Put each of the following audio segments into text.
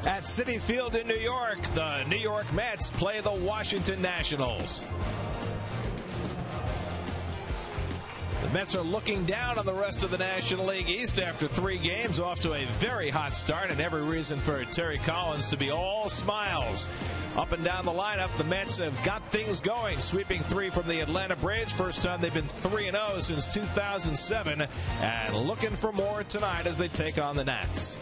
At Citi Field in New York, the New York Mets play the Washington Nationals. The Mets are looking down on the rest of the National League East after 3 games, off to a very hot start, and every reason for Terry Collins to be all smiles. Up and down the lineup, the Mets have got things going, sweeping 3 from the Atlanta Braves. First time they've been 3-0 since 2007, and looking for more tonight as they take on the Nats.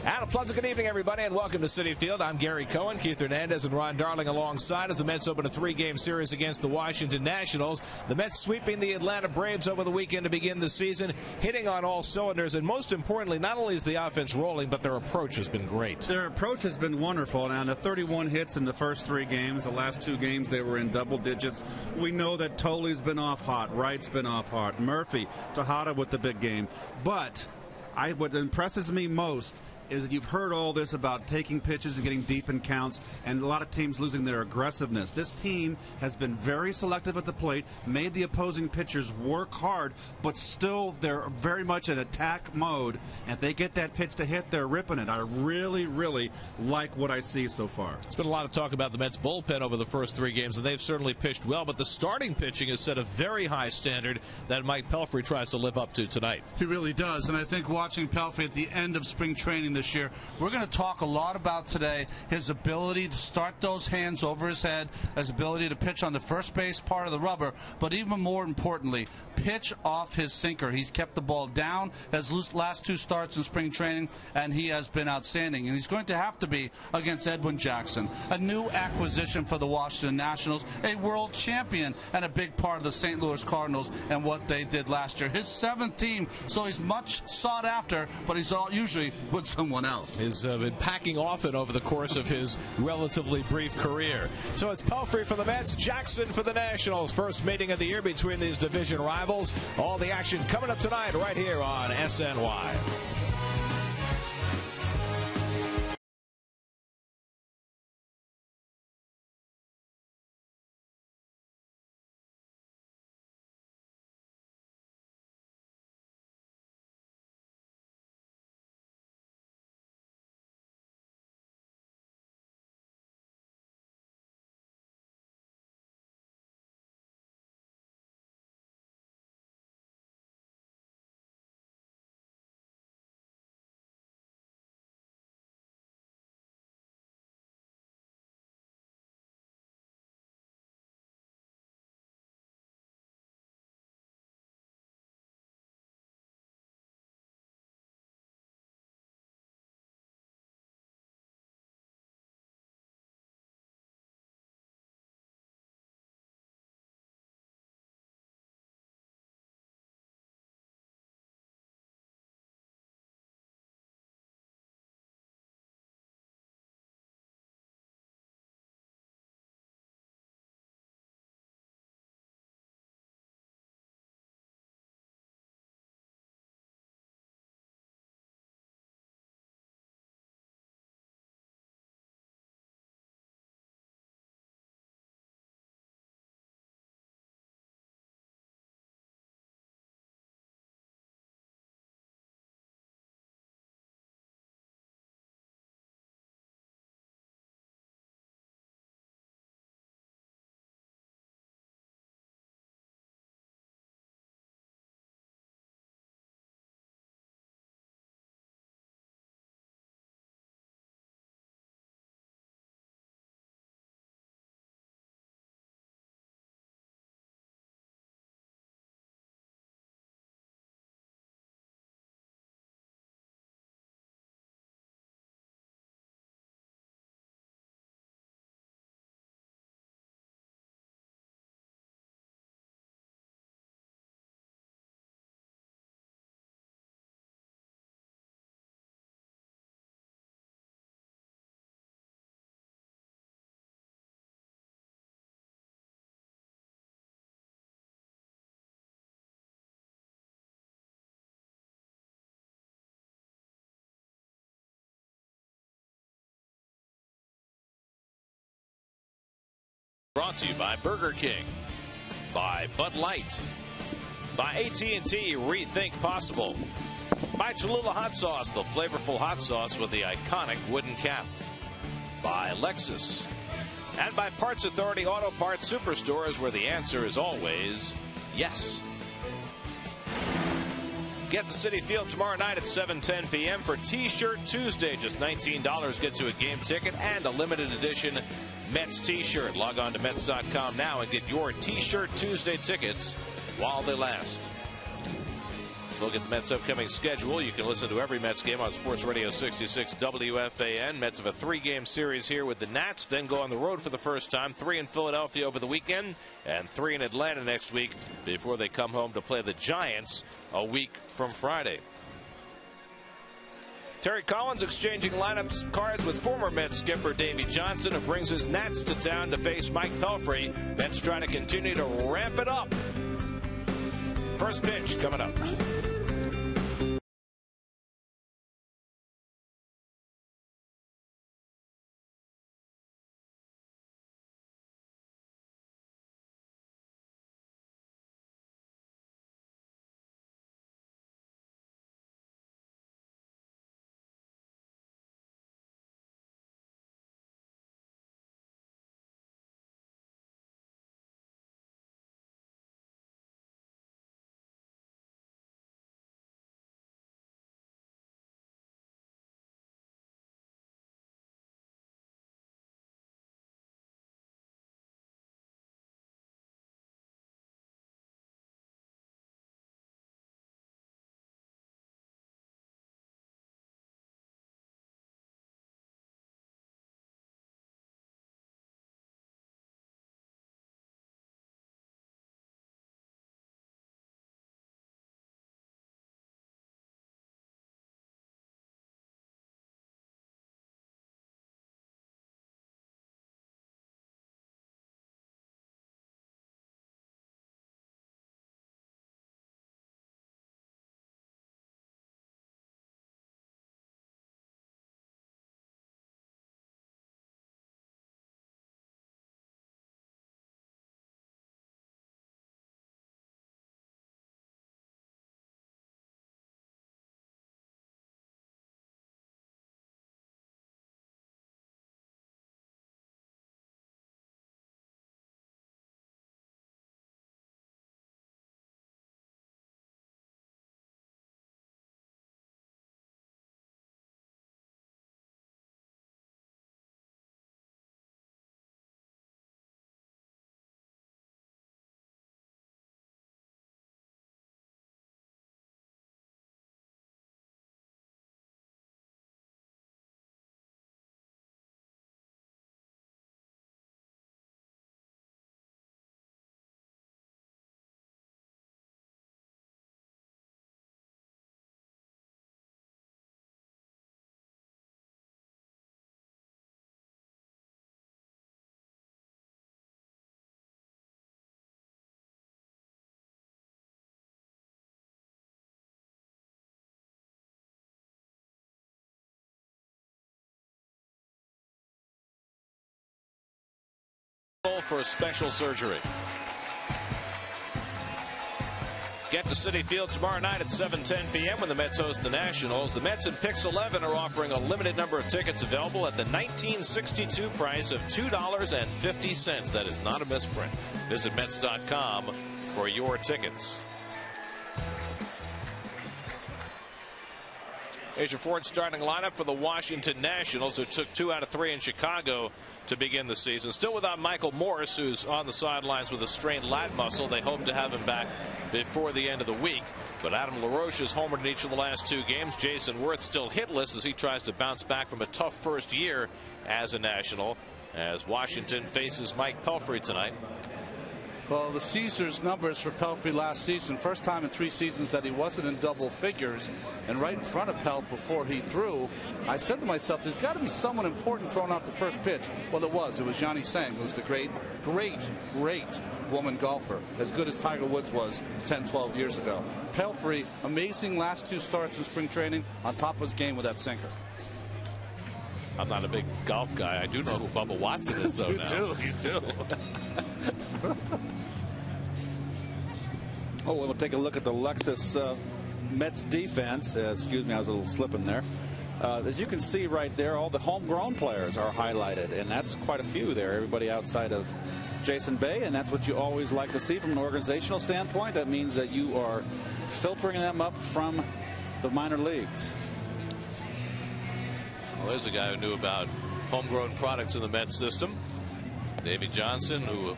And a pleasant good evening, everybody, and welcome to Citi Field. I'm Gary Cohen, Keith Hernandez, and Ron Darling alongside as the Mets open a 3-game series against the Washington Nationals. The Mets sweeping the Atlanta Braves over the weekend to begin the season, hitting on all cylinders, and most importantly, not only is the offense rolling, but their approach has been great. Their approach has been wonderful. Now, the 31 hits in the first 3 games, the last 2 games they were in double digits. We know that Tolley's been off hot, Wright's been off hot, Murphy, Tejada with the big game. But what impresses me most is that you've heard all this about taking pitches and getting deep in counts, and a lot of teams losing their aggressiveness. This team has been very selective at the plate, made the opposing pitchers work hard, but still they're very much in attack mode. And if they get that pitch to hit, they're ripping it. I really, really like what I see so far. There's been a lot of talk about the Mets bullpen over the first 3 games, and they've certainly pitched well, but the starting pitching has set a very high standard that Mike Pelfrey tries to live up to tonight. He really does, and I think watching Pelfrey at the end of spring training this year, we're going to talk a lot about today his ability to start those hands over his head, his ability to pitch on the first base part of the rubber, but even more importantly, pitch off his sinker. He's kept the ball down his last 2 starts in spring training, and he has been outstanding. And he's going to have to be against Edwin Jackson, a new acquisition for the Washington Nationals, a world champion, and a big part of the St. Louis Cardinals and what they did last year. His 7th team, so he's much sought after, but he's usually with someone else. He's been packing often over the course of his relatively brief career. So it's Pelfrey for the Mets, Jackson for the Nationals. First meeting of the year between these division rivals. All the action coming up tonight right here on SNY. Brought to you by Burger King, by Bud Light, by AT NYN Rethink Possible, By Cholula Hot Sauce, the flavorful hot sauce with the iconic wooden cap. By Lexus. And by Parts Authority Auto Parts Superstores, where the answer is always yes. Get to Citi Field tomorrow night at 7:10 p.m. for T-Shirt Tuesday. Just $19 gets you a game ticket and a limited edition Mets T-shirt. Log on to Mets.com now and get your T-Shirt Tuesday tickets while they last. Look at the Mets' upcoming schedule. You can listen to every Mets game on Sports Radio 66 WFAN. Mets have a 3-game series here with the Nats, then go on the road for the first time. 3 in Philadelphia over the weekend and 3 in Atlanta next week before they come home to play the Giants a week from Friday. Terry Collins exchanging lineups cards with former Mets skipper Davey Johnson, who brings his Nats to town to face Mike Pelfrey. Mets trying to continue to ramp it up. First pitch coming up. For special surgery. Get to Citi Field tomorrow night at 7:10 p.m. when the Mets host the Nationals. The Mets and Pix 11 are offering a limited number of tickets available at the 1962 price of $2.50. That is not a misprint. Visit Mets.com for your tickets. Here's your Ford starting lineup for the Washington Nationals, who took 2 out of 3 in Chicago to begin the season. Still without Michael Morris, who's on the sidelines with a strained lat muscle. They hope to have him back before the end of the week. But Adam LaRoche has homered in each of the last 2 games. Jason Worth still hitless as he tries to bounce back from a tough first year as a National, as Washington faces Mike Pelfrey tonight. Well, the Caesars numbers for Pelfrey last season, first time in 3 seasons that he wasn't in double figures, and right in front of Pelf before he threw, I said to myself, there's got to be someone important throwing out the first pitch. Well, it was Yanni Tseng, who's the great woman golfer, as good as Tiger Woods was 10, 12 years ago. Pelfrey, amazing last 2 starts in spring training, on top of his game with that sinker. I'm not a big golf guy. I do know who Bubba Watson is, though. You do. Oh, we'll take a look at the Lexus Mets defense, excuse me, I was a little slipping there. As you can see right there, all the homegrown players are highlighted, and that's quite a few there. Everybody outside of Jason Bay, and that's what you always like to see from an organizational standpoint. That means that you are filtering them up from the minor leagues. Well, there's a guy who knew about homegrown products in the Mets system. Davey Johnson, who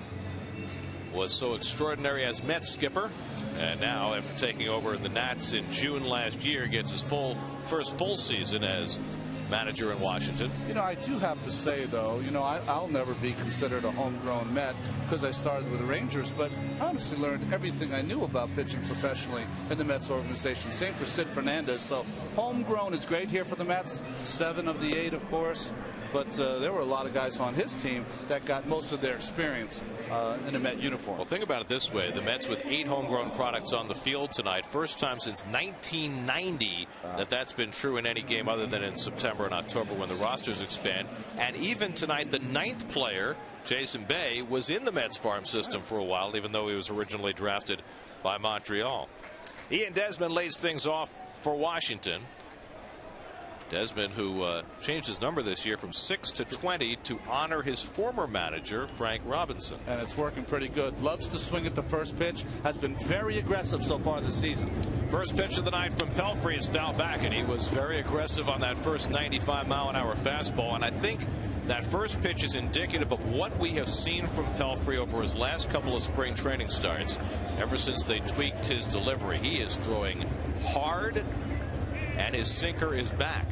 was so extraordinary as Mets skipper, and now after taking over the Nats in June last year, gets his first full season as manager in Washington. You know, I do have to say, though, you know, I'll never be considered a homegrown Met because I started with the Rangers, but I honestly learned everything I knew about pitching professionally in the Mets organization. Same for Sid Fernandez. So homegrown is great here for the Mets. 7 of the 8, of course. But there were a lot of guys on his team that got most of their experience in a Met uniform. Well, think about it this way. The Mets with 8 homegrown products on the field tonight. First time since 1990 that's been true in any game other than in September and October when the rosters expand. And even tonight, the 9th player, Jason Bay, was in the Mets farm system for a while, even though he was originally drafted by Montreal. Ian Desmond lays things off for Washington. Desmond, who changed his number this year from 6 to 20 to honor his former manager, Frank Robinson. And it's working pretty good. Loves to swing at the first pitch. Has been very aggressive so far this season. First pitch of the night from Pelfrey is foul back, and he was very aggressive on that first 95-mile-an-hour fastball. And I think that first pitch is indicative of what we have seen from Pelfrey over his last couple of spring training starts. Ever since they tweaked his delivery, he is throwing hard, and his sinker is back.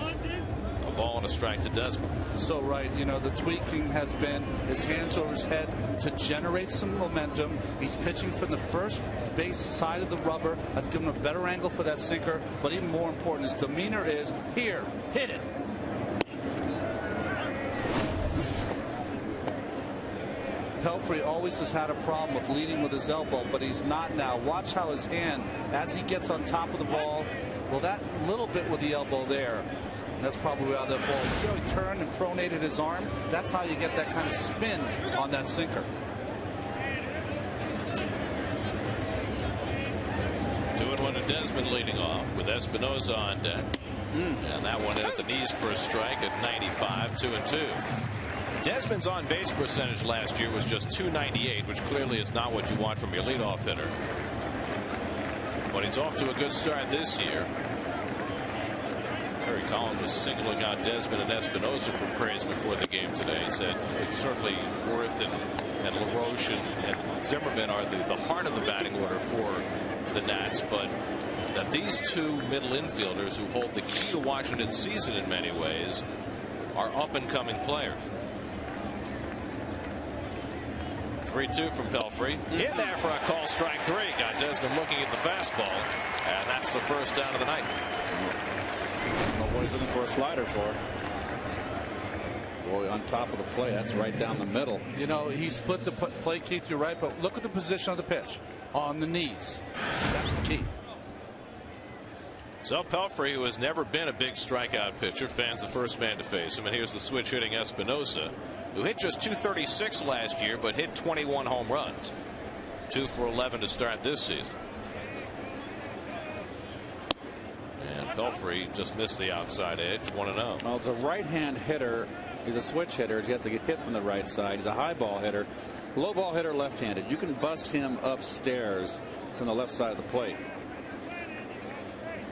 A ball and a strike to Desmond. So right, you know, the tweaking has been his hands over his head to generate some momentum. He's pitching from the first base side of the rubber. That's given him a better angle for that sinker. But even more important, his demeanor is, here, hit it. Pelfrey always has had a problem with leading with his elbow, but he's not now. Watch how his hand, as he gets on top of the ball, well, that little bit with the elbow there, that's probably how that ball. See how he turned and pronated his arm? That's how you get that kind of spin on that sinker. 2-1 to Desmond leading off with Espinosa on deck. And that one in at the knees for a strike at 95, 2-2. Desmond's on base percentage last year was just .298, which clearly is not what you want from your leadoff hitter. But he's off to a good start this year. Terry Collins was singling out Desmond and Espinosa for praise before the game today. He said certainly Worth and LaRoche and Zimmerman are the heart of the batting order for the Nats, but that these two middle infielders who hold the key to Washington's season in many ways are up-and-coming players. 3-2 from Pelfrey. In there for a call, strike 3. Got Desmond looking at the fastball, and that's the first down of the night. Nobody's looking for a slider for. Boy, on top of the play, that's right down the middle. You know, he split the play, Keith, you're right, but look at the position of the pitch. On the knees. That's the key. So Pelfrey, who has never been a big strikeout pitcher, fans the first man to face him. And here's the switch hitting Espinosa, who hit just .236 last year, but hit 21 home runs. 2 for 11 to start this season. And Pelfrey just missed the outside edge, 1-0. Well, as a right-hand hitter, he's a switch hitter. You have to get hit from the right side. He's a high ball hitter, low ball hitter, left-handed. You can bust him upstairs from the left side of the plate.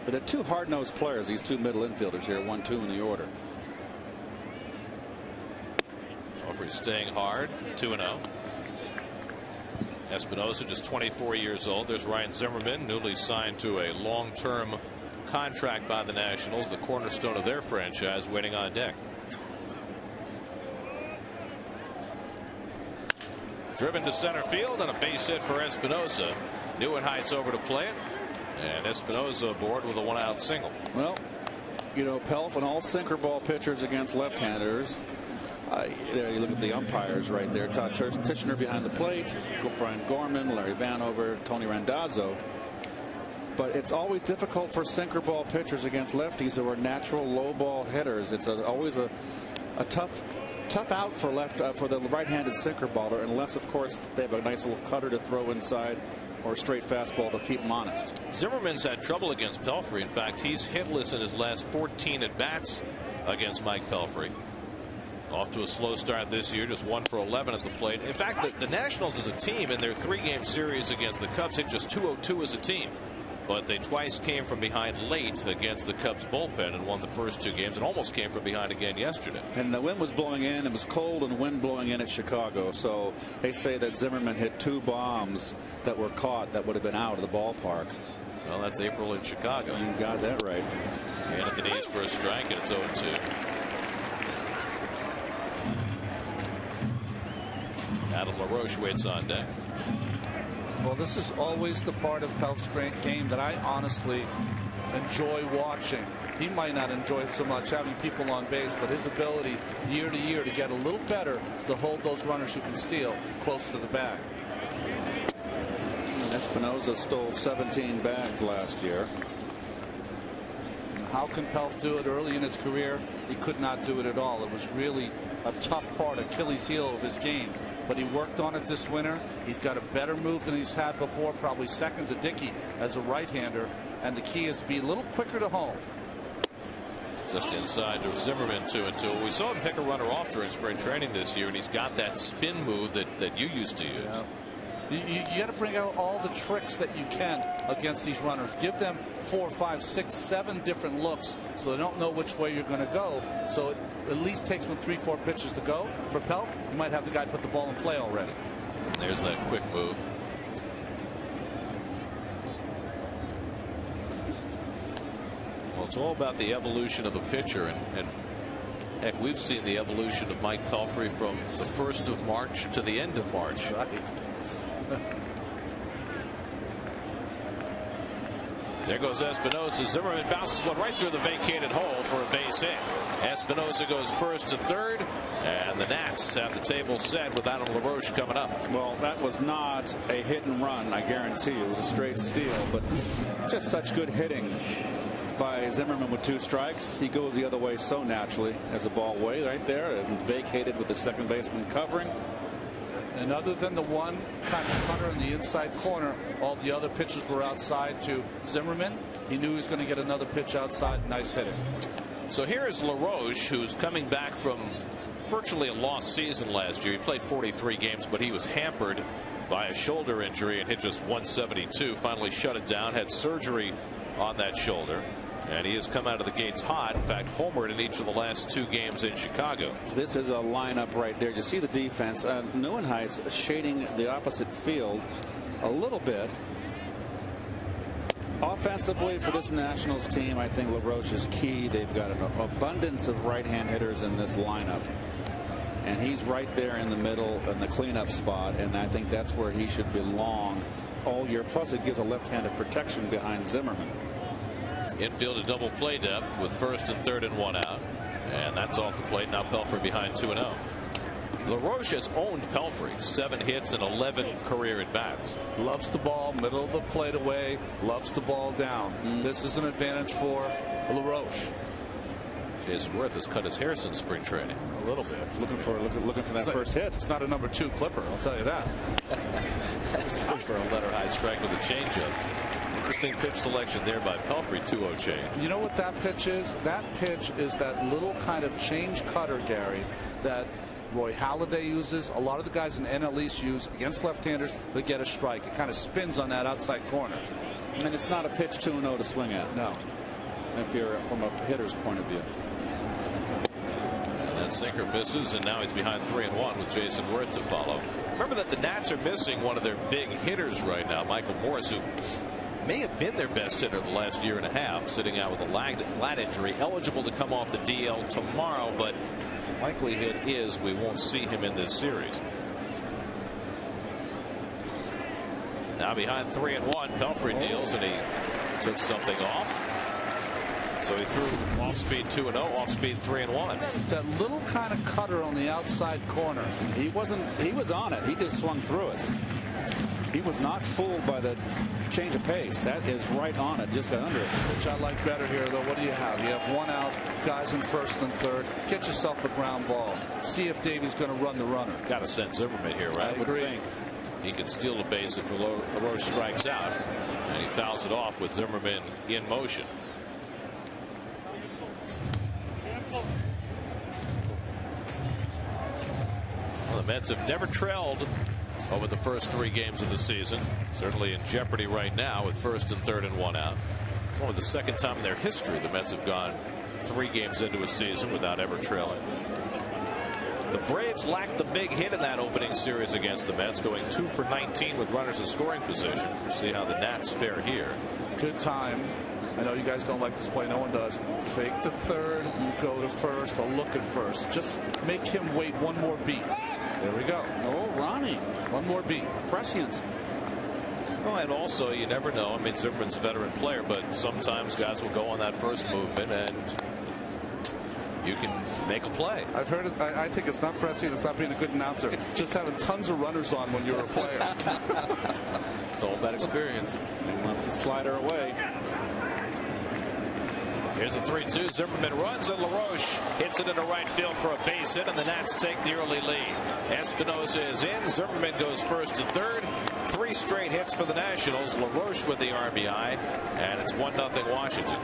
But they're two hard-nosed players, these two middle infielders here, 1-2 in the order. Pelfrey staying hard, 2-0. Espinosa just 24 years old. There's Ryan Zimmerman, newly signed to a long-term contract by the Nationals, the cornerstone of their franchise, waiting on deck. Driven to center field and a base hit for Espinosa. Neuenheit's over to play it, and Espinosa aboard with a 1-out single. Well, you know, Pelf and all sinker ball pitchers against left-handers. There you look at the umpires right there. Todd Tichenor behind the plate, Brian Gorman, Larry Vanover, Tony Randazzo. But it's always difficult for sinker ball pitchers against lefties who are natural low ball hitters. It's always a tough tough out for the right-handed sinker baller, unless, of course, they have a nice little cutter to throw inside or a straight fastball to keep him honest. Zimmerman's had trouble against Pelfrey. In fact, he's hitless in his last 14 at-bats against Mike Pelfrey. Off to a slow start this year, just 1 for 11 at the plate. In fact, the Nationals as a team in their 3-game series against the Cubs hit just .202 as a team. But they twice came from behind late against the Cubs bullpen and won the first 2 games, and almost came from behind again yesterday. And the wind was blowing in. It was cold and wind blowing in at Chicago. So they say that Zimmerman hit 2 bombs that were caught that would have been out of the ballpark. Well, that's April in Chicago. You got that right. And at the knees for a strike, and it's 0-2. Adam LaRoche waits on deck. Well, this is always the part of Pelf's game that I honestly enjoy watching. He might not enjoy it so much having people on base, but his ability year to year to get a little better to hold those runners who can steal close to the bag. Espinosa stole 17 bags last year. How can Pelf do it early in his career? He could not do it at all. It was really a tough part, Achilles heel of his game. But he worked on it this winter. He's got a better move than he's had before, probably second to Dickey as a right-hander. And the key is to be a little quicker to home. Just inside to Zimmerman, 2-2. We saw him pick a runner off during spring training this year, and he's got that spin move that you used to use. Yeah. You got to bring out all the tricks that you can against these runners. Give them 4, 5, 6, 7 different looks so they don't know which way you're going to go. So it at least takes them 3, 4 pitches to go. For Pelf, you might have the guy put the ball in play already. There's that quick move. Well, it's all about the evolution of a pitcher, and heck, we've seen the evolution of Mike Pelfrey from the 1st of March to the end of March. Right. There goes Espinosa. Zimmerman bounces one right through the vacated hole for a base hit. Espinosa goes first to third, and the Nats have the table set with Adam LaRoche coming up. Well, that was not a hit and run, I guarantee you. It was a straight steal, but just such good hitting by Zimmerman with 2 strikes. He goes the other way so naturally as a ball way right there, and vacated with the second baseman covering. And other than the one kind of cutter in the inside corner, all the other pitches were outside to Zimmerman. He knew he was going to get another pitch outside. Nice hitting. So here is LaRoche, who's coming back from virtually a lost season last year. He played 43 games, but he was hampered by a shoulder injury and hit just 172. Finally shut it down, had surgery on that shoulder. And he has come out of the gates hot. In fact, homered in each of the last 2 games in Chicago. This is a lineup right there. You see the defense. Neuenhuis shading the opposite field a little bit. Offensively for this Nationals team, I think LaRoche is key. They've got an abundance of right-hand hitters in this lineup. And he's right there in the middle in the cleanup spot. And I think that's where he should belong all year. Plus, it gives a left-handed protection behind Zimmerman. Infield a double play depth with first and third and 1 out. And that's off the plate. Now Pelfrey behind 2-0. LaRoche has owned Pelfrey. 7 hits and 11 career at bats. Loves the ball middle of the plate away. Loves the ball down. This is an advantage for LaRoche. Jason Worth has cut his hair since spring training. A little bit. Looking for that first hit. It's not a number 2 clipper, I'll tell you that. That's for a letter high strike with a changeup. Interesting pitch selection there by Pelfrey. 2-0 change. You know what that pitch is? That pitch is that little kind of change cutter, Gary, that Roy Halladay uses. A lot of the guys in NL East use against left-handers to get a strike. It kind of spins on that outside corner. And it's not a pitch 2-0 to swing at. No. If you're from a hitter's point of view. And that sinker misses, and now he's behind 3-1 with Jason Worth to follow. Remember that the Nats are missing one of their big hitters right now, Michael Morris, who may have been their best hitter the last year and a half, sitting out with a lat injury, eligible to come off the DL tomorrow, but likelihood is we won't see him in this series. Now behind 3-1, Pelfrey deals, and he took something off. So he threw off speed 2-0, off speed 3-1. It's that little kind of cutter on the outside corner. He was on it. He just swung through it. He was not fooled by the change of pace. That is right on it. Just got under it. Which I like better here, though. What do you have? You have 1 out, guys in first and third. Get yourself a ground ball. See if Davey's going to run the runner. Got to send Zimmerman here, right? I agree. He can steal the base if LaRoche strikes out, and he fouls it off with Zimmerman in motion. Well, the Mets have never trailed over the first 3 games of the season. Certainly in jeopardy right now with first and third and 1 out. It's only the second time in their history the Mets have gone 3 games into a season without ever trailing. The Braves lacked the big hit in that opening series against the Mets, going 2 for 19 with runners in scoring position. We'll see how the Nats fare here. Good time. I know you guys don't like this play. No one does. Fake the third, go to first, or look at first. Just make him wait 1 more beat. There we go. Oh, Ronnie. 1 more beat. Prescient. Well, and also, you never know. I mean, Zimmerman's a veteran player, but sometimes guys will go on that first movement and you can make a play. I've heard it. I think it's not prescient. It's not being a good announcer. Just having tons of runners on when you're a player. It's all about experience. He wants the slider away. Here's a 3-2. Zimmerman runs, and LaRoche hits it into right field for a base hit, and the Nats take the early lead. Espinosa is in. Zimmerman goes first to third. 3 straight hits for the Nationals. LaRoche with the RBI, and it's 1-0 Washington.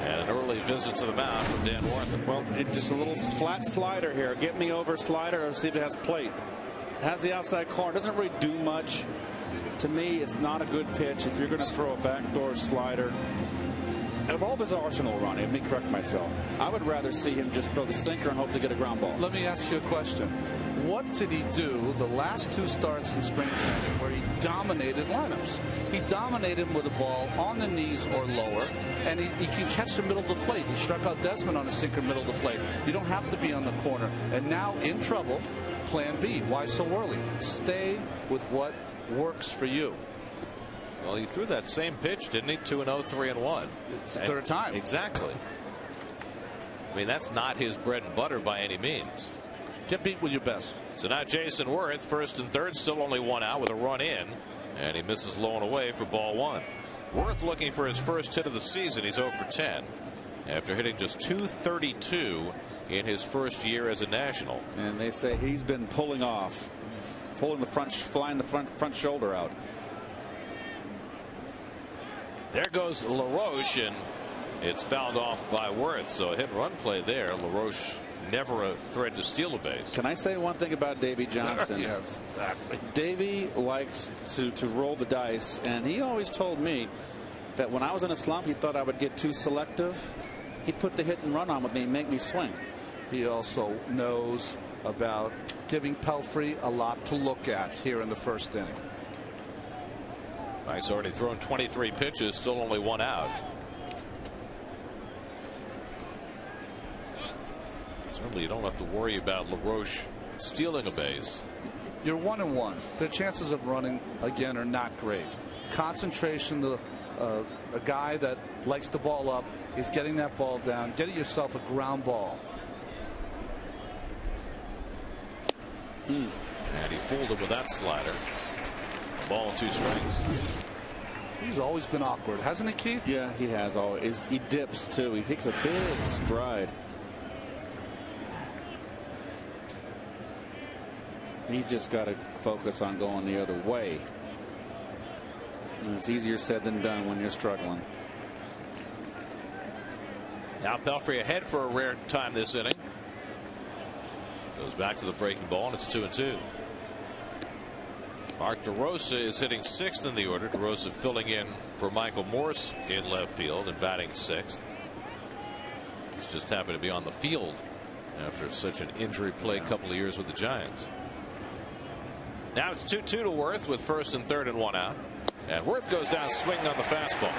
And an early visit to the mound from Dan Warthen. Well, just a little flat slider here. Get me over slider or see if it has plate. It has the outside corner. Doesn't really do much. To me, it's not a good pitch if you're going to throw a backdoor slider. Of all of his arsenal, Ronnie, let me correct myself. I would rather see him just throw the sinker and hope to get a ground ball. Let me ask you a question. What did he do the last 2 starts in spring training where he dominated lineups? He dominated him with a ball on the knees or lower, and he can catch the middle of the plate. He struck out Desmond on a sinker middle of the plate. You don't have to be on the corner. And now in trouble, plan B. Why so early? Stay with what works for you. Well, he threw that same pitch, didn't he? 2-0, 3-1. It's the 3rd time. Exactly. I mean, that's not his bread and butter by any means. Get beat with your best. So now Jason Worth, first and third, still only 1 out with a run in, and he misses low and away for ball 1. Worth looking for his first hit of the season. He's 0 for 10 after hitting just .232 in his first year as a National. And they say he's been flying the front shoulder out. There goes LaRoche, and it's fouled off by Worth. So a hit and run play there. LaRoche never a threat to steal a base. Can I say one thing about Davey Johnson? Yes, exactly. Davey likes to roll the dice, and he always told me that when I was in a slump, he thought I would get too selective. He'd put the hit and run on with me and make me swing. He also knows about giving Pelfrey a lot to look at here in the first inning. Mike's already thrown 23 pitches, still only 1 out. Certainly you don't have to worry about LaRoche stealing a base. You're 1-1. The chances of running again are not great. Concentration, a guy that likes the ball up is getting that ball down. Get yourself a ground ball. And he fooled him with that slider. Ball and 2 strikes. He's always been awkward, hasn't he, Keith? Yeah, he has always. He dips too. He takes a big stride. He's just got to focus on going the other way. And it's easier said than done when you're struggling. Now Pelfrey ahead for a rare time this inning. Goes back to the breaking ball, and it's 2-2. Mark DeRosa is hitting 6th in the order. DeRosa filling in for Michael Morse in left field and batting 6th. He's just happened to be on the field after such an injury-plagued couple of years with the Giants. Now it's 2-2 to Worth with first and third and 1 out. And Worth goes down swinging on the fastball.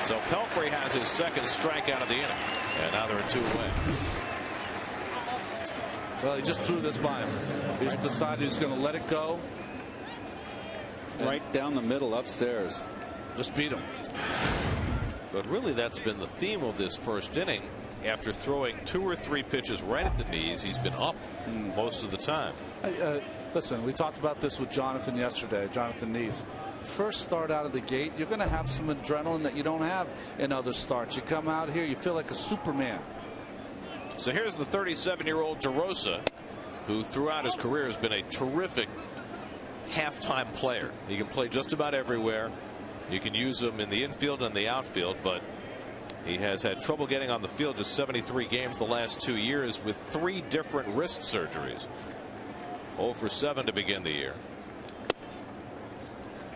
So Pelfrey has his 2nd strikeout of the inning. And now they're at 2 away. Well, he just threw this by him. He just decided he was going to let it go. Right down the middle upstairs. Just beat him. But really that's been the theme of this first inning. after throwing 2 or 3 pitches right at the knees, he's been up most of the time. Listen, we talked about this with Jonathan yesterday, Jonathan Neese. First start out of the gate, you're going to have some adrenaline that you don't have in other starts. You come out here, you feel like a Superman. So here's the 37-year-old DeRosa, who throughout his career has been a terrific halftime player. He can play just about everywhere. You can use him in the infield and the outfield, but he has had trouble getting on the field. Just 73 games the last 2 years with 3 different wrist surgeries. 0 for 7 to begin the year.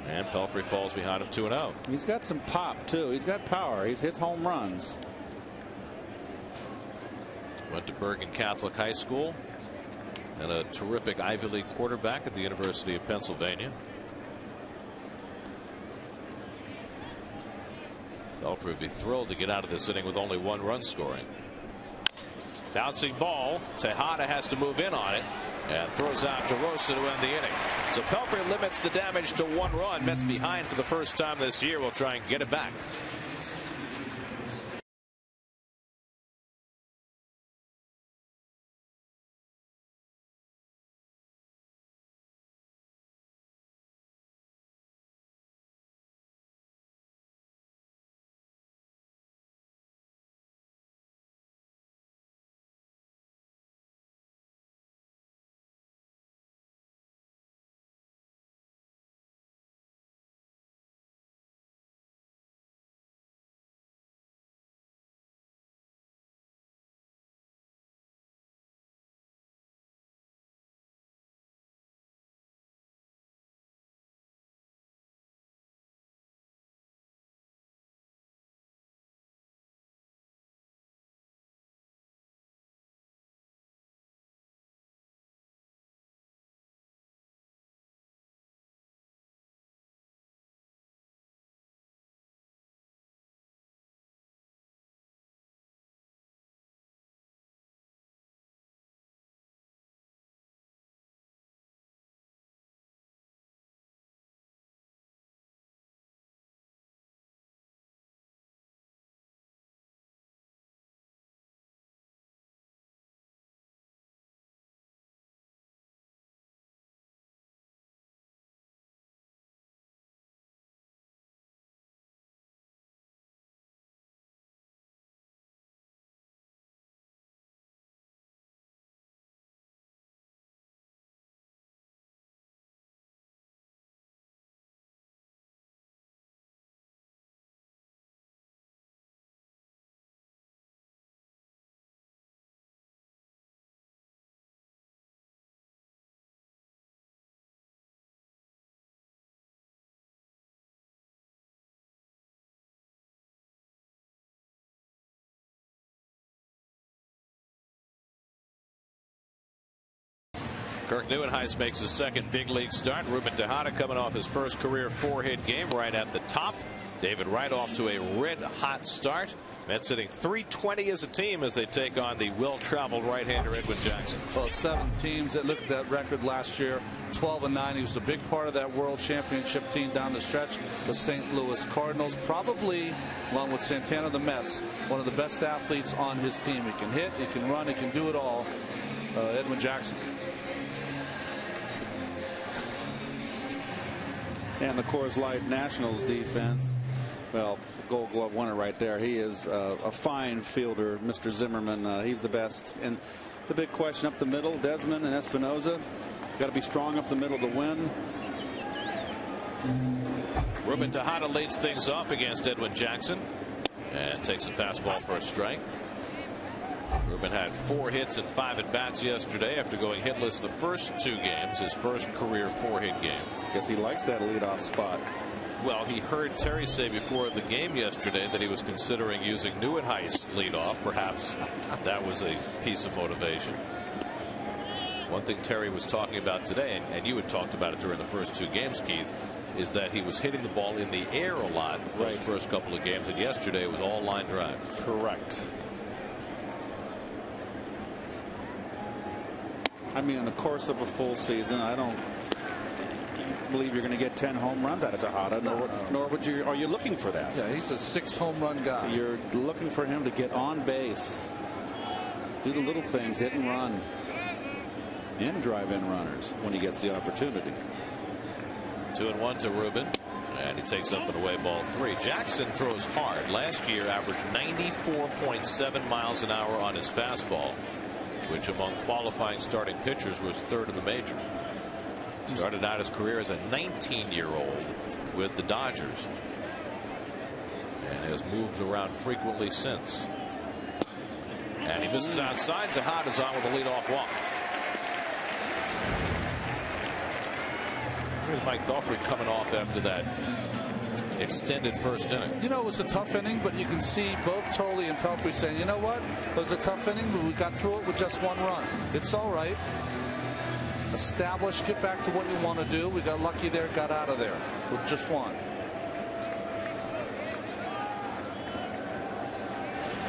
And Pelfrey falls behind him 2-0. He's got some pop too. He's got power. He's hit home runs. Went to Bergen Catholic High School and a terrific Ivy League quarterback at the University of Pennsylvania. Pelfrey would be thrilled to get out of this inning with only 1 run scoring. Bouncing ball. Tejada has to move in on it and throws out DeRosa to end the inning. So Pelfrey limits the damage to 1 run. Mets behind for the first time this year. Will try and get it back. Kirk Neuenhuis makes his second big league start. Ruben Tejada coming off his first career 4-hit game right at the top. David Wright off to a red hot start. Mets hitting .320 as a team as they take on the well-traveled right-hander Edwin Jackson. Well, 7 teams that looked at that record last year, 12-9. He was a big part of that World Championship team down the stretch. The St. Louis Cardinals, probably along with Santana, the Mets, one of the best athletes on his team. He can hit, he can run, he can do it all. Edwin Jackson. And the Coors Light Nationals defense, well, Gold Glove winner right there. He is a fine fielder, Mr. Zimmerman. He's the best. And the big question up the middle, Desmond and Espinoza, got to be strong up the middle to win. Ruben Tejada leads things off against Edwin Jackson and takes a fastball for a strike. Ruben had 4 hits and 5 at-bats yesterday after going hitless the first 2 games, his first career 4-hit game. Guess he likes that leadoff spot. Well, he heard Terry say before the game yesterday that he was considering using Neuenhuis leadoff. Perhaps that was a piece of motivation. One thing Terry was talking about today, and you had talked about it during the first 2 games, Keith, is that he was hitting the ball in the air a lot those first couple of games, and yesterday it was all line drives. Correct. I mean, in the course of a full season, believe you're going to get 10 home runs out of Tejada, nor would you. Are you looking for that? Yeah, he's a 6 home run guy. You're looking for him to get on base, do the little things, hit and run, and drive in runners when he gets the opportunity. 2-1 to Ruben. And he takes up an away ball 3. Jackson throws hard. Last year averaged 94.7 miles an hour on his fastball, which among qualifying starting pitchers was 3rd in the majors. Started out his career as a 19-year-old with the Dodgers and has moved around frequently since. And he misses outside. Tejada's on with a leadoff walk. Here's Mike Belfry coming off after that extended first inning. You know, it was a tough inning, but you can see both Thole and Pelfrey saying, you know what? It was a tough inning, but we got through it with just 1 run. It's all right. Establish, get back to what you want to do. We got lucky there, got out of there with just 1.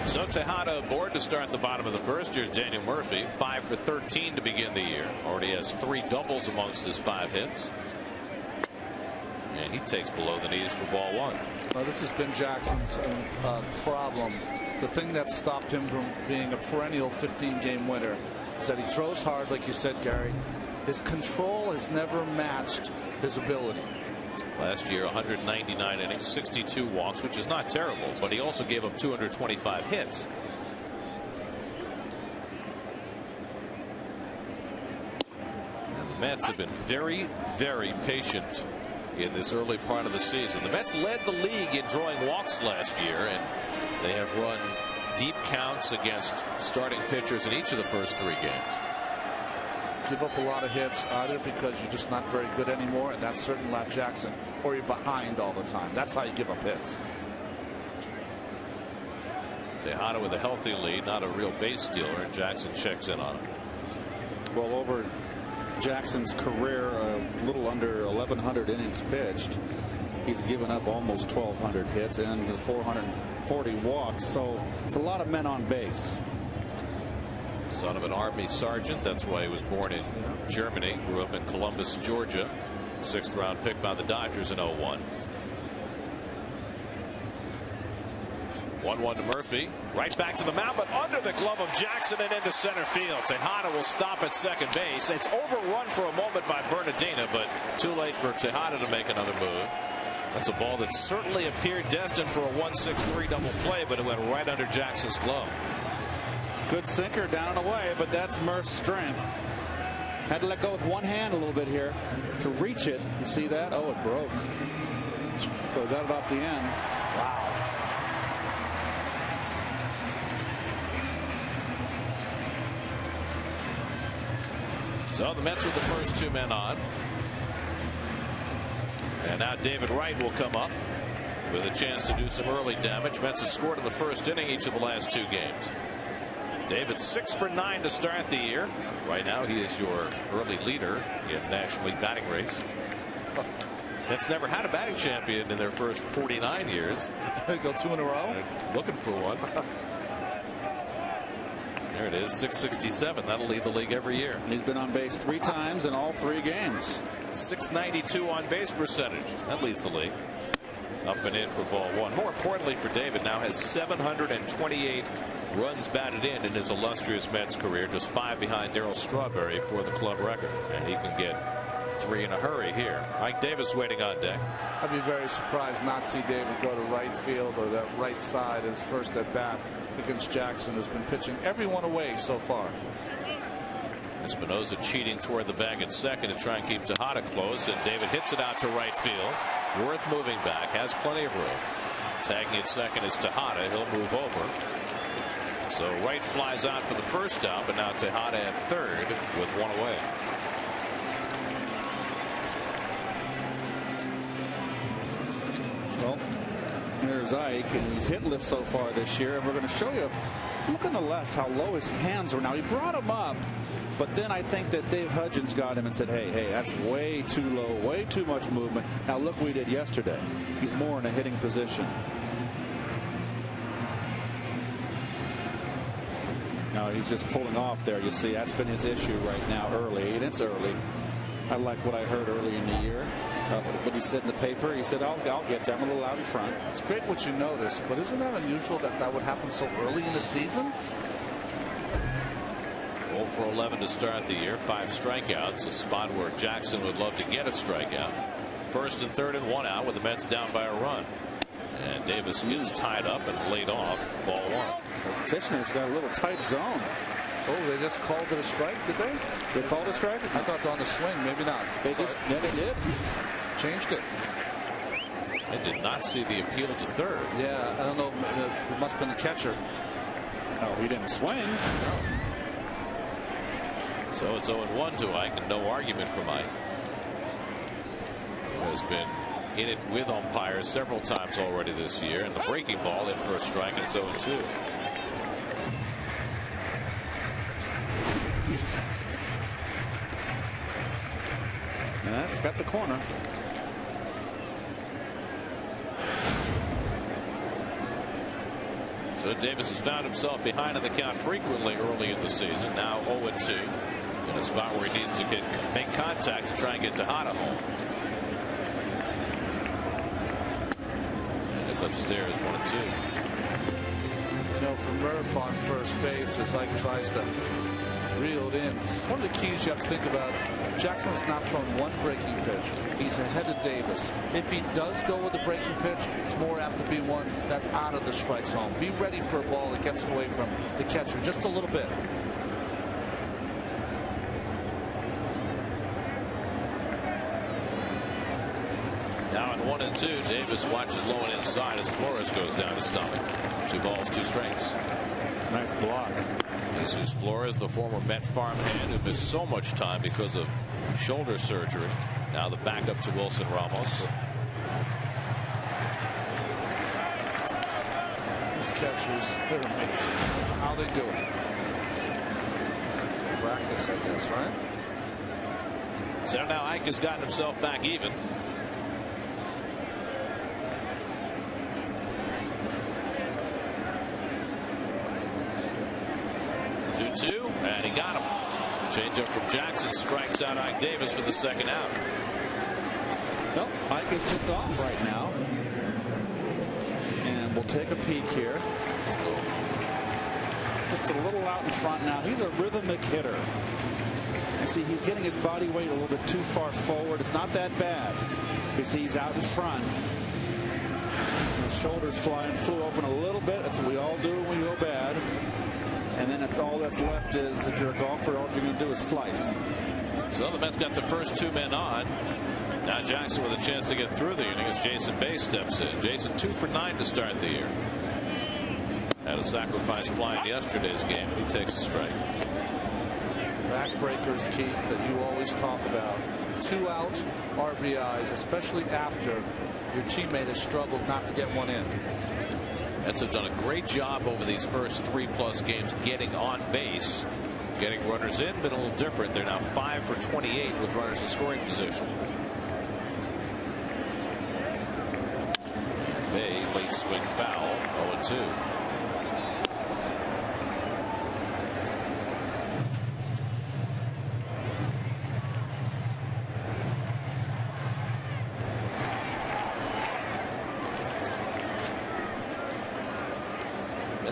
So Tejada aboard to start the bottom of the first. Here's Daniel Murphy, 5 for 13 to begin the year. Already has 3 doubles amongst his 5 hits. And he takes below the knees for ball 1. Well, this has been Jackson's problem. The thing that stopped him from being a perennial 15-game winner is that he throws hard, like you said, Gary. His control has never matched his ability. Last year, 199 innings, 62 walks, which is not terrible, but he also gave up 225 hits. And the Mets have been very, very patient in this early part of the season. The Mets led the league in drawing walks last year, and they have run deep counts against starting pitchers in each of the first 3 games. Give up a lot of hits either because you're just not very good anymore, and that's certainly not Jackson, or you're behind all the time. That's how you give up hits. Tejada with a healthy lead, not a real base stealer, and Jackson checks in on him. Well, over Jackson's career of little under 1,100 innings pitched, he's given up almost 1,200 hits and 440 walks, so it's a lot of men on base. Son of an Army sergeant, that's why he was born in Germany, grew up in Columbus, Georgia. 6th round pick by the Dodgers in 01. 1-1 to Murphy. Right back to the mound, but under the glove of Jackson and into center field. Tejada will stop at second base. It's overrun for a moment by Bernardina, but too late for Tejada to make another move. That's a ball that certainly appeared destined for a 1-6-3 double play, but it went right under Jackson's glove. Good sinker down and away, but that's Murph's strength. Had to let go with one hand a little bit here to reach it. You see that? Oh, it broke. So got it off the end. Wow. So the Mets with the first 2 men on. And now David Wright will come up with a chance to do some early damage. Mets have scored in the first inning each of the last 2 games. David 6 for 9 to start the year. Right now he is your early leader in the National League batting race. Mets never had a batting champion in their first 49 years. They go 2 in a row. They're looking for one. There it is, 667. That'll lead the league every year. He's been on base 3 times in all 3 games. 692 on base percentage. That leads the league. Up and in for ball 1. More importantly for David, now has 728 runs batted in his illustrious Mets career, just 5 behind Darryl Strawberry for the club record, and he can get 3 in a hurry here. Mike Davis waiting on deck. I'd be very surprised not to see David go to right field or that right side his first at bat against Jackson, who's been pitching everyone away so far. Espinosa cheating toward the bag at second to try and keep Tejada close, and David hits it out to right field. Worth moving back, has plenty of room. Tagging at second is Tejada. He'll move over. So Wright flies out for the first out, but now Tejada at third with 1 away. Well, there's Ike, and he's hit lift so far this year, and we're going to show you. Look on the left how low his hands were. Now he brought him up, but then I think that Dave Hudgens got him and said, hey, that's way too low, way too much movement. Now look what he did yesterday. He's more in a hitting position. Now he's just pulling off there. You see, that's been his issue right now early, and it's early. I like what I heard earlier in the year. What he said in the paper, he said, I'll get them a little out in front. It's great what you notice, but isn't that unusual that that would happen so early in the season? 0 for 11 to start the year. 5 strikeouts, a spot where Jackson would love to get a strikeout. First and third and 1 out with the Mets down by a run. And Davis gets tied up and laid off. Ball 1. Titchener's got a little tight zone. Oh, they just called it a strike, did they? They called it a strike? I thought on the swing, maybe not. They just, yeah, they did. Changed it. I did not see the appeal to third. Yeah, I don't know. It must have been the catcher. Oh, he didn't swing. No. So it's 0-1 to Ike, and no argument from Ike. Who has been in it with umpires several times already this year, and the breaking ball in for a strike, and it's 0-2. That's got the corner. So Davis has found himself behind in the count frequently early in the season. Now 0-2 in a spot where he needs to make contact to try and get Tejada home. And it's upstairs 1-2. You know, for Murph on first base, as Ike tries to reel it in. One of the keys you have to think about, Jackson has not thrown one breaking pitch. He's ahead of Davis. If he does go with the breaking pitch, it's more apt to be one that's out of the strike zone. Be ready for a ball that gets away from the catcher just a little bit. Now at 1-2, Davis watches low and inside as Flores goes down to stomach. 2 balls, 2 strikes. Nice block. Jesus Flores, the former Met farmhand who missed so much time because of shoulder surgery. Now the backup to Wilson Ramos. These catchers, they're amazing. How they do it. Practice, I guess, right? So now Ike has gotten himself back even. And he got him. Change up from Jackson strikes out Ike Davis for the second out. Well, Ike is tipped off right now. And we'll take a peek here. Just a little out in front now. He's a rhythmic hitter. And see, he's getting his body weight a little bit too far forward. It's not that bad because he's out in front. And the shoulders flew open a little bit. That's what we all do when we go bad. And then it's all that's left is, if you're a golfer, all you're going to do is slice. So the Mets got the first 2 men on. Now Jackson with a chance to get through the inning as Jason Bay steps in. Jason 2 for 9 to start the year. Had a sacrifice fly in yesterday's game, and he takes a strike. Backbreakers, Keith, that you always talk about. 2 out RBIs, especially after your teammate has struggled not to get one in. Mets have done a great job over these first 3+ games getting on base. Getting runners in, been a little different. They're now 5 for 28 with runners in scoring position. And Bay, late swing foul, 0-2.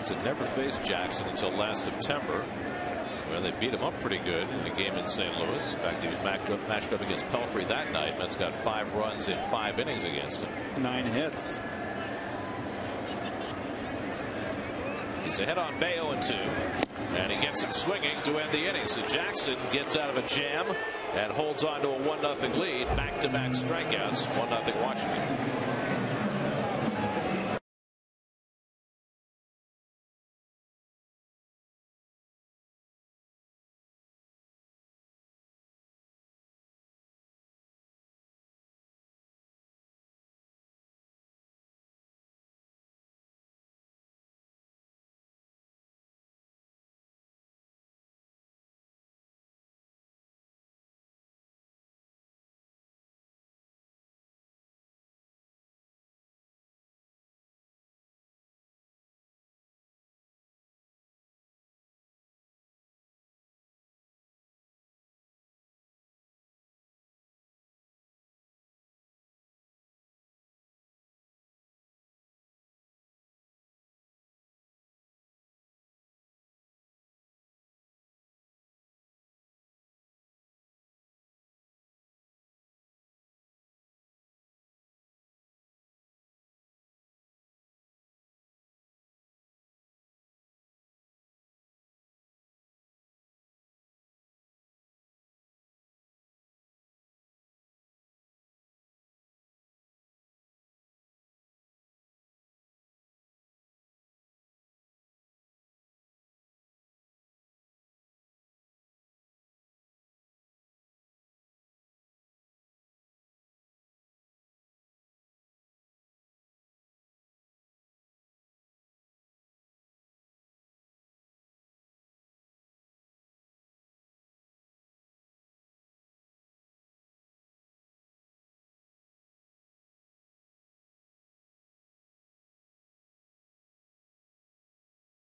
Had never faced Jackson until last September, where they beat him up pretty good in a game in St. Louis. In fact, he was matched up against Pelfrey that night. Mets got 5 runs in 5 innings against him. 9 hits. He's ahead on Bay 0-2, and he gets him swinging to end the inning. So Jackson gets out of a jam and holds on to a 1-0 lead. Back-to-back strikeouts, 1-0 Washington.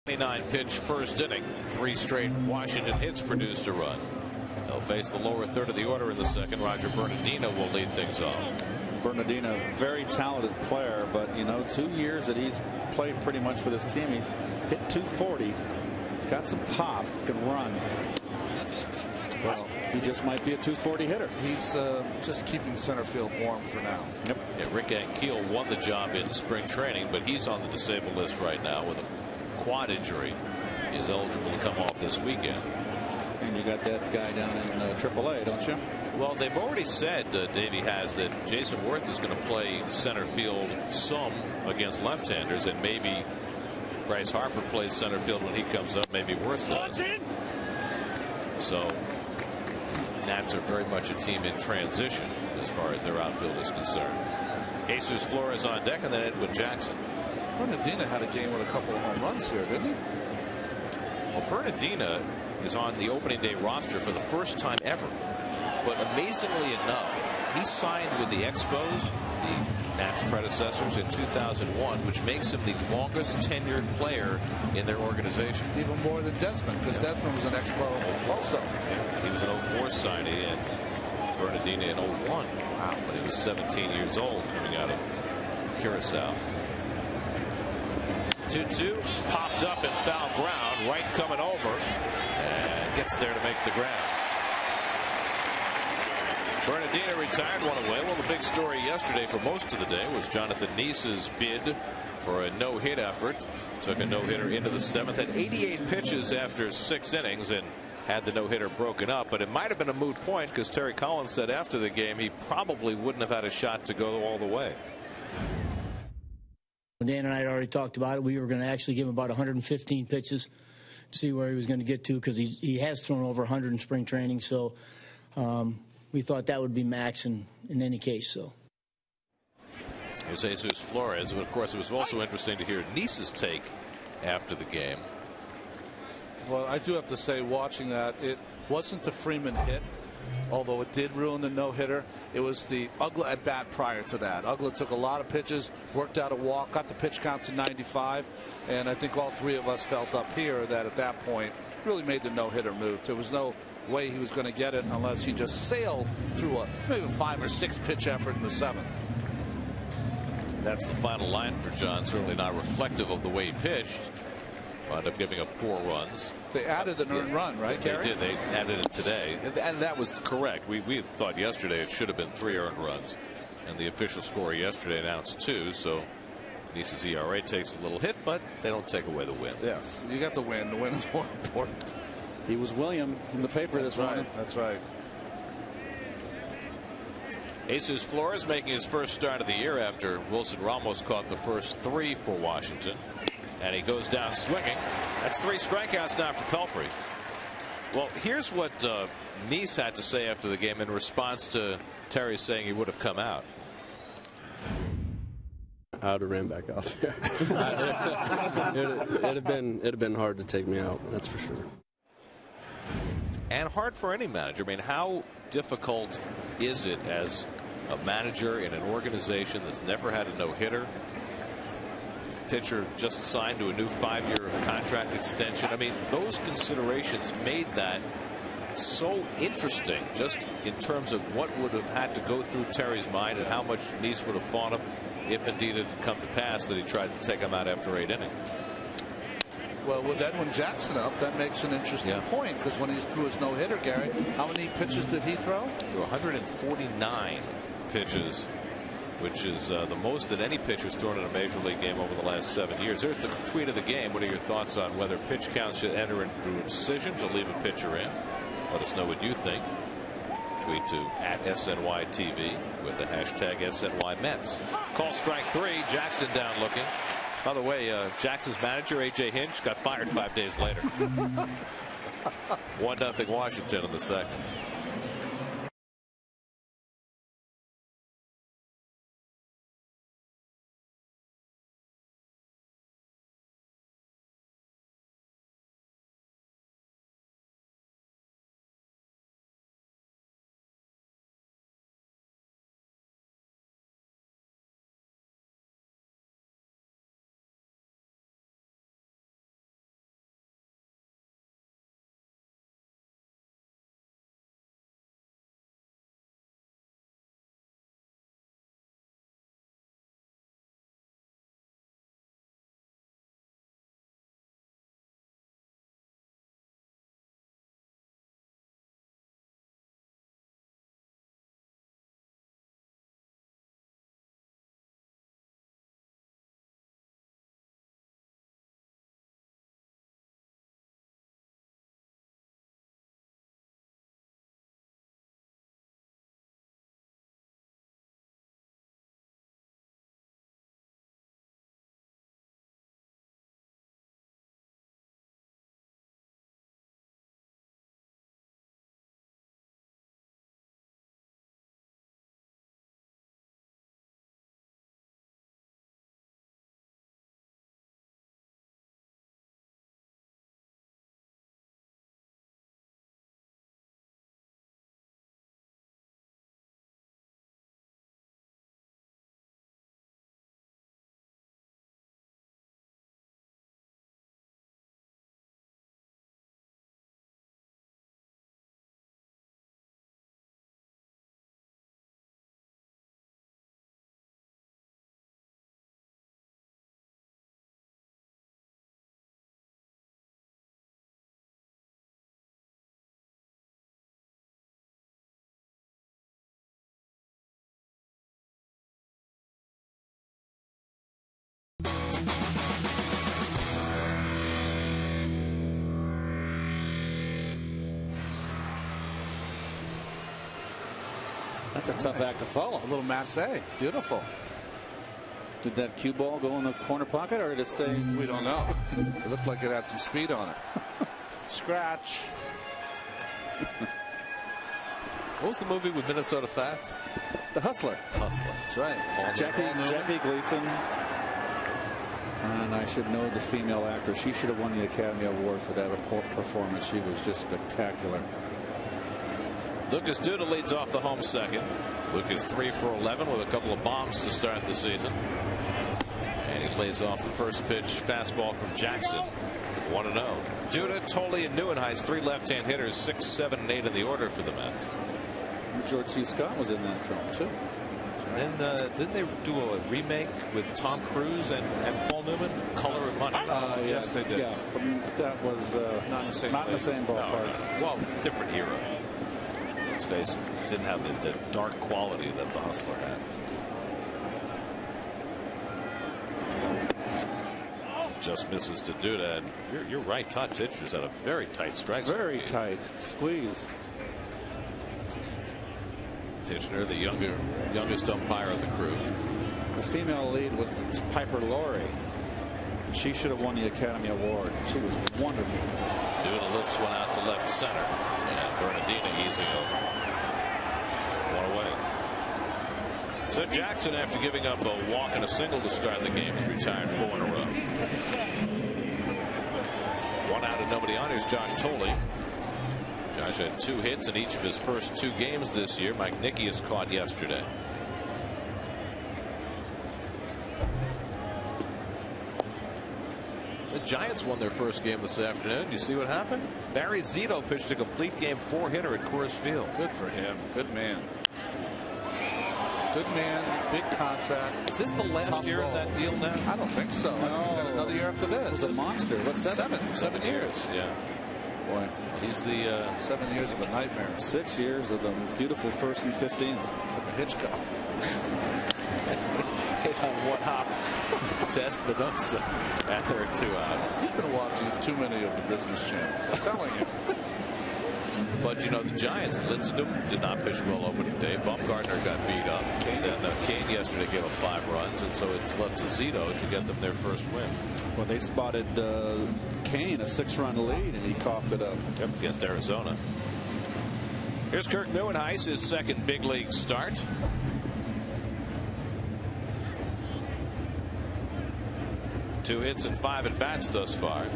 29 pitch first inning. 3 straight Washington hits produced a run. They'll face the lower third of the order in the second. Roger Bernardino will lead things off. Bernardino, very talented player, but 2 years that he's played pretty much for this team, he's hit 240. He's got some pop, can run. Well, he just might be a 240 hitter. He's just keeping center field warm for now. Yep. Yeah, Rick Ankiel won the job in spring training, but he's on the disabled list right now with a quad injury. He is eligible to come off this weekend. And you got that guy down in AAA, don't you? Well, they've already said, Davey has, that Jason Worth is going to play center field some against left-handers, and maybe Bryce Harper plays center field when he comes up. Maybe Worth does. So Nats are very much a team in transition as far as their outfield is concerned. Jesus Flores on deck, and then Edwin Jackson. Bernardino had a game with a couple of home runs here, didn't he? Well, Bernardino is on the opening day roster for the first time ever. But amazingly enough, he signed with the Expos, the Nats predecessors, in 2001, which makes him the longest tenured player in their organization. Even more than Desmond, because Desmond was an Expo also. Yeah, he was an 04 signee, and Bernardino in 01. Wow, when he was 17 years old coming out of Curacao. 2-2, popped up and foul ground, right coming over, and gets there to make the grab. Bernardino retired one away. Well, the big story yesterday for most of the day was Jonathan Neese's bid for a no-hit effort. Took a no-hitter into the 7th, had 88 pitches after 6 innings and had the no-hitter broken up. But it might have been a moot point because Terry Collins said after the game he probably wouldn't have had a shot to go all the way. Dan and I had already talked about it. We were going to actually give him about 115 pitches to see where he was going to get to, because he has thrown over 100 in spring training. So we thought that would be max in any case. So it was Jesus Flores, but of course it was also interesting to hear Neese's take after the game. Well, I do have to say, watching that, it wasn't the Freeman hit, although it did ruin the no-hitter. It was the Uggla at bat prior to that. Uggla took a lot of pitches, worked out a walk, got the pitch count to 95, and I think all three of us felt up here that at that point really made the no-hitter move. There was no way he was going to get it unless he just sailed through a maybe 5 or 6 pitch effort in the 7th. That's the final line for John. Certainly not reflective of the way he pitched. Wound up giving up 4 runs. They added an earned run, right, Gary? They did. They added it today, and that was correct. We thought yesterday it should have been 3 earned runs, and the official score yesterday announced 2. So Neese's ERA takes a little hit, but they don't take away the win. Yes, you got the win. The win is more important. He was William in the paper this morning. That's right. Jesus Flores making his first start of the year after Wilson Ramos caught the first 3 for Washington. And he goes down swinging. That's 3 strikeouts now for Pelfrey. Well, here's what Neese had to say after the game in response to Terry saying he would have come out. I would have ran back out there. it'd have been hard to take me out, that's for sure. And hard for any manager. I mean, how difficult is it as a manager in an organization that's never had a no-hitter? Pitcher just signed to a new 5-year contract extension. I mean, those considerations made that so interesting, just in terms of what would have had to go through Terry's mind and how much Neese would have fought him if indeed it had come to pass that he tried to take him out after 8 innings. Well, with Edwin Jackson up, that makes an interesting point, because when he threw his no-hitter, Gary, how many pitches did he throw? To 149 pitches, which is the most that any pitcher's thrown in a major league game over the last 7 years. There's the tweet of the game. What are your thoughts on whether pitch counts should enter into a decision to leave a pitcher in? Let us know what you think. Tweet to @SNYTV with the hashtag SNYMets. Call strike 3. Jackson down looking. By the way, Jackson's manager, A.J. Hinch, got fired 5 days later. 1-0 Washington in the second. That's a tough act to follow. A little masse. Beautiful. Did that cue ball go in the corner pocket, or did it stay? We don't know. It looked like it had some speed on it. Scratch. What was the movie with Minnesota Fats? The Hustler. That's right. Jackie Gleason. And I should know the female actor. She should have won the Academy Award for that performance. She was just spectacular. Lucas Duda leads off the home second. Lucas 3 for 11 with a couple of bombs to start the season. And he lays off the first pitch fastball from Jackson. 1-0. Duda, Tolle, and Neuenhuis, 3 left-hand hitters, 6, 7, and 8 in the order for the Mets. George C. Scott was in that film too. And then didn't they do a remake with Tom Cruise and Paul Newman, Color of Money? Yes, they did. Yeah, that was not in the same ballpark. No. Well, different era. Let's face it, it didn't have the dark quality that the Hustler had. Just misses to Duda, and you're right. Todd Titcher's had a very tight strike zone. Very tight squeeze. Titchener, the youngest umpire of the crew. The female lead was Piper Laurie. She should have won the Academy Award. She was wonderful. Duda lifts one out to left center, and Bernardina easing over. 1 away. So Jackson, after giving up a walk and a single to start the game, has retired 4 in a row. 1 out and nobody on. Here's Josh Tolle. Josh had 2 hits in each of his first 2 games this year. Mike Nickias caught yesterday. The Giants won their first game this afternoon. You see what happened? Barry Zito pitched a complete game 4-hitter at Coors Field. Good for him. Good man. Good man. Big contract. Is this the last year of that deal now? I don't think so. No. I think he's got another year after this. It was a monster. What's 7 years. Yeah. Boy, He's the 7 years of a nightmare. 6 years of the beautiful 1st and 15th. From a Hitchcock. hit on 1 hop to Espinosa, and there are 2 out. You've been watching too many of the business channels. I'm telling you. But you know, the Giants, Lincecum did not pitch well opening day. Bumgarner got beat up. And Kane yesterday gave up 5 runs, and so it's left to Zito to get them their first win. Well, they spotted Kane a 6-run lead, and he coughed it up. Yep, against Arizona. Here's Kirk Neuenhuis, his second big league start. Two hits and 5 at bats thus far.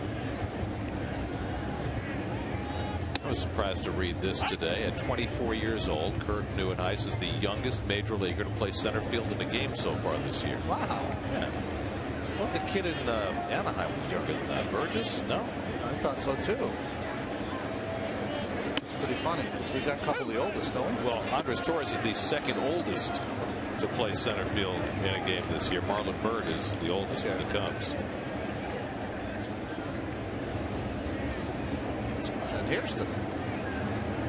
I was surprised to read this today. At 24 years old, Kirk Neuenhuis is the youngest major leaguer to play center field in a game so far this year. Wow. Yeah. Well, the kid in Anaheim was younger than that. Burgess? No? I thought so too. It's pretty funny because we got a couple of the oldest, don't we? Well, Andres Torres is the second oldest to play center field in a game this year. Marlon Byrd is the oldest with the Cubs. And Hairston.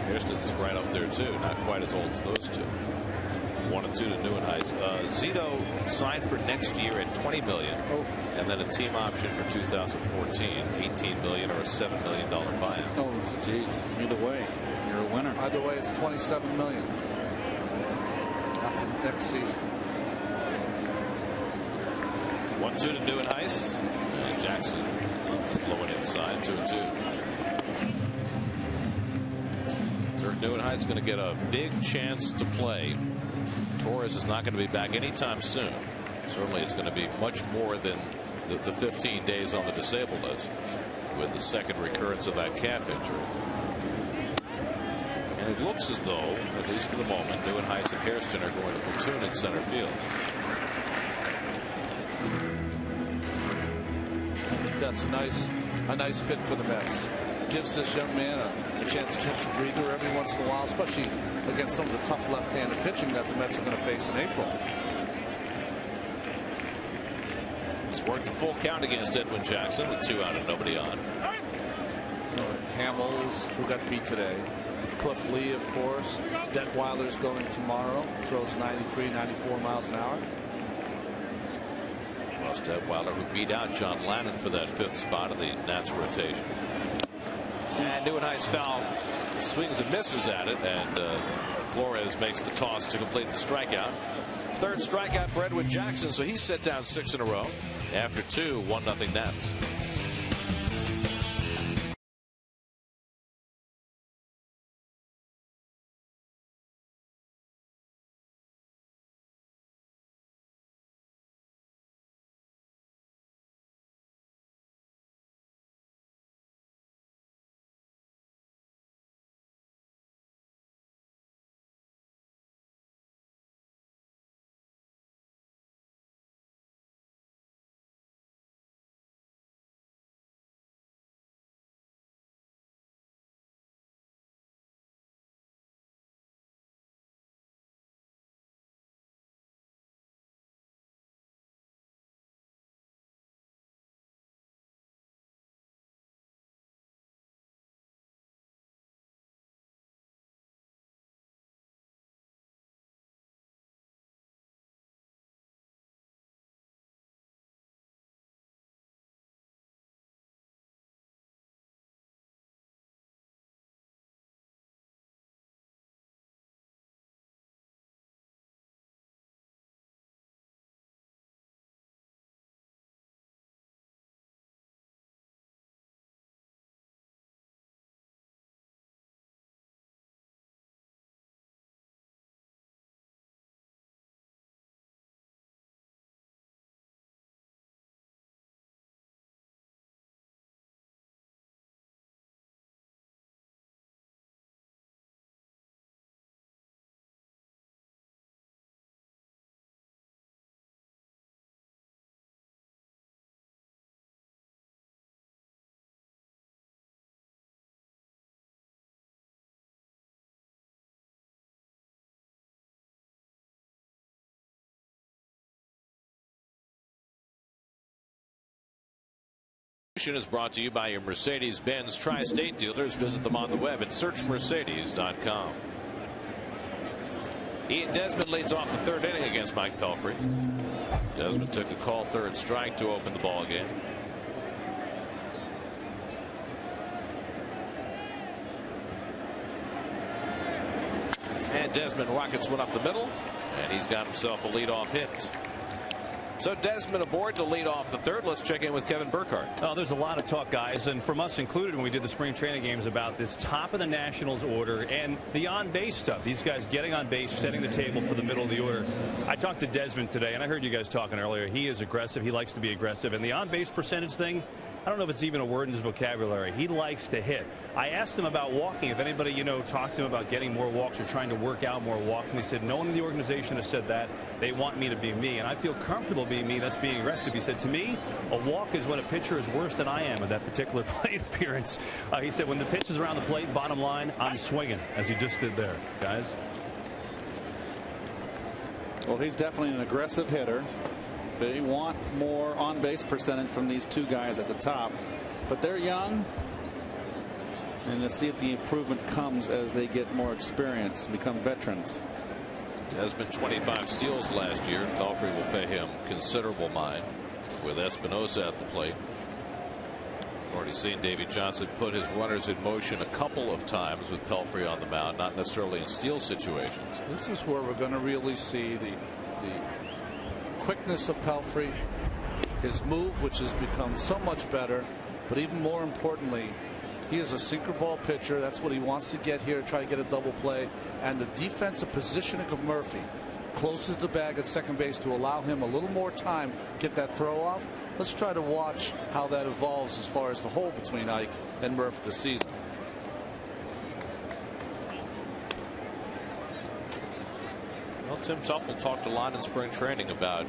Hairston is right up there too. Not quite as old as those two. 1-2 to Neuenhuis. Zito signed for next year at $20 million, and then a team option for 2014, $18 million or a $7 million buyout. Oh, geez. Either way, you're a winner. Either way, it's $27 million after next season. 1-2 to Neuenhuis. And Jackson flowing inside. 2-2. Kirk Neuenhuis is going to get a big chance to play. Torres is not going to be back anytime soon. Certainly it's going to be much more than the 15 days on the disabled list with the second recurrence of that calf injury. And it looks as though, at least for the moment, Neuenhuis and Hairston are going to platoon in center field. I think that's a nice fit for the Mets. Gives this young man a chance to catch a breather every once in a while, especially against some of the tough left-handed pitching that the Mets are going to face in April. He's worked a full count against Edwin Jackson with 2 out and nobody on. Hamels, who got beat today. Cliff Lee, of course. Detweiler's going tomorrow. Throws 93, 94 miles an hour. Ross Detweiler, who beat out John Lannon for that 5th spot in the Nats rotation. And Neuenhuis foul swings and misses at it, and Flores makes the toss to complete the strikeout. Third strikeout for Edwin Jackson, so he's set down 6 in a row. After 2, 1-0 Nats. Is brought to you by your Mercedes-Benz Tri-State dealers. Visit them on the web at searchmercedes.com. Ian Desmond leads off the 3rd inning against Mike Pelfrey. Desmond took a call 3rd strike to open the ball game. And Desmond rockets one up the middle, and he's got himself a leadoff hit. So Desmond aboard to lead off the 3rd. Let's check in with Kevin Burkhardt. Oh, there's a lot of talk, guys, and from us included when we did the spring training games about this top of the Nationals order and the on-base stuff. These guys getting on base, setting the table for the middle of the order. I talked to Desmond today, and I heard you guys talking earlier. He is aggressive. He likes to be aggressive. And the on-base percentage thing, I don't know if it's even a word in his vocabulary. He likes to hit. I asked him about walking. If anybody, talked to him about getting more walks or trying to work out more walks, and he said, no one in the organization has said that. They want me to be me, and I feel comfortable being me. That's being aggressive. He said, to me, a walk is when a pitcher is worse than I am at that particular plate appearance. He said, when the pitch is around the plate, bottom line, I'm swinging, as he just did there, guys. Well, he's definitely an aggressive hitter. They want more on-base percentage from these 2 guys at the top, but they're young, and you'll see if the improvement comes as they get more experience and become veterans. Desmond 25 steals last year. Pelfrey will pay him considerable mind with Espinosa at the plate. Already seen Davey Johnson put his runners in motion a couple of times with Pelfrey on the mound, not necessarily in steal situations. This is where we're going to really see the quickness of Pelfrey, his move, which has become so much better, but even more importantly, he is a sinker ball pitcher. That's what he wants to get here, try to get a double play, and the defensive positioning of Murphy close to the bag at second base to allow him a little more time to get that throw off. Let's try to watch how that evolves as far as the hold between Ike and Murphy this season. Well, Tim Tuffle talked a lot in spring training about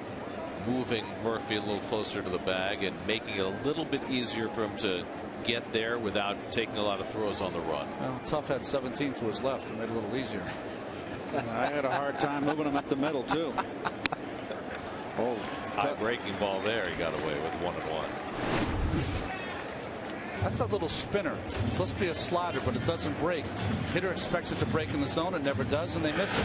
moving Murphy a little closer to the bag and making it a little bit easier for him to get there without taking a lot of throws on the run. Well, Tuff had 17 to his left and made it a little easier. I had a hard time moving him up the middle, too. Oh, high breaking ball there. He got away with 1-1. That's a little spinner. It's supposed to be a slider, but it doesn't break. Hitter expects it to break in the zone. It never does, and they miss it.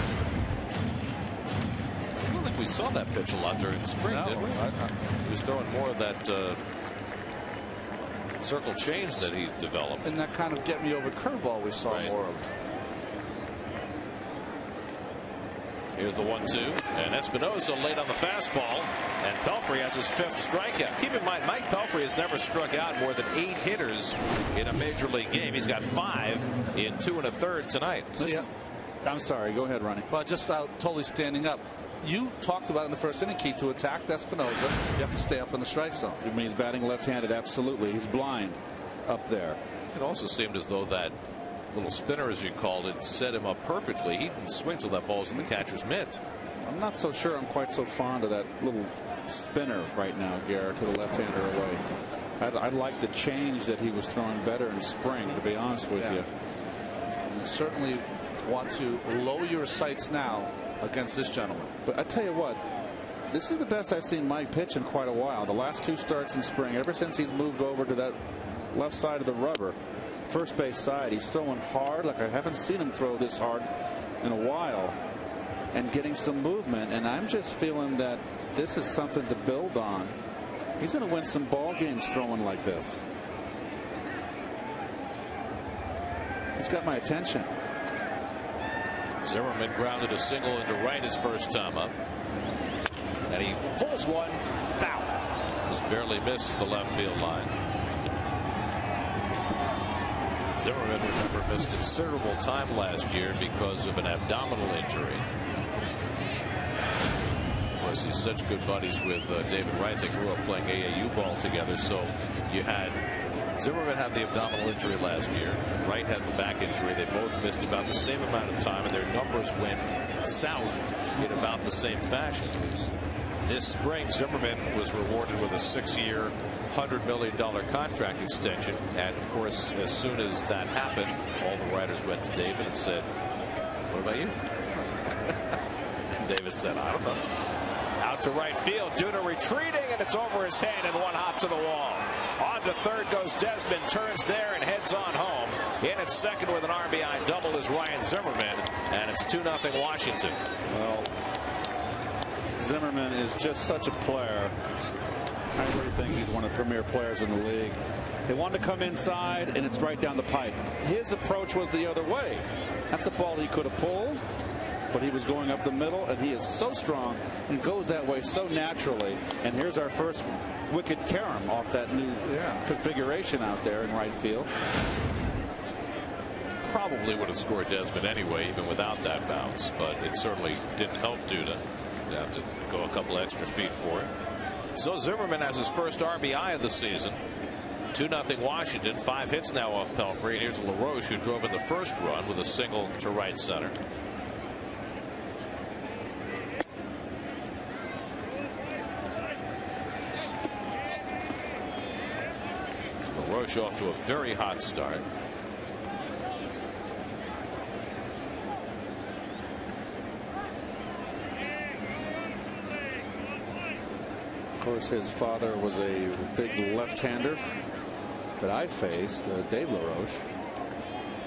I don't think we saw that pitch a lot during the spring, did we? He was throwing more of that circle change that he developed. And that kind of get me over curveball we saw more of. Here's the 1-2, and Espinosa late on the fastball, and Pelfrey has his 5th strikeout. Keep in mind, Mike Pelfrey has never struck out more than 8 hitters in a major league game. He's got 5 in 2 1/3 tonight. I'm sorry. Go ahead, Ronnie. Well, just totally standing up. You talked about in the first inning, Keith, to attack Espinosa, you have to stay up in the strike zone. I mean, he's batting left-handed. Absolutely, he's blind up there. It also seemed as though that little spinner, as you called it, set him up perfectly. He didn't swing till that ball's in the catcher's mitt. I'm not so sure I'm quite so fond of that little spinner right now, Garrett, to the left-hander away. I like the change that he was throwing better in spring, to be honest with you. You certainly want to lower your sights now against this gentleman. But I tell you what, this is the best I've seen Mike pitch in quite a while. The last 2 starts in spring, ever since he's moved over to that left side of the rubber, first base side, he's throwing hard like I haven't seen him throw this hard in a while, and getting some movement. And I'm just feeling that this is something to build on. He's going to win some ball games throwing like this. He's got my attention. Zimmerman grounded a single into right his first time up, and he pulls one foul. Just barely missed the left field line. Zimmerman, remember, missed considerable time last year because of an abdominal injury. Of course, he's such good buddies with David Wright. They grew up playing AAU ball together. So you had Zimmerman had the abdominal injury last year. Wright had the back injury. They both missed about the same amount of time, and their numbers went south in about the same fashion. This spring, Zimmerman was rewarded with a 6-year, $100 million contract extension. And of course, as soon as that happened, all the writers went to David and said, "What about you?" And David said, "I don't know." Out to right field, Duda retreating, and it's over his head and one hop to the wall. On to third goes Desmond, turns there and heads on home. In at second with an RBI double is Ryan Zimmerman, and it's 2-0 Washington. Well, Zimmerman is just such a player. I really think he's one of the premier players in the league. They wanted to come inside, and it's right down the pipe. His approach was the other way. That's a ball he could have pulled, but he was going up the middle, and he is so strong and goes that way so naturally. And here's our first wicked carom off that new configuration out there in right field. Probably would have scored Desmond anyway, even without that bounce, but it certainly didn't help Duda. They have to go a couple extra feet for it. So Zimmerman has his first RBI of the season. 2-0 Washington. 5 hits now off Pelfrey. And here's LaRoche, who drove in the first run with a single to right center. LaRoche off to a very hot start. Of course, his father was a big left-hander that I faced, Dave LaRoche.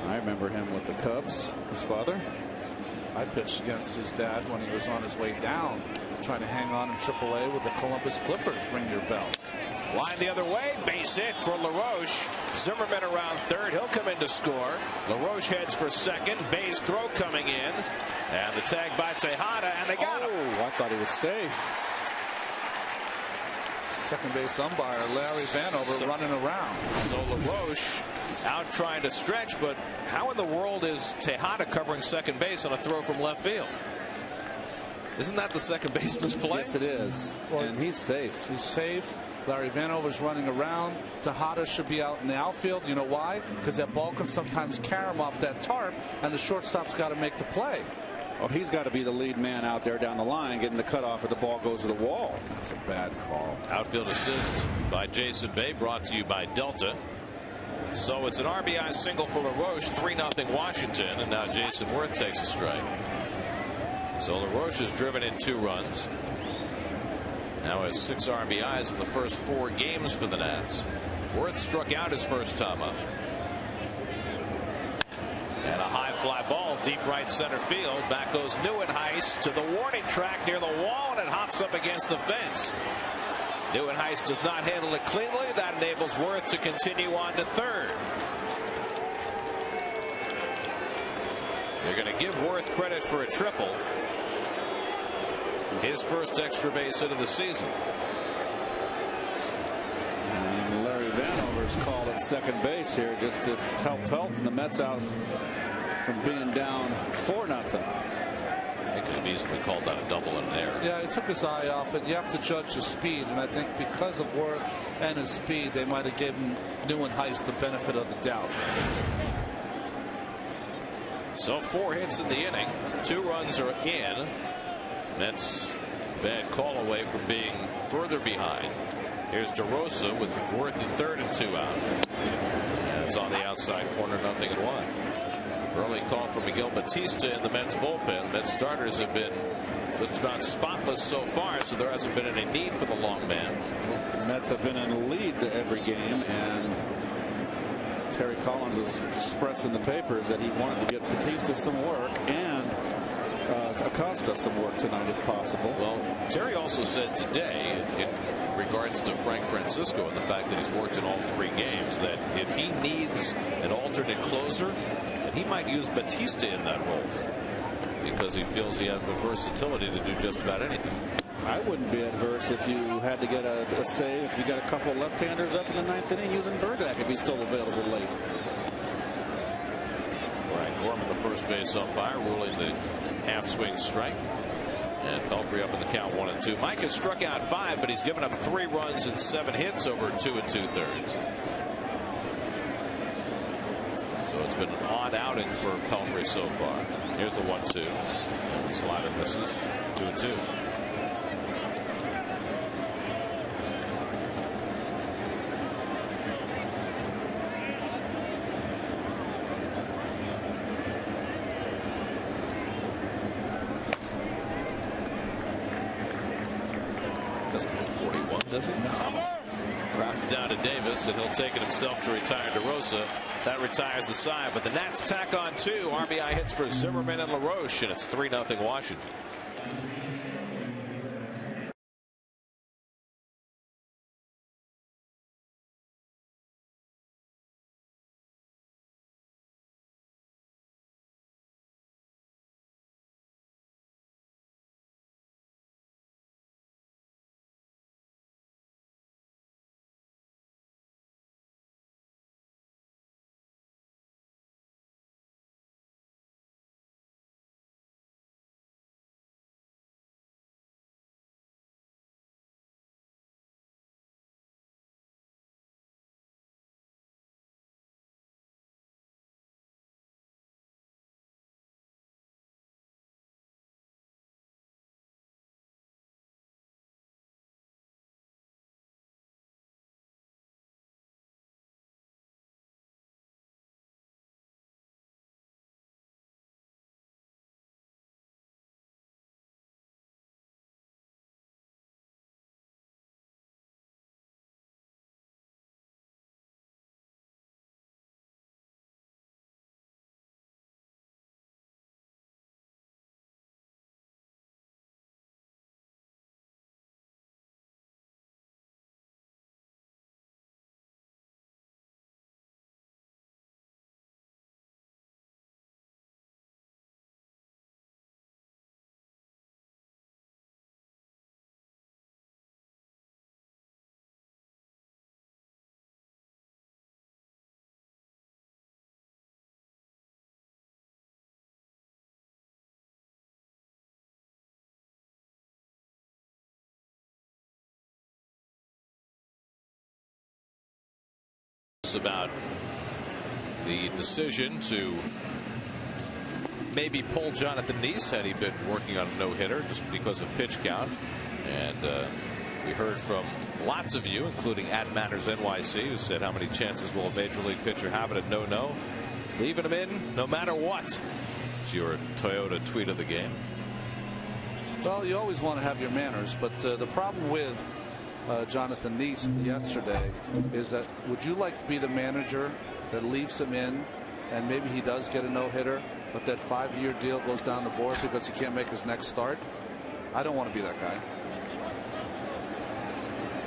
I remember him with the Cubs, his father. I pitched against his dad when he was on his way down, trying to hang on in AAA with the Columbus Clippers. Ring your bell. Line the other way, base hit for LaRoche. Zimmerman around third. He'll come in to score. LaRoche heads for second. Bay's throw coming in. And the tag by Tejada, and they got him. I thought he was safe. Second base umpire Larry Vanover running around. So LaRoche out trying to stretch, but how in the world is Tejada covering second base on a throw from left field? Isn't that the second baseman's play? Yes, it is. And he's safe. He's safe. Larry Vanover's running around. Tejada should be out in the outfield. You know why? Because that ball can sometimes carry him off that tarp, and the shortstop's got to make the play. Oh, he's got to be the lead man out there down the line, getting the cutoff if the ball goes to the wall. That's a bad call. Outfield assist by Jason Bay, brought to you by Delta. So it's an RBI single for LaRoche, 3-0 Washington, and now Jason Worth takes a strike. So LaRoche has driven in 2 runs. Now has 6 RBIs in the first 4 games for the Nats. Worth struck out his first time up. And a high fly ball deep right center field. Back goes Neuenhuis to the warning track near the wall, and it hops up against the fence. Neuenhuis does not handle it cleanly. That enables Worth to continue on to third. They're going to give Worth credit for a triple. his first extra base hit of the season. And Larry Vanover's called at second base here just to help the Mets out from being down 4-0. He could have easily called that a double in there. Yeah, he took his eye off it. You have to judge the speed, and I think because of Worth and his speed, they might have given Neuenhuis the benefit of the doubt. So 4 hits in the inning, 2 runs are in. Mets bad call away from being further behind. Here's DeRosa with Worth in third and 2 out. And it's on the outside corner, 0-1. Early call from Miguel Batista in the Mets bullpen. Mets starters have been just about spotless so far, so there hasn't been any need for the long man. The Mets have been in the lead to every game, and Terry Collins has expressed in the papers that he wanted to get Batista some work and Acosta some work tonight if possible. Well, Terry also said today in regards to Frank Francisco and the fact that he's worked in all 3 games that if he needs an alternate closer, he might use Batista in that role because he feels he has the versatility to do just about anything. I wouldn't be adverse if you had to get a save. If you got a couple of left-handers up in the 9th inning, using Burdak if he's still available late. Brian Gorman, the first base umpire, ruling the half-swing strike. And Pelfrey up in the count 1-2. Mike has struck out 5, but he's given up 3 runs and 7 hits over 2 2/3. So it's been an odd outing for Pelfrey so far. Here's the 1-2. The slider misses. 2-2. Doesn't hit 41, does it? No. Grounded down to Davis, and he'll take it himself to retire DeRosa. That retires the side, but the Nats tack on 2 RBI hits for Zimmerman and LaRoche, and it's 3-0 Washington. About the decision to maybe pull Jonathan Neese had he been working on a no-hitter just because of pitch count. And we heard from lots of you, including at Manners NYC, who said how many chances will a major league pitcher have at a no-no? Leaving him in no matter what. It's your Toyota tweet of the game. Well, you always want to have your manners, but the problem with Jonathan Neese yesterday is that would you like to be the manager that leaves him in and maybe he does get a no-hitter, but that 5-year deal goes down the board because he can't make his next start? I don't want to be that guy.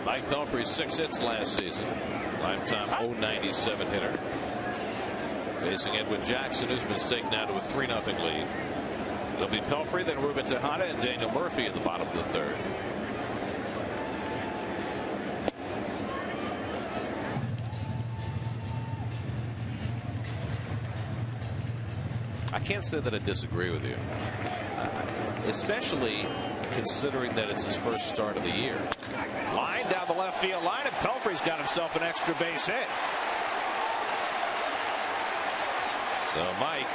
Mike Pelfrey 6 hits last season, lifetime 0.97 hitter, facing Edwin Jackson, who's been taken down to a 3-0 lead. It'll be Pelfrey, then Ruben Tejada, and Daniel Murphy in the bottom of the third. I can't say that I disagree with you, especially considering that it's his first start of the year. Line down the left field line, and Pelfrey's got himself an extra base hit. So Mike,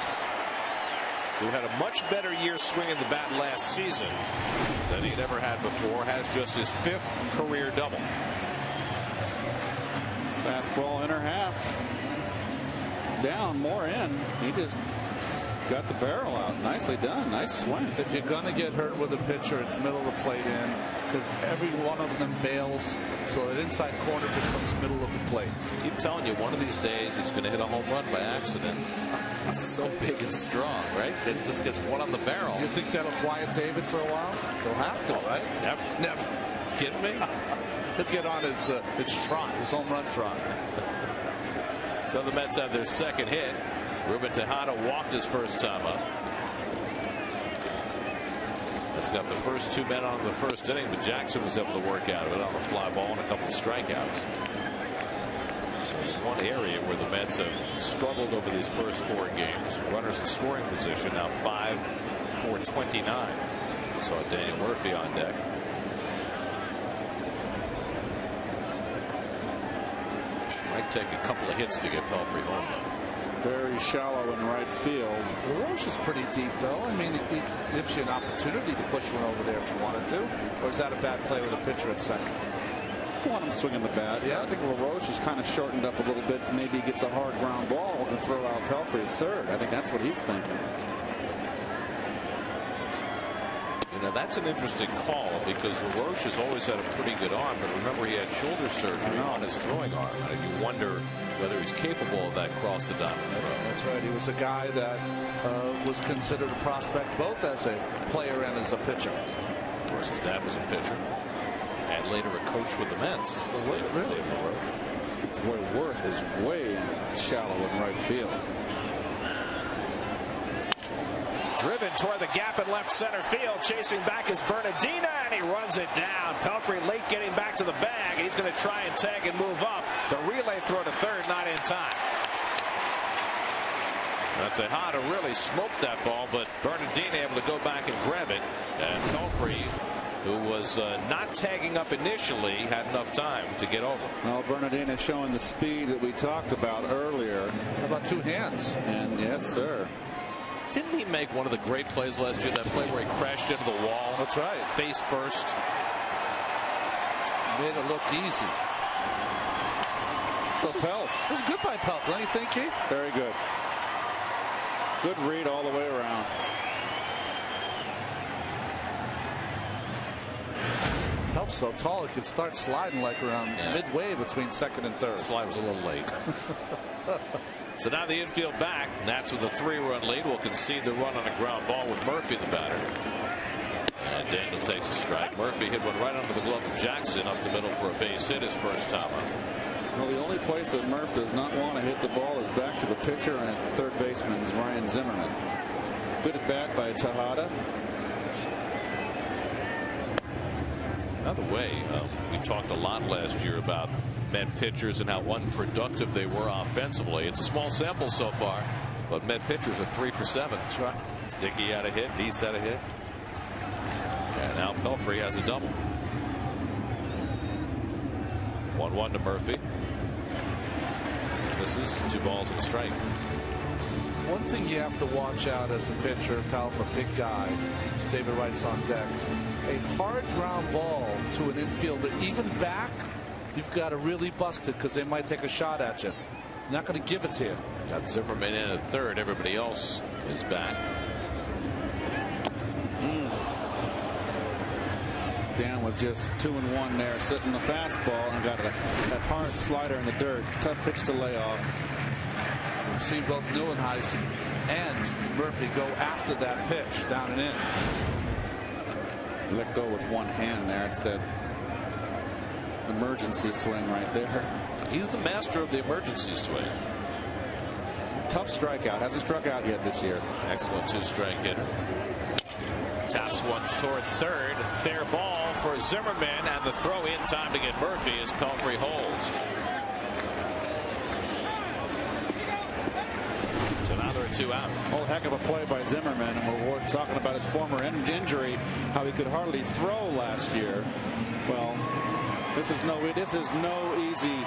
who had a much better year swinging the bat last season than he'd ever had before, has just his 5th career double. Fastball inner half. Down, more in. He just got the barrel out. Nicely done. Nice swing. If you're going to get hurt with a pitcher, it's middle of the plate in, because every one of them bails, so that inside corner becomes middle of the plate. I keep telling you, one of these days he's going to hit a home run by accident. He's so big and strong, right? It just gets one on the barrel. You think that'll quiet David for a while? He'll have to, right? Never. Kidding me? He'll get on his trot, his home run trot. So the Mets have their second hit. Ruben Tejada walked his first time up. That's got the first 2 men on in the first inning, but Jackson was able to work out of it on a fly ball and a couple of strikeouts. So one area where the Mets have struggled over these first 4 games. Runners in scoring position, now 5 for 29. So Daniel Murphy on deck. Might take a couple of hits to get Pelfrey home, though. Very shallow in right field. LaRoche is pretty deep, though. I mean, it gives you an opportunity to push one over there if you wanted to. Or is that a bad play with a pitcher at second? I want him swinging the bat. Yeah, I think LaRoche is kind of shortened up a little bit. Maybe he gets a hard ground ball. We're going to throw out Pelfrey at third. I think that's what he's thinking. You know, that's an interesting call, because LaRoche has always had a pretty good arm, but remember he had shoulder surgery on his throwing arm, and you wonder whether he's capable of that cross the diamond throw. That's right. He was a guy that was considered a prospect both as a player and as a pitcher. Of course, his dad was a pitcher, and later a coach with the Mets. Really? Boy, Worth is way shallow in right field. Driven toward the gap in left center field. Chasing back is Bernardina, and he runs it down. Pelfrey late getting back to the bag. He's going to try and tag and move up. The relay throw to third, not in time. Tejada really smoked that ball, but Bernardina able to go back and grab it. And Pelfrey, who was not tagging up initially, had enough time to get over. Well, Bernardina showing the speed that we talked about earlier. How about 2 hands? And yes, sir. Didn't he make one of the great plays last year? That play where he crashed into the wall. That's right. Face first. Made it look easy. So Pelf. It was good by Pelf, don't you think, Keith? Very good. Good read all the way around. Pelf's so tall it could start sliding like around midway between second and third. The slide was a little late. So now the infield back. Nats with a 3-run lead will concede the run on a ground ball with Murphy the batter. And Daniel takes a strike. Murphy hit one right under the glove of Jackson up the middle for a base hit, his first time up. Well, the only place that Murph does not want to hit the ball is back to the pitcher, and third baseman is Ryan Zimmerman. Good at bat by Tejada. By the way, we talked a lot last year about Met pitchers and how unproductive they were offensively. It's a small sample so far, but Met pitchers are 3 for 7. That's right. Dickey had a hit, Neese had a hit, and now Pelfrey has a double. 1-1 to Murphy. This is 2 balls and a strike. One thing you have to watch out as a pitcher, Pelf, a big guy, as David Wright's on deck. A hard ground ball to an infielder, even back, you've got to really bust it, because they might take a shot at you. They're not going to give it to you. Got Zimmerman in at third. Everybody else is back. Dan was just 2-1 there, sitting the fastball, and got that hard slider in the dirt. Tough pitch to lay off. We've seen both Neuenhuis and Murphy go after that pitch down and in. Let go with one hand there. It's that emergency swing right there. He's the master of the emergency swing. Tough strikeout. Hasn't struck out yet this year. Excellent 2-strike hitter. Taps one toward third. Fair ball for Zimmerman, and the throw in time to get Murphy as Pelfrey holds. So now there are 2 out. Oh, heck of a play by Zimmerman, and we're talking about his former injury, how he could hardly throw last year. Well, this is no easy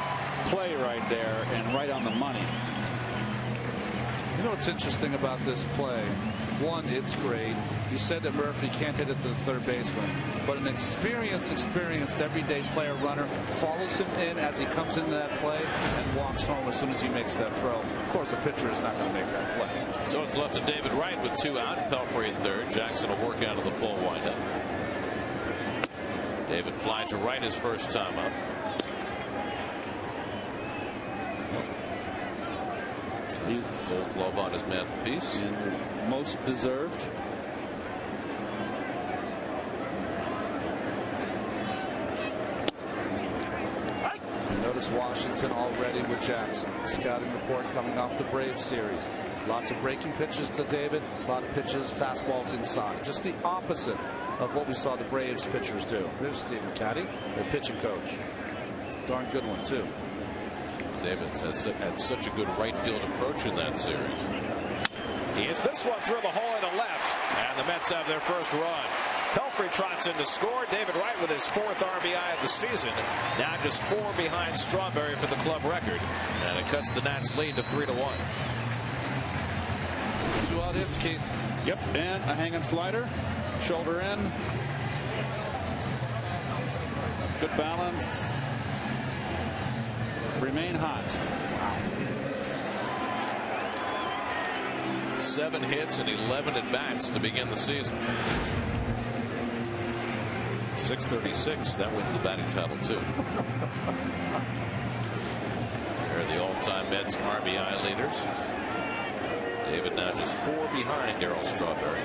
play right there, and right on the money. You know what's interesting about this play? One, it's great. You said that Murphy can't hit it to the third baseman, but an experienced everyday player runner follows him in as he comes into that play and walks home as soon as he makes that throw. Of course, the pitcher is not going to make that play. So it's left to David Wright with 2 out. Pelfrey in third. Jackson will work out of the full windup. David fly to right his first time up. He's Gold Glove on his mantelpiece. And most deserved. You notice Washington already with Jackson. Scouting report coming off the Braves series. Lots of breaking pitches to David. A lot of pitches, fastballs inside. Just the opposite of what we saw the Braves pitchers do. Here's Steve McCaddy, their pitching coach. Darn good one, too. David has had such a good right field approach in that series. He hits this one through the hole in the left, and the Mets have their first run. Pelfrey trots in to score. David Wright with his 4th RBI of the season. Now just 4 behind Strawberry for the club record, and it cuts the Nats' lead to 3-1. 2 out hits, Keith. Yep, and a hanging slider, shoulder in. Good balance. Remain hot. 7 hits and 11 at bats to begin the season. 636. That wins the batting title too. They're the all-time Mets RBI leaders. David now just 4 behind Darryl Strawberry.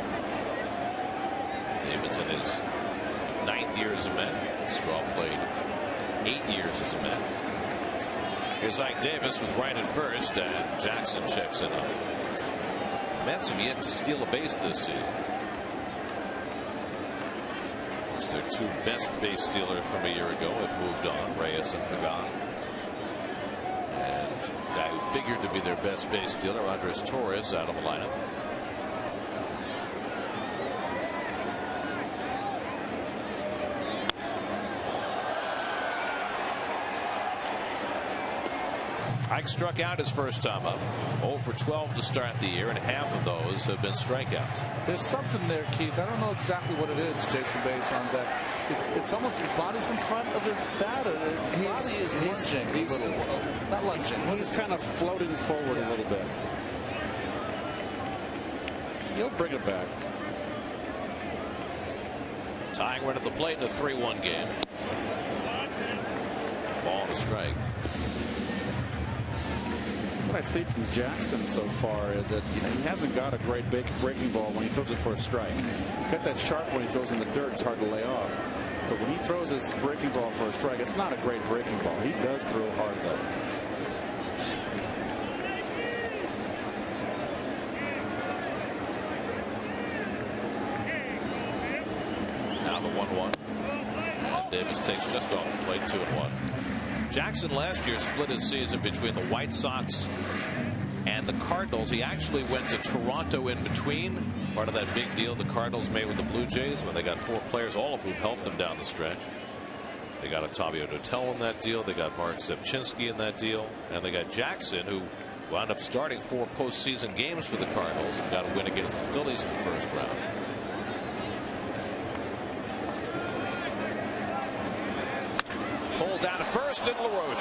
David's in his 9th year as a Met. Straw played 8 years as a Met. Here's Ike Davis with Wright at first, and Jackson checks in on him. Mets have yet to steal a base this season. It's their 2 best base stealers from a year ago have moved on, Reyes and Pagan. And the guy who figured to be their best base stealer, Andres Torres, out of the lineup. Ike struck out his first time up. 0 for 12 to start the year, and half of those have been strikeouts. There's something there, Keith. I don't know exactly what it is, Jason Bays, on that. It's almost his body's in front of his bat. His body is lunging a little. Not lunging. He's kind of floating forward a little bit. He'll bring it back. Tying run at the plate in a 3-1 game. Ball and a strike. What I see from Jackson so far is that he hasn't got a great big breaking ball when he throws it for a strike. He's got that sharp when he throws in the dirt. It's hard to lay off. But when he throws his breaking ball for a strike, it's not a great breaking ball. He does throw hard though. Now the 1-1. And Davis takes just off the plate, 2-1. Jackson last year split his season between the White Sox and the Cardinals. He actually went to Toronto in between. Part of that big deal the Cardinals made with the Blue Jays when they got 4 players, all of whom helped them down the stretch. They got Octavio Dotel in that deal. They got Mark Zepchinski in that deal. And they got Jackson, who wound up starting 4 postseason games for the Cardinals and got a win against the Phillies in the first round. Pulled down to first, and LaRoche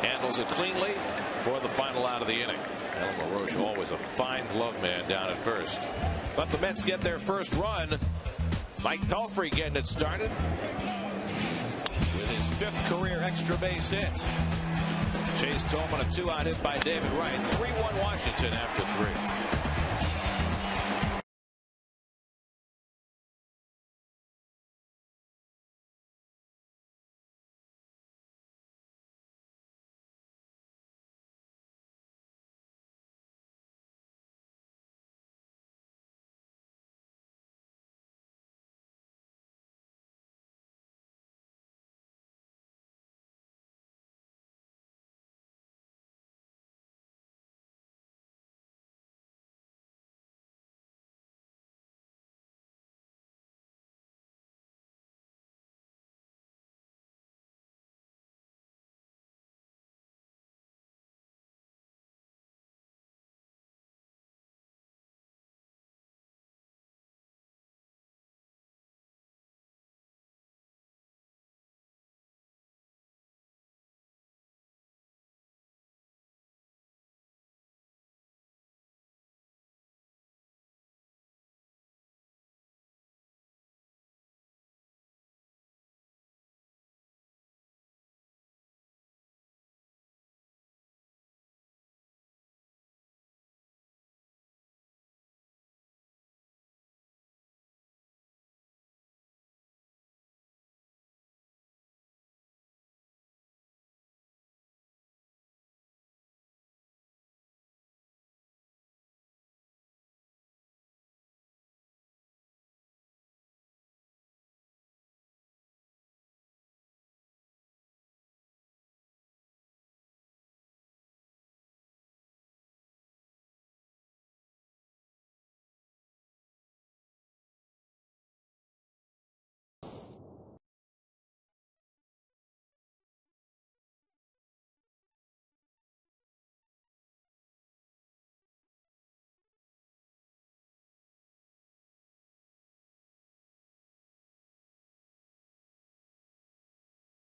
handles it cleanly for the final out of the inning. Alan LaRoche, always a fine glove man down at first. But the Mets get their first run. Mike Pelfrey getting it started with his 5th career extra base hit. Chased home on a 2-out hit by David Wright. 3-1 Washington after 3.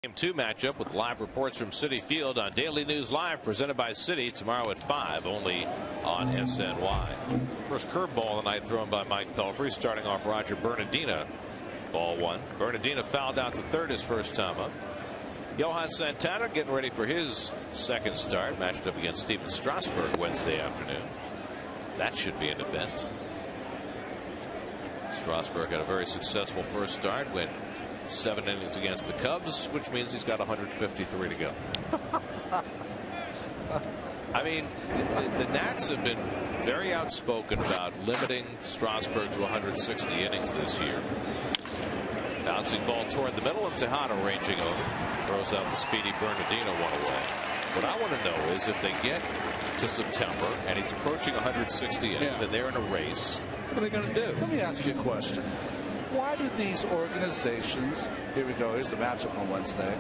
Game 2 matchup with live reports from Citi Field on Daily News Live, presented by Citi, tomorrow at 5, only on SNY. First curveball of the night thrown by Mike Pelfrey, starting off Roger Bernardina. Ball 1. Bernardina fouled out to third his first time up. Johan Santana getting ready for his second start, matched up against Steven Strasburg Wednesday afternoon. That should be an event. Strasburg had a very successful first start, went 7 innings against the Cubs, which means he's got 153 to go. I mean, the Nats have been very outspoken about limiting Strasburg to 160 innings this year. Bouncing ball toward the middle, and Tejada ranging over. Throws out the speedy Bernardino one away. What I want to know is if they get to September and he's approaching 160 innings and they're in a race, what are they going to do? Let me ask you a question. Why do these organizations, here we go, here's the matchup on Wednesday,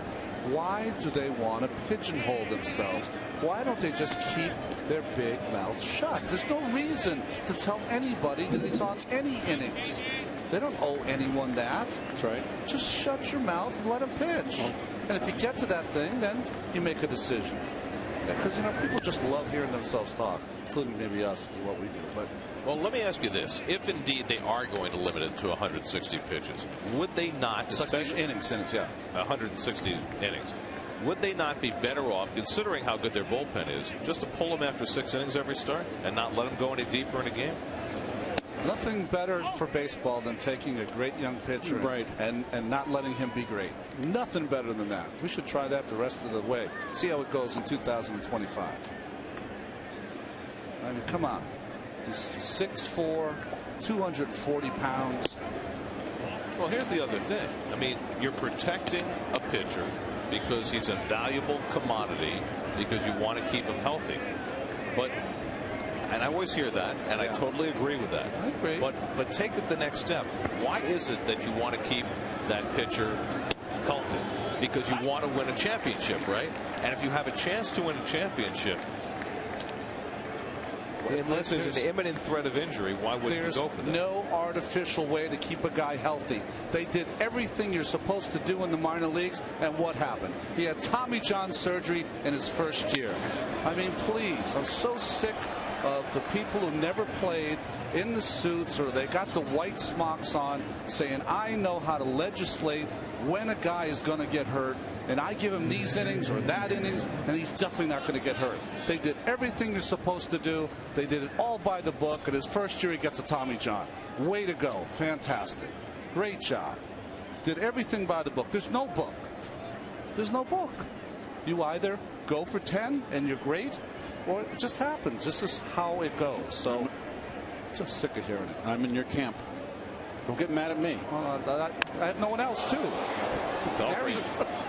why do they want to pigeonhole themselves? Why don't they just keep their big mouth shut? There's no reason to tell anybody that he's on any innings. They don't owe anyone that. That's right. Just shut your mouth and let him pitch. And if you get to that thing, then you make a decision. Because, you know, people just love hearing themselves talk, including maybe us, what we do. But well, let me ask you this. If indeed they are going to limit it to 160 pitches, would they not, especially innings, yeah. 160 innings, would they not be better off, considering how good their bullpen is, just to pull them after 6 innings every start and not let them go any deeper in a game? Nothing better for baseball than taking a great young pitcher and not letting him be great. Nothing better than that. We should try that the rest of the way. See how it goes in 2025. I mean, come on. He's 6'4", 240 pounds. Well, here's the other thing. I mean, you're protecting a pitcher because he's a valuable commodity, because you want to keep him healthy. But and I always hear that, and I totally agree with that. I agree. But take it the next step. Why is it that you want to keep that pitcher healthy? Because you want to win a championship, right? And if you have a chance to win a championship, unless there's an imminent threat of injury, why wouldn't you go for that? There's no artificial way to keep a guy healthy. They did everything you're supposed to do in the minor leagues, and what happened? He had Tommy John surgery in his first year. I mean, please, I'm so sick of the people who never played in the suits, or they got the white smocks on, saying, I know how to legislate when a guy is going to get hurt, and I give him these innings or that innings, and he's definitely not going to get hurt. They did everything they're supposed to do. They did it all by the book, and his first year he gets a Tommy John. Way to go. Fantastic. Great job. Did everything by the book. There's no book. There's no book. You either go for 10 and you're great, or it just happens. This is how it goes. So, just sick of hearing it. I'm in your camp. Don't get mad at me. Well, I have no one else, too.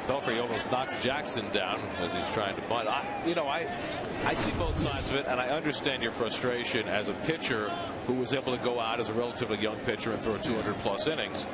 Belfry almost knocks Jackson down as he's trying to bunt. I see both sides of it, and I understand your frustration as a pitcher who was able to go out as a relatively young pitcher and throw 200+ innings.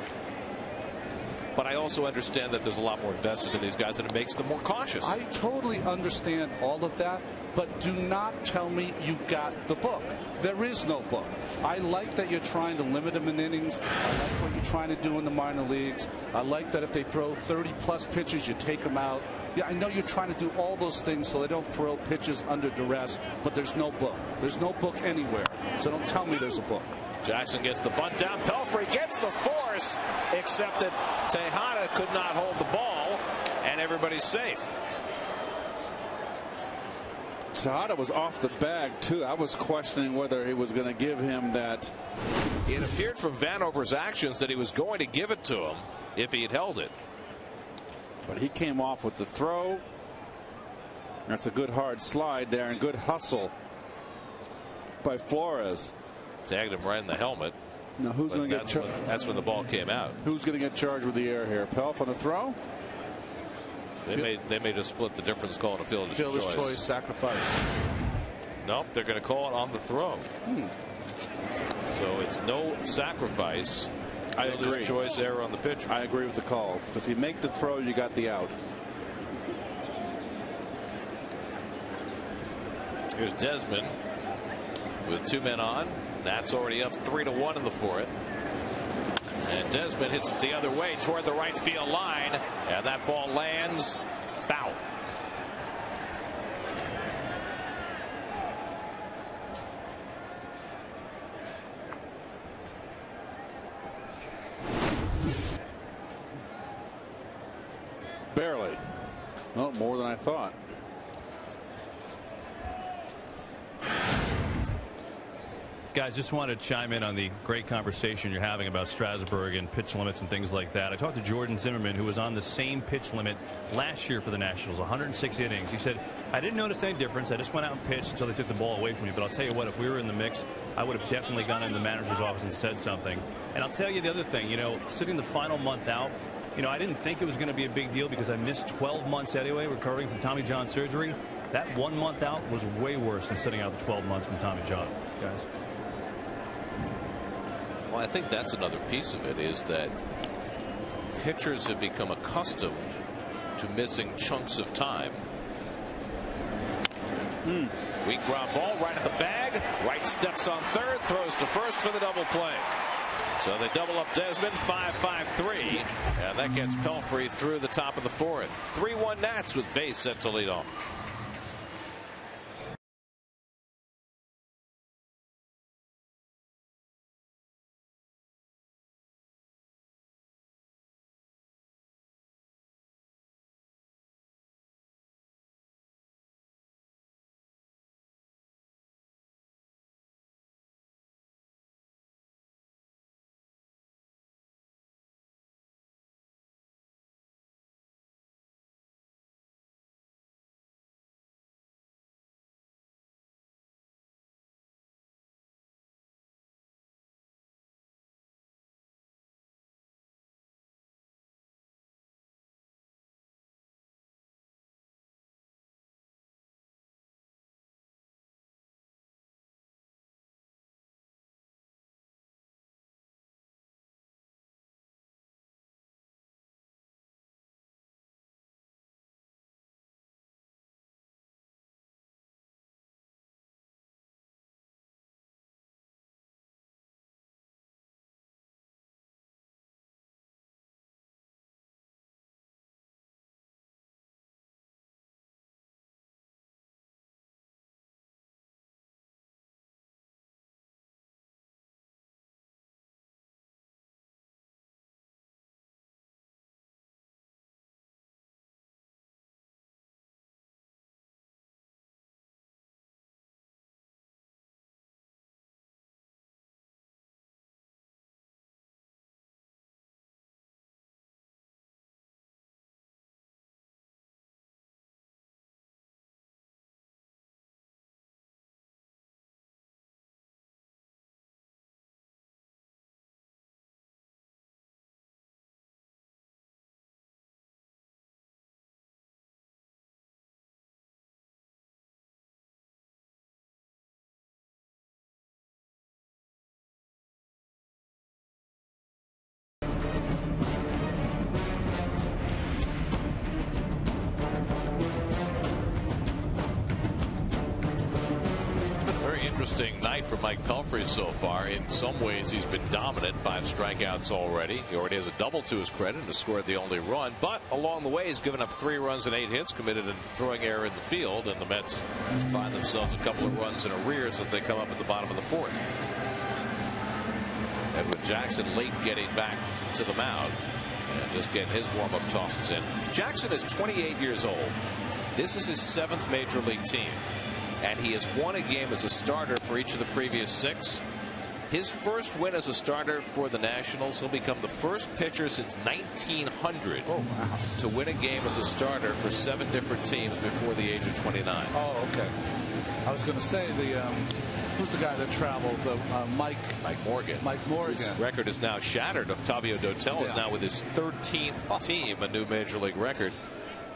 But I also understand that there's a lot more invested in these guys, and it makes them more cautious. I totally understand all of that, but do not tell me you got the book. There is no book. I like that you're trying to limit them in innings. I like what you're trying to do in the minor leagues. I like that if they throw 30+ pitches, you take them out. Yeah, I know you're trying to do all those things so they don't throw pitches under duress, but there's no book. There's no book anywhere. So don't tell me there's a book. Jackson gets the bunt down. Pelfrey gets the force, except that Tejada could not hold the ball, and everybody's safe. Tejada was off the bag, too. I was questioning whether he was going to give him that. It appeared from Vanover's actions that he was going to give it to him if he had held it. But he came off with the throw. That's a good hard slide there and good hustle by Flores. Tagged him right in the helmet. Now who's going to get charged? That's when the ball came out. Who's going to get charged with the error here? Pelf on the throw? They may just split the difference, call it a fielder's choice. Sacrifice. Nope, they're going to call it on the throw. So it's no sacrifice. I agree. Choice error on the pitcher. I agree with the call, because if you make the throw, you got the out. Here's Desmond with 2 men on. Nats already up 3-1 in the 4th. And Desmond hits it the other way toward the right field line, and that ball lands foul. Barely. Oh, more than I thought. Guys, just wanted to chime in on the great conversation you're having about Strasburg and pitch limits and things like that. I talked to Jordan Zimmerman, who was on the same pitch limit last year for the Nationals, 106 innings. He said, I didn't notice any difference. I just went out and pitched until they took the ball away from me. But I'll tell you what, if we were in the mix, I would have definitely gone in the manager's office and said something. And I'll tell you the other thing, you know, sitting the final month out, you know, I didn't think it was going to be a big deal because I missed 12 months anyway, recovering from Tommy John surgery. That 1 month out was way worse than sitting out the 12 months from Tommy John, guys. Well, I think that's another piece of it, is that pitchers have become accustomed to missing chunks of time. Weak ground ball right at the bag. Wright steps on third, throws to first for the double play. So they double up Desmond, 5-5-3, and that gets Pelfrey through the top of the fourth. 3-1 Nats with Bass set to lead off. Interesting night for Mike Pelfrey so far. In some ways, he's been dominant. 5 strikeouts already. He already has a double to his credit and has scored the only run. But along the way, he's given up 3 runs and 8 hits, committed a throwing error in the field, and the Mets find themselves a couple of runs in arrears as they come up at the bottom of the 4th. Edwin Jackson late getting back to the mound and just getting his warm-up tosses in. Jackson is 28 years old. This is his 7th major league team. And he has won a game as a starter for each of the previous 6. His first win as a starter for the Nationals. He'll become the first pitcher since 1900 to win a game as a starter for 7 different teams before the age of 29. Oh, okay. I was going to say who's the guy that traveled? Mike Morgan. Mike Morgan. His record is now shattered. Octavio Dotel is now with his 13th team, a new major league record.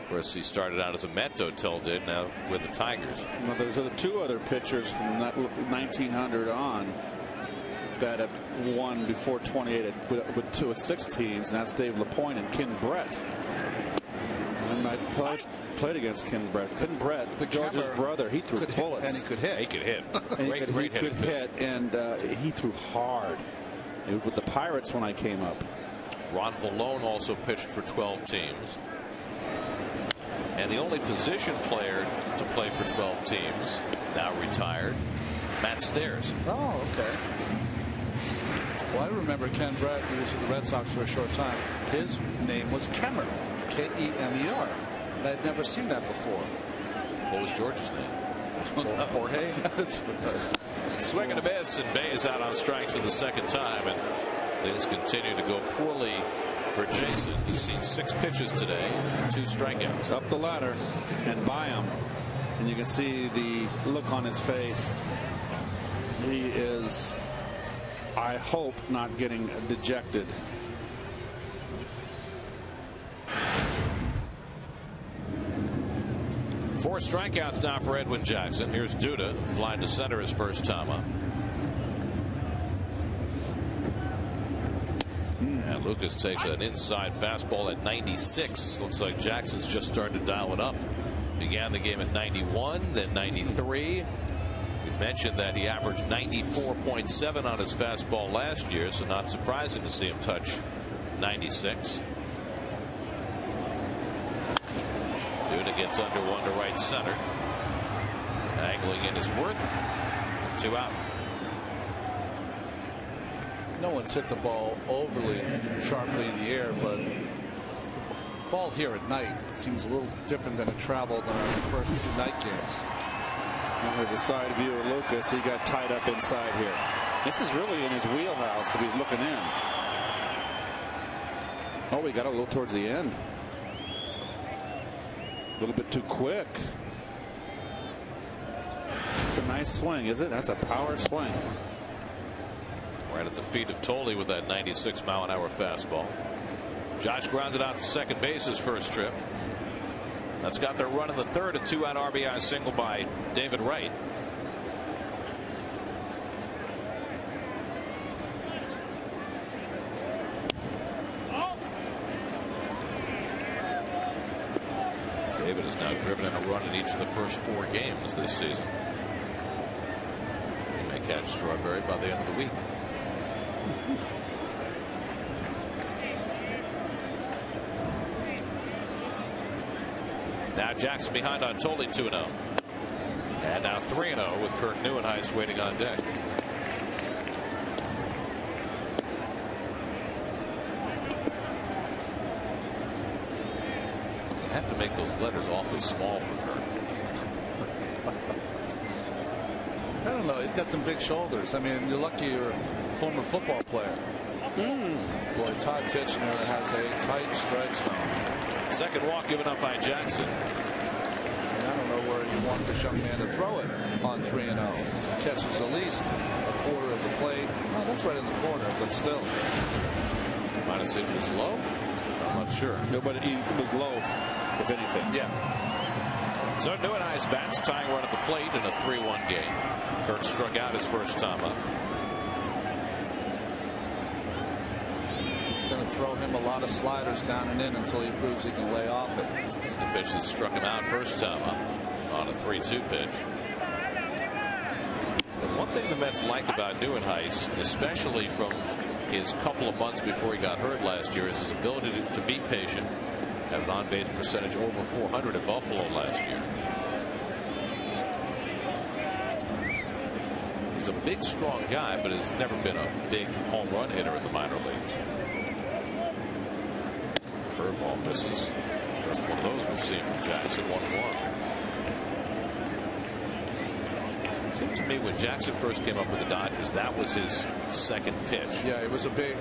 Of course, he started out as a Met, Dotel did, now with the Tigers. Well, there's 2 other pitchers from 1900 on that have won before 28 with 2 at 6 teams, and that's Dave LaPointe and Ken Brett. And I played against Ken Brett. Ken Brett, George's brother, he threw bullets. And he could hit. He could hit. He could hit, and he threw hard. with the Pirates when I came up. Ron Valone also pitched for 12 teams. And the only position player to play for 12 teams, now retired, Matt Stairs. Oh, okay. Well, I remember Ken Brett, who was at the Red Sox for a short time. His name was Kemmer, K-E-M-E-R. And I'd never seen that before. What was George's name? Jorge? Swing and a miss, and Bay is out on strikes for the second time, and things continue to go poorly for Jason. He's seen 6 pitches today, 2 strikeouts. Up the ladder and by him, and you can see the look on his face. He is, I hope, not getting dejected. Four strikeouts now for Edwin Jackson. Here's Duda flying to center his first time up. And Lucas takes an inside fastball at 96. Looks like Jackson's just starting to dial it up. Began the game at 91, then 93. We mentioned that he averaged 94.7 on his fastball last year, so not surprising to see him touch 96. Duda gets under one to right center. Angling in is Worth. 2 out. No one's hit the ball overly sharply in the air, but ball here at night seems a little different than it traveled on our first 2 night games. And there's a side view of Lucas. He got tied up inside here. This is really in his wheelhouse if he's looking in. Oh, we got a little towards the end. A little bit too quick. It's a nice swing, is it? That's a power swing. Right at the feet of Tolley with that 96-mile-an-hour fastball. Josh grounded out to second base his first trip. That's got their run in the third. A 2-out RBI single by David Wright. David has now driven in a run in each of the first 4 games this season. He may catch Strawberry by the end of the week. Now Jackson behind on Tolley 2-0. And now 3-0 with Kirk Neuenhuis waiting on deck. You have to make those letters awfully small for Kirk. I don't know. He's got some big shoulders. I mean, you're lucky you're a former football player. Boy, Todd Tichenor has a tight strike zone. Second walk given up by Jackson. And I don't know where you want this young man to throw it on 3-0. Catches at least a quarter of the plate. Well, that's right in the corner, but still. Might have seemed it was low. I'm not sure. No, but it was low, if anything. Yeah. So Neuenhuis bats, tying run at the plate in a 3-1 game. Kirk struck out his first time up. He's going to throw him a lot of sliders down and in until he proves he can lay off it. It's the pitch that struck him out first time up on a 3-2 pitch. And one thing the Mets like about Neuenhuis, especially from his couple of months before he got hurt last year, is his ability to be patient. Had an on-base percentage over 400 at Buffalo last year. He's a big, strong guy, but has never been a big home run hitter in the minor leagues. Curveball misses. First one of those we've seen from Jackson, 1-1. It seemed to me when Jackson first came up with the Dodgers, that was his second pitch. Yeah, it was a big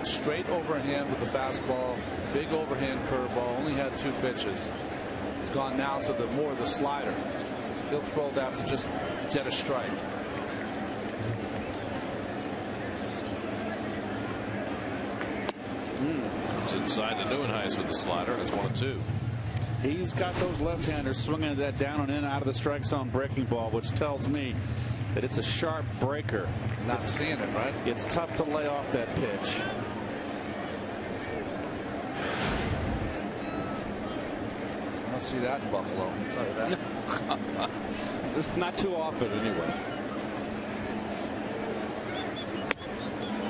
straight overhand with the fastball, big overhand curveball. Only had 2 pitches. He's gone now to more of the slider. He'll throw that to just get a strike. Comes inside to Neuenhuis with the slider, and it's 1-2. He's got those left-handers swinging that down and in out of the strike zone breaking ball, which tells me that it's a sharp breaker. Not seeing it, right? It's tough to lay off that pitch. I don't see that in Buffalo, I'll tell you that. Just not too often, anyway.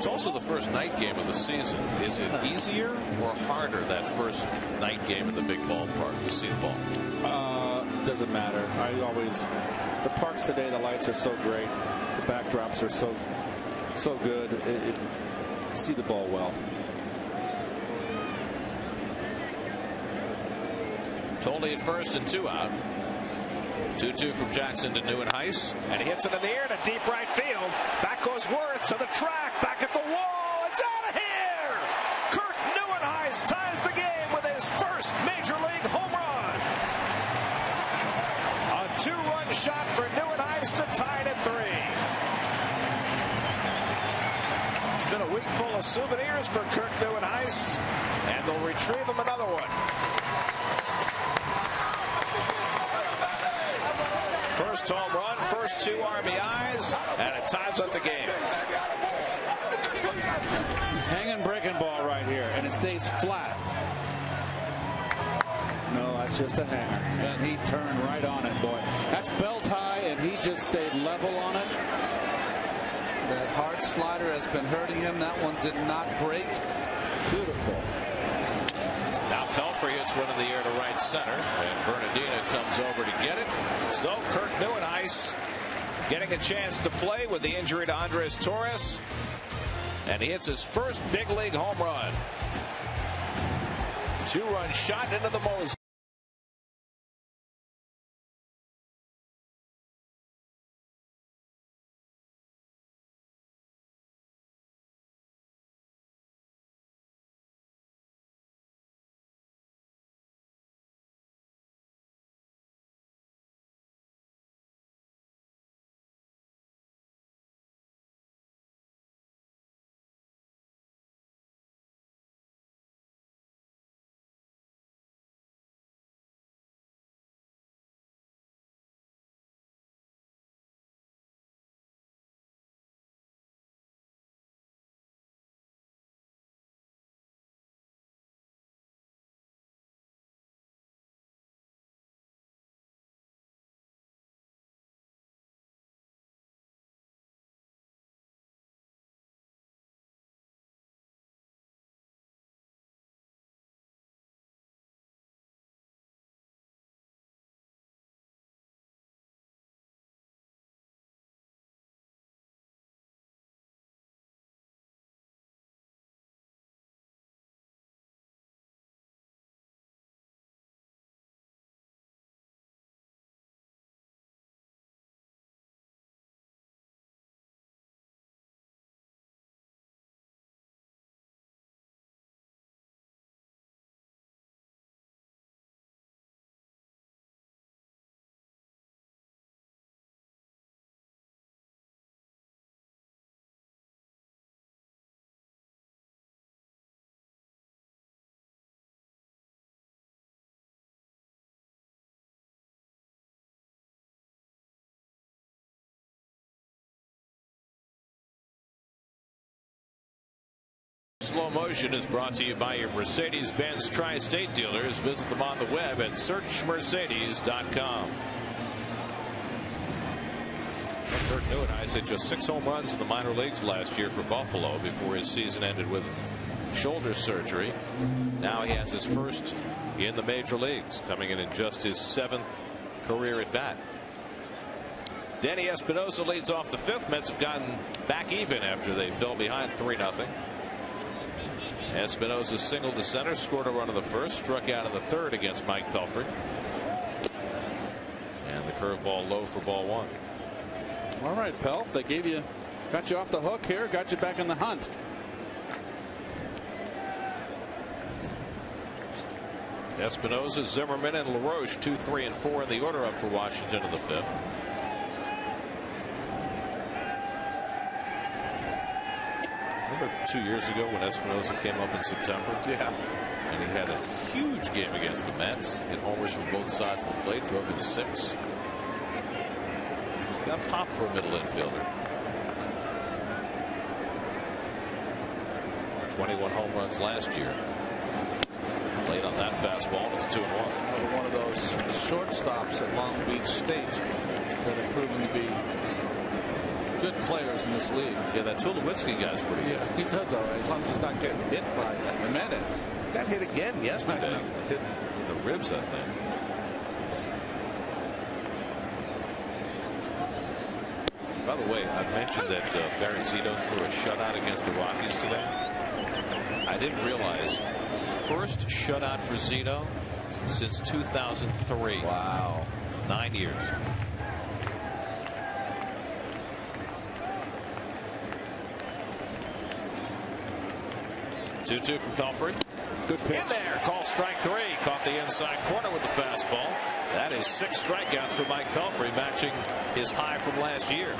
It's also the first night game of the season. Is it easier or harder that first night game in the big ballpark to see the ball? Doesn't matter. The parks today, the lights are so great, the backdrops are so good. See the ball well. Totally at first and 2 out. 2-2 from Jackson to Neuenhuis, and he hits it in the air to deep right field. Back goes Worth to the track, back at the wall. It's out of here. Kirk Neuenhuis ties the game with his first major league home run. A 2-run shot for Neuenhuis to tie it at 3. It's been a week full of souvenirs for Kirk Neuenhuis, and they'll retrieve him another one. First home run, first 2 RBIs, and it ties up the game. Hanging breaking ball right here, and it stays flat. No, that's just a hanger. And he turned right on it, boy. That's belt high, and he just stayed level on it. That hard slider has been hurting him. That one did not break. Beautiful. Now Pelfrey hits one in the air to right center, and Bernardino comes over to get it. So Kirk Neuenhuis getting a chance to play with the injury to Andres Torres, and he hits his first big league home run. 2-run shot into the Moses. Slow Motion is brought to you by your Mercedes-Benz Tri-State dealers. Visit them on the web at searchmercedes.com. Kirk Neuenhuis hit just 6 home runs in the minor leagues last year for Buffalo before his season ended with shoulder surgery. Now he has his first in the major leagues, coming in just his 7th career at bat. Danny Espinosa leads off the 5th. Mets have gotten back even after they fell behind 3-0. Espinosa singled to center, scored a run in the 1st, struck out in the 3rd against Mike Pelfrey. And the curveball low for ball 1. All right, Pelf, they got you off the hook here, got you back in the hunt. Espinosa, Zimmerman, and LaRoche 2, 3, and 4 in the order up for Washington in the 5th. Remember 2 years ago when Espinosa came up in September? Yeah. And he had a huge game against the Mets. Hit homers from both sides of the plate, drove in 6. He's got pop for a middle infielder. 21 home runs last year. Late on that fastball, it's 2-1. Another one of those shortstops at Long Beach State that have proven to be good players in this league. Yeah, that Tulowitzki guy's pretty good. Yeah, he does all right, as long as he's not getting hit by Jimenez. Got hit again yesterday. Hit in the ribs, I think. By the way, I mentioned that Barry Zito threw a shutout against the Rockies today. I didn't realize. First shutout for Zito since 2003. Wow. 9 years. Two from Pelfrey. Good pitch. In there. Call strike 3. Caught the inside corner with the fastball. That is 6 strikeouts for Mike Pelfrey, matching his high from last year.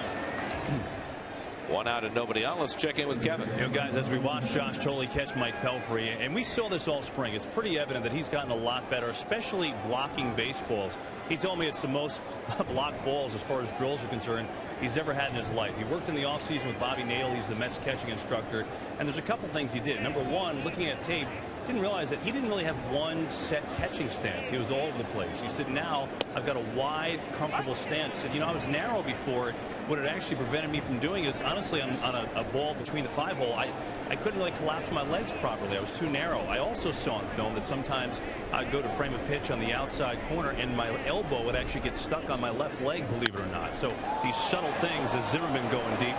1 out and nobody out. Let's check in with Kevin. You know, guys, as we watch Josh Thole catch Mike Pelfrey, and we saw this all spring, it's pretty evident that he's gotten a lot better, especially blocking baseballs. He told me it's the most blocked balls as far as drills are concerned he's ever had in his life. He worked in the offseason with Bobby Nadel. He's the Mets catching instructor. And there's a couple things he did. Number one, looking at tape, didn't realize that he didn't really have one set catching stance. He was all over the place. He said, now I've got a wide, comfortable stance. He said, you know, I was narrow before. What it actually prevented me from doing is, honestly, on a ball between the 5-hole, I couldn't really collapse my legs properly. I was too narrow. I also saw on film that sometimes I'd go to frame a pitch on the outside corner and my elbow would actually get stuck on my left leg, believe it or not. So these subtle things as Zimmerman going deep.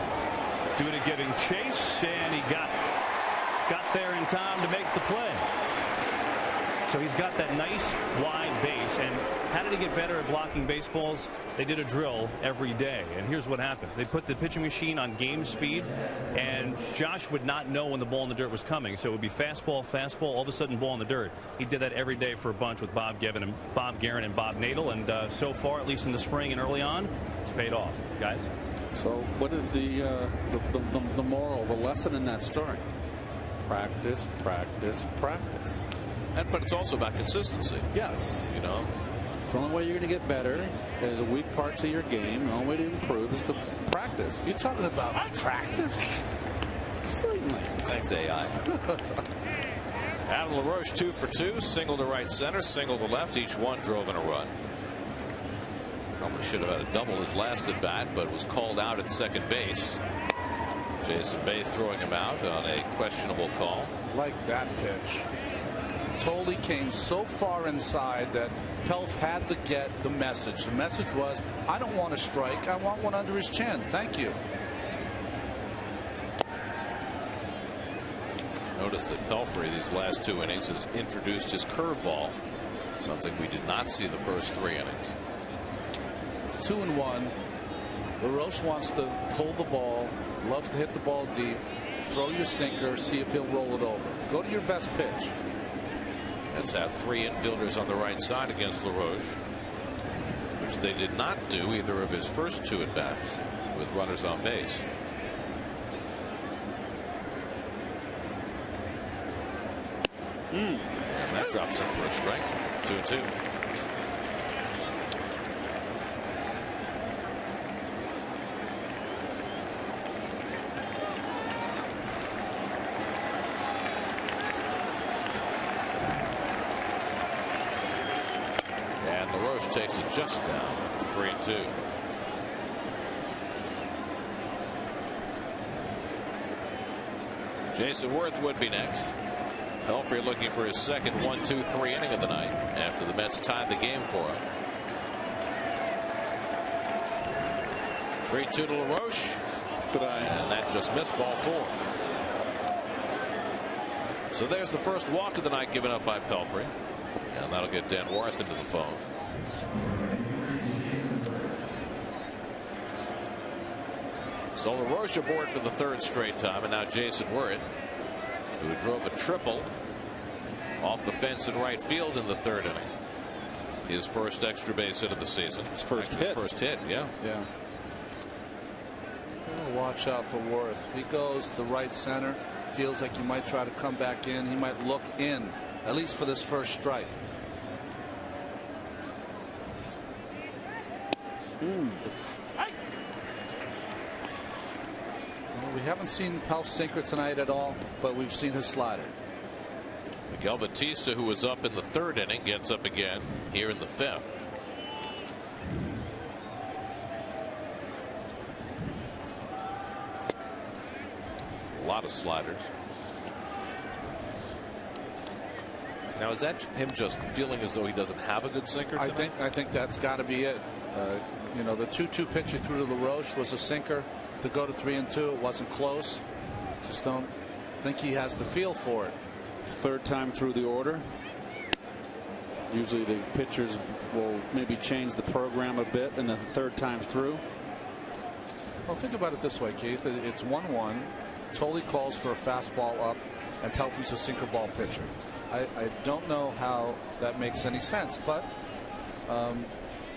Doing it, giving chase, and he got there in time to make the play. So he's got that nice wide base. And how did he get better at blocking baseballs? They did a drill every day. And here's what happened. They put the pitching machine on game speed, and Josh would not know when the ball in the dirt was coming. So it would be fastball, all of a sudden ball in the dirt. He did that every day for a bunch with Bob Guerin and Bob Nadel. And so far, at least in the spring and early on, it's paid off. Guys? So what is the moral, the lesson in that story? Practice, practice, practice. But it's also about consistency. Yes. You know, it's the only way you're going to get better. The weak parts of your game, the only way to improve is to practice. You're talking about practice? Certainly. Thanks, AI. Adam LaRoche 2 for 2, single to right center, single to left. Each one drove in a run. Probably should have had a double his last at bat, but was called out at second base. Jason Bay throwing him out on a questionable call. Like that pitch. Thole came so far inside that Pelf had to get the message. The message was, I don't want a strike. I want one under his chin. Thank you. Notice that Pelfrey these last 2 innings has introduced his curveball, something we did not see the first 3 innings. It's 2-1. LaRoche wants to pull the ball, loves to hit the ball deep, throw your sinker, see if he'll roll it over. Go to your best pitch. Let's have 3 infielders on the right side against LaRoche, which they did not do either of his first 2 at bats with runners on base. And that drops him for a strike. 2-2. LaRoche takes it just down. 3-2. Jason Worth would be next. Pelfrey looking for his second 1-2-3 inning of the night after the Mets tied the game for him. 3-2 to LaRoche. Good eye. And that just missed, ball 4. So there's the first walk of the night given up by Pelfrey. And that'll get Dan Worth into the phone. So LaRoche aboard for the 3rd straight time, and now Jason Worth, who drove a triple off the fence in right field in the 3rd inning. His first extra base hit of the season. His first hit, yeah. Yeah. Watch out for Worth. If he goes to right center, feels like he might try to come back in. He might look in, at least for this first strike. Well, we haven't seen Pelf's sinker tonight at all, but we've seen his slider. Miguel Batista, who was up in the 3rd inning, gets up again here in the 5th. A lot of sliders. Now, is that him just feeling as though he doesn't have a good sinker tonight? I think that's got to be it. You know, the 2-2 pitch he threw to LaRoche was a sinker. To go to 3-2, it wasn't close. Just don't think he has the feel for it. Third time through the order. Usually the pitchers will maybe change the program a bit in the third time through. Well, think about it this way, Keith. It's 1-1. Tolley calls for a fastball up, and Pelfrey's a sinker ball pitcher. I don't know how that makes any sense, but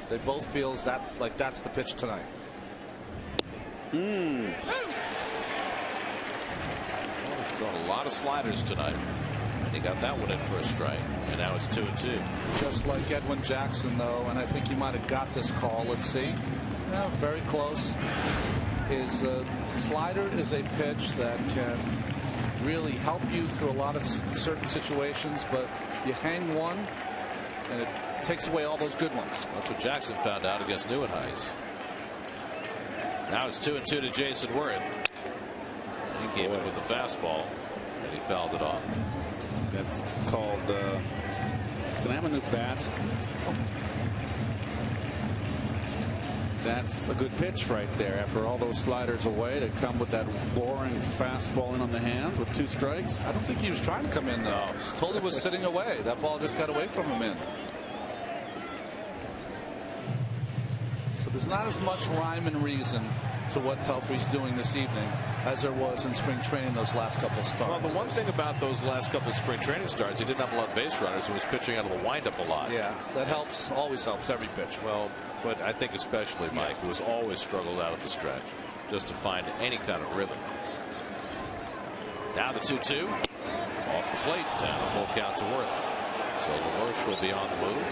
they both feel like that's the pitch tonight. Well, he's thrown a lot of sliders tonight. He got that one in for a strike, and now it's 2-2. Just like Edwin Jackson, though, and I think he might have got this call. Let's see. Yeah, very close. His slider is a pitch that can really help you through a lot of certain situations, but you hang one, and it takes away all those good ones. That's what Jackson found out against Neuenhuis. Now it's 2-2 to Jason Worth. He came in with the fastball, and he fouled it off. That's called. Can I have a new bat? That's a good pitch right there. After all those sliders away, to come with that boring fastball in on the hands with 2 strikes. I don't think he was trying to come in, though. Tolley was sitting away. That ball just got away from him in. So there's not as much rhyme and reason to what Pelfrey's doing this evening as there was in spring training those last couple starts. Well, the one thing about those last couple of spring training starts, he didn't have a lot of base runners and was pitching out of the windup a lot. Yeah, that helps. Always helps every pitch. Well, but I think especially Mike, who has always struggled out at the stretch just to find any kind of rhythm. Now the 2-2 off the plate, down a full count to Worth. So LaRoche will be on the move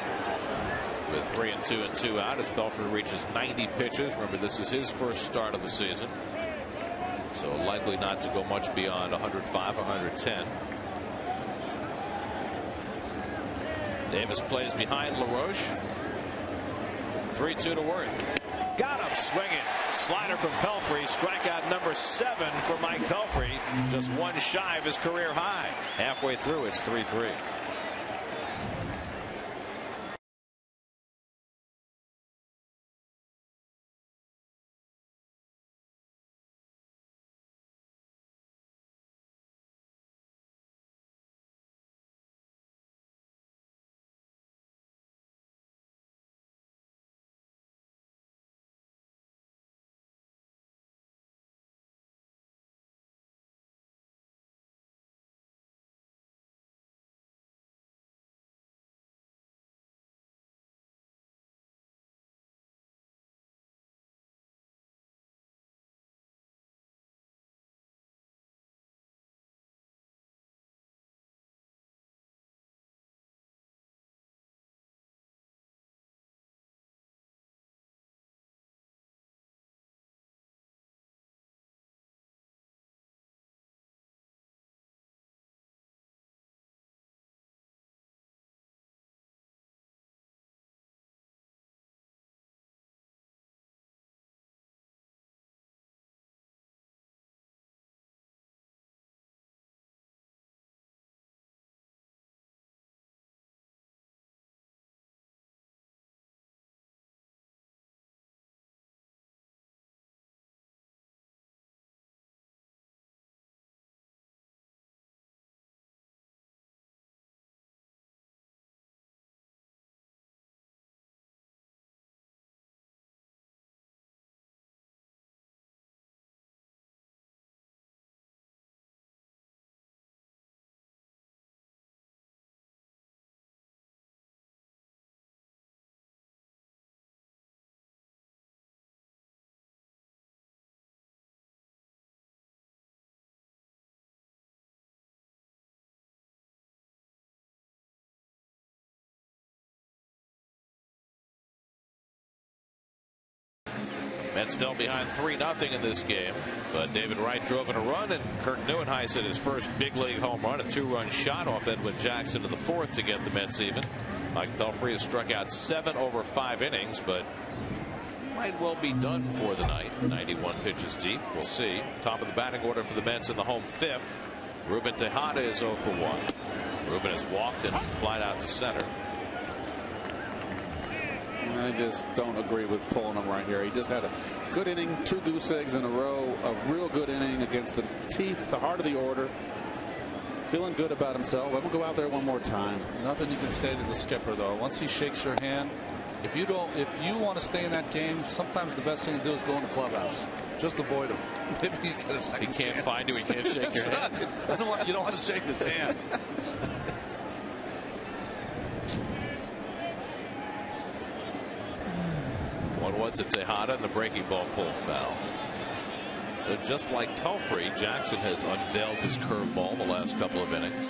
with 3-2 and 2 out as Pelfrey reaches 90 pitches. Remember, this is his first start of the season, so likely not to go much beyond 105 or 110. Davis plays behind LaRoche. 3-2 to Worth. Got him swinging. Slider from Pelfrey. Strikeout number 7 for Mike Pelfrey. Just one shy of his career high. Halfway through, it's 3-3. Mets fell behind 3-0 in this game, but David Wright drove in a run, and Kirk Neuenhuis hit his first big league home run, a 2-run shot off Edwin Jackson in the 4th to get the Mets even. Mike Pelfrey has struck out 7 over 5 innings, but might well be done for the night. 91 pitches deep. We'll see. Top of the batting order for the Mets in the home fifth. Ruben Tejada is 0 for 1. Ruben has walked and flied out to center. I just don't agree with pulling him right here. He just had a good inning, 2 goose eggs in a row, a real good inning against the teeth, the heart of the order. Feeling good about himself. Let him go out there one more time. Nothing you can say to the skipper, though. Once he shakes your hand, if you want to stay in that game, sometimes the best thing to do is go in the clubhouse. Just avoid him. Maybe you get a second He can't chance. find you. He can't shake your hand. You don't want to shake his hand. 1-1 to Tejada, and the breaking ball pulled foul. So just like Pelfrey, Jackson has unveiled his curveball the last couple of innings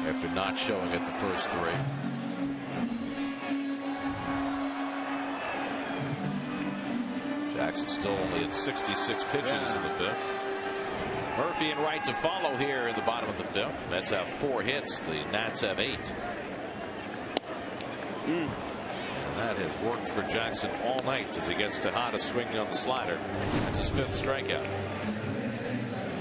after not showing it the first 3. Jackson still only at 66 pitches in the 5th. Murphy and right to follow here in the bottom of the 5th. Mets have 4 hits. The Nats have 8. And that has worked for Jackson all night as he gets Tejada swinging on the slider. That's his 5th strikeout.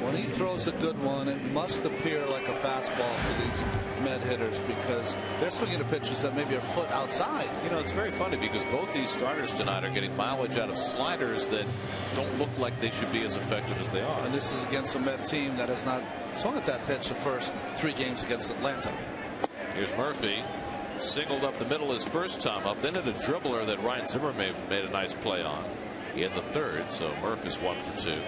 When he throws a good one, it must appear like a fastball to these Met hitters because they're swinging to pitches that maybe are a foot outside. You know, it's very funny because both these starters tonight are getting mileage out of sliders that don't look like they should be as effective as they are. And this is against a Met team that has not swung at that pitch the first 3 games against Atlanta. Here's Murphy. Singled up the middle his first time up, then at a dribbler that Ryan Zimmerman made a nice play on in the 3rd. So Murphy's 1 for 2.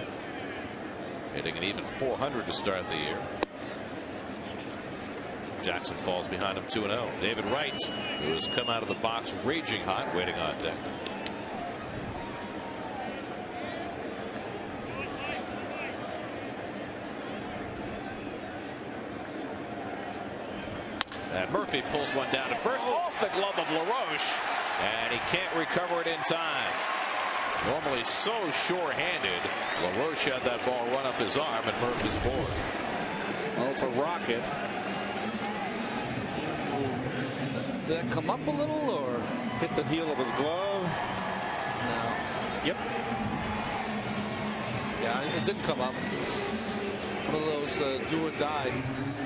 Hitting an even 400 to start the year. Jackson falls behind him 2-0. David Wright, who has come out of the box raging hot, waiting on deck. And Murphy pulls one down to first off the glove of LaRoche, and he can't recover it in time. Normally so sure-handed, LaRoche had that ball run up his arm, and Murphy's aboard. Well, it's a rocket. Did that come up a little or hit the heel of his glove? No. Yep. Yeah, it didn't come up. One of those do or die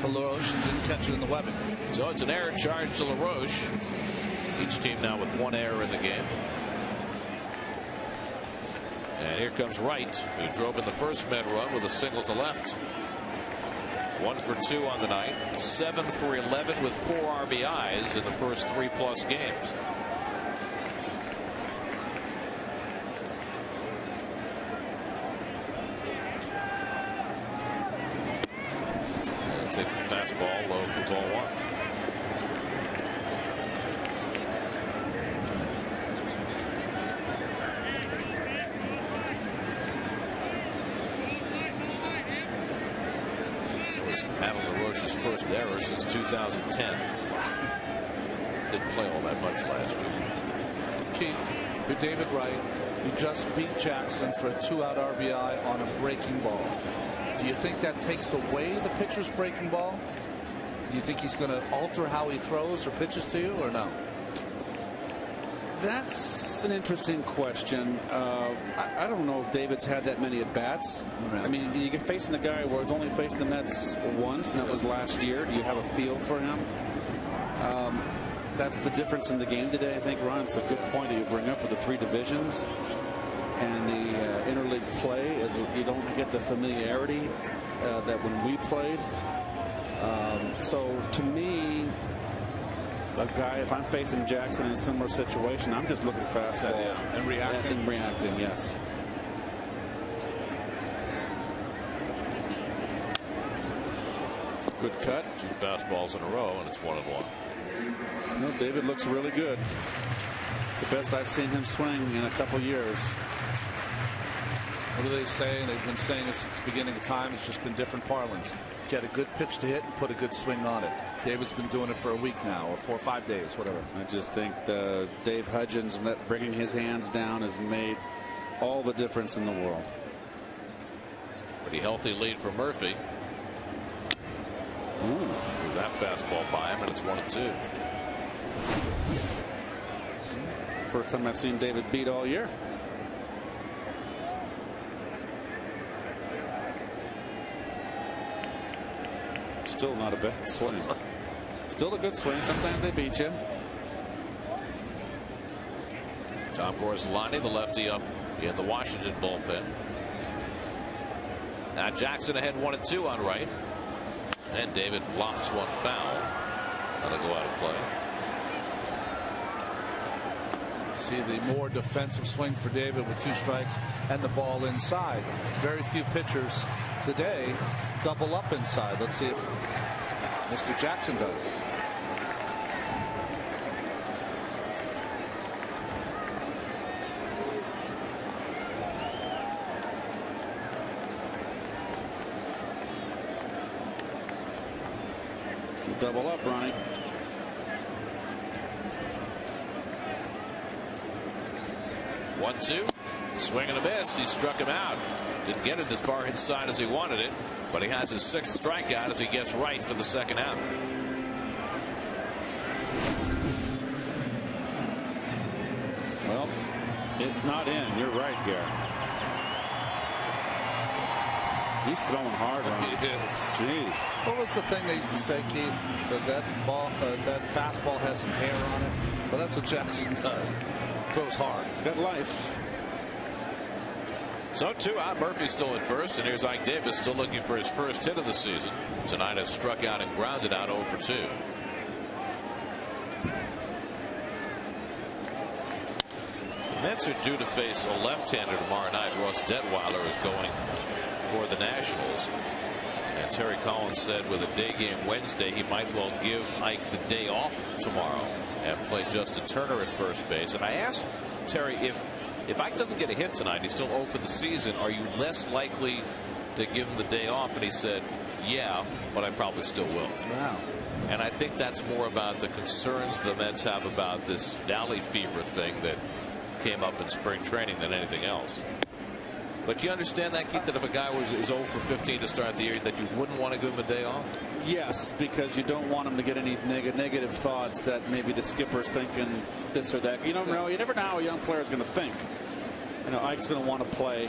for LaRoche and didn't catch it in the webbing. So it's an error charge to LaRoche. Each team now with 1 error in the game. And here comes Wright, who drove in the first Met run with a single to left. 1 for 2 on the night. 7 for 11 with 4 RBIs in the first 3+ games. And takes the fastball low for ball 1. Adam LaRoche's first error since 2010. Didn't play all that much last year. Keith, you're David Wright. You just beat Jackson for a 2-out RBI on a breaking ball. Do you think that takes away the pitcher's breaking ball? Do you think he's going to alter how he throws or pitches to you, or no? That's an interesting question. I don't know if David's had that many at bats. I mean, you get facing a guy where he's only faced the Mets once, and that was last year. Do you have a feel for him? That's the difference in the game today, I think, Ron. It's a good point that you bring up with the 3 divisions and the interleague play. Is you don't get the familiarity that when we played. So to me, a guy, if I'm facing Jackson in a similar situation, I'm just looking fastball and reacting. And reacting, yes. Good cut. 2 fastballs in a row, and it's 1-1. Well, David looks really good. The best I've seen him swing in a couple years. What do they say? They've been saying it since the beginning of time. It's just been different parlance. Get a good pitch to hit and put a good swing on it. David's been doing it for a week now, or 4 or 5 days, whatever. I just think Dave Hudgens bringing his hands down has made all the difference in the world. Pretty healthy lead for Murphy. Ooh. Threw that fastball by him, and it's 1-2. First time I've seen David beat all year. Still not a bad swing. Still a good swing. Sometimes they beat you. Tom Gorslani, the lefty, up in the Washington bullpen. Now Jackson ahead 1-2 on right. And David lofts one foul. That'll go out of play. See the more defensive swing for David with 2 strikes and the ball inside. Very few pitchers today double up inside. Let's see if Mr. Jackson does. Double up, Ronnie. One, two. Swing and a miss. He struck him out. Didn't get it as far inside as he wanted it, but he has his 6th strikeout as he gets right for the 2nd out. Well, it's not in. You're right, Gary. He's throwing hard, Ronnie. He is. Jeez. What was the thing they used to say, Keith? That fastball has some hair on it. Well, that's what Jackson does. Throws hard. It's got life. So 2 out. Murphy's still at first, and here's Ike Davis still looking for his first hit of the season. Tonight has struck out and grounded out 0 for 2. The Mets are due to face a left-hander tomorrow night. Ross Detweiler is going for the Nationals. And Terry Collins said with a day game Wednesday, he might well give Ike the day off tomorrow and play Justin Turner at first base. And I asked Terry, if Ike doesn't get a hit tonight, he's still 0 for the season, are you less likely to give him the day off? And he said, yeah, but I probably still will. Wow. And I think that's more about the concerns the Mets have about this Valley fever thing that came up in spring training than anything else. But you understand that, Keith, that if a guy is 0 for 15 to start the year, that you wouldn't want to give him a day off? Yes, because you don't want him to get any negative thoughts that maybe the skipper's thinking this or that. You don't know. You never know how a young player is going to think. You know, Ike's going to want to play.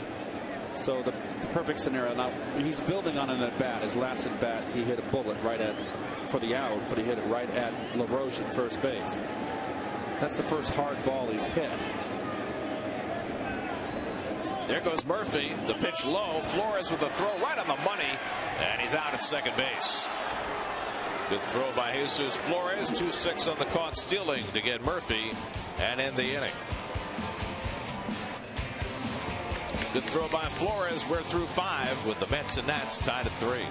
So the perfect scenario. Now, he's building on an at-bat. His last at-bat, he hit a bullet for the out, but he hit it right at LaRoche at first base. That's the first hard ball he's hit. There goes Murphy. The pitch low. Flores with a throw right on the money. And he's out at second base. Good throw by Jesus Flores. 2-6 on the caught stealing to get Murphy and end the inning. Good throw by Flores. We're through 5 with the Mets and Nats tied at 3.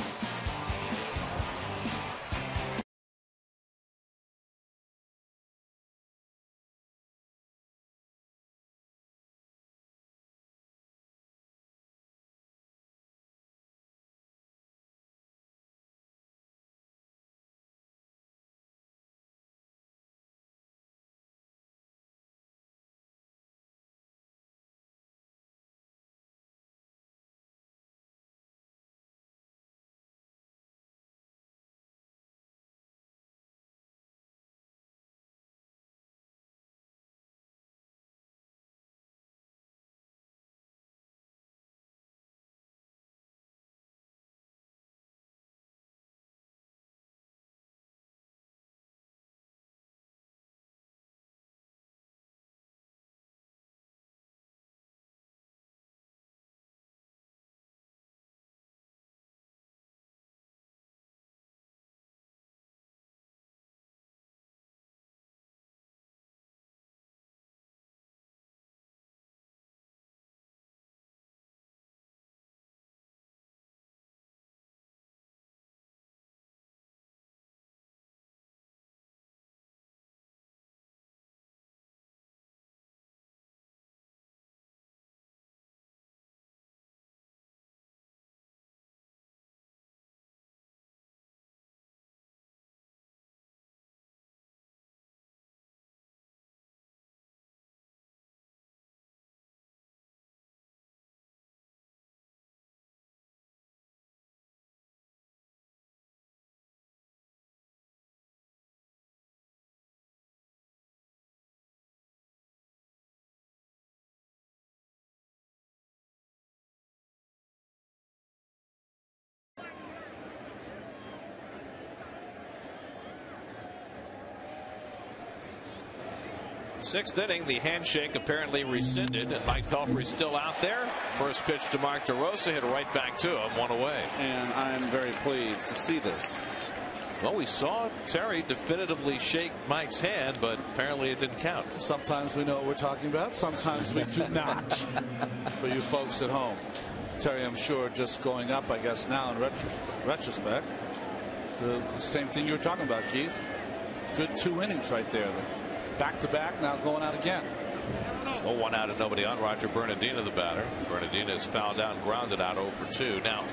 Sixth inning, the handshake apparently rescinded, and Mike Pelfrey still out there. First pitch to Mark DeRosa, hit right back to him, 1 away. And I am very pleased to see this. Well, we saw Terry definitively shake Mike's hand, but apparently it didn't count. Sometimes we know what we're talking about. Sometimes we do not. For you folks at home, Terry, I'm sure just going up, I guess now in retrospect, the same thing you were talking about, Keith. Good 2 innings right there. Back to back, now going out again. So 1 out and nobody on. Roger Bernardina, the batter. Bernardina is fouled out and grounded out 0 for 2. Now,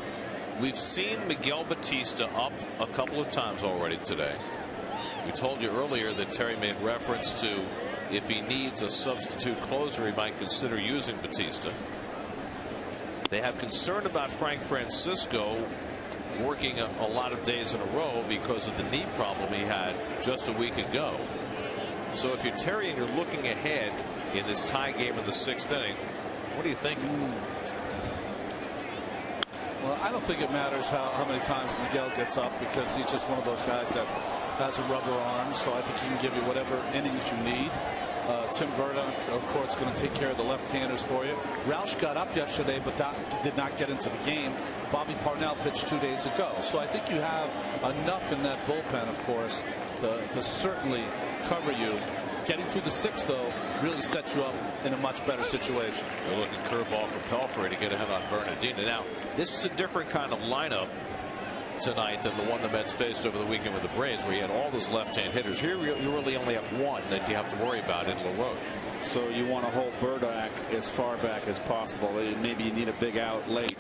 we've seen Miguel Batista up a couple of times already today. We told you earlier that Terry made reference to if he needs a substitute closer, he might consider using Batista. They have concern about Frank Francisco working a lot of days in a row because of the knee problem he had just a week ago. So if you're Terry and you're looking ahead in this tie game in the 6th inning, what are you thinking? Well, I don't think it matters how many times Miguel gets up, because he's just one of those guys that has a rubber arm. So I think he can give you whatever innings you need. Tim Burdock, of course, going to take care of the left-handers for you. Roush got up yesterday, but that did not get into the game. Bobby Parnell pitched 2 days ago. So I think you have enough in that bullpen, of course, to certainly cover you. Getting through the 6th, though, really sets you up in a much better situation. They're looking curveball for Pelfrey to get ahead on Bernardina. Now, this is a different kind of lineup tonight than the one the Mets faced over the weekend with the Braves, where you had all those left-hand hitters. Here you really only have one that you have to worry about in LaRoche. So you want to hold Burdock as far back as possible. Maybe you need a big out late.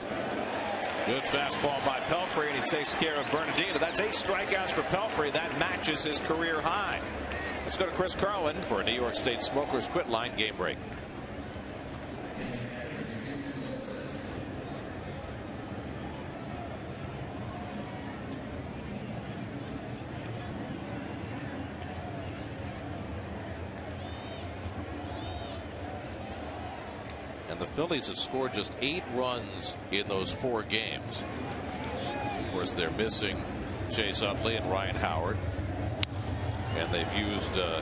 Good fastball by Pelfrey, and he takes care of Bernardina. That's 8 strikeouts for Pelfrey. That matches his career high. Let's go to Chris Carlin for a New York State Smokers Quit Line game break. And the Phillies have scored just 8 runs in those 4 games. Of course, they're missing Chase Utley and Ryan Howard. And they've used a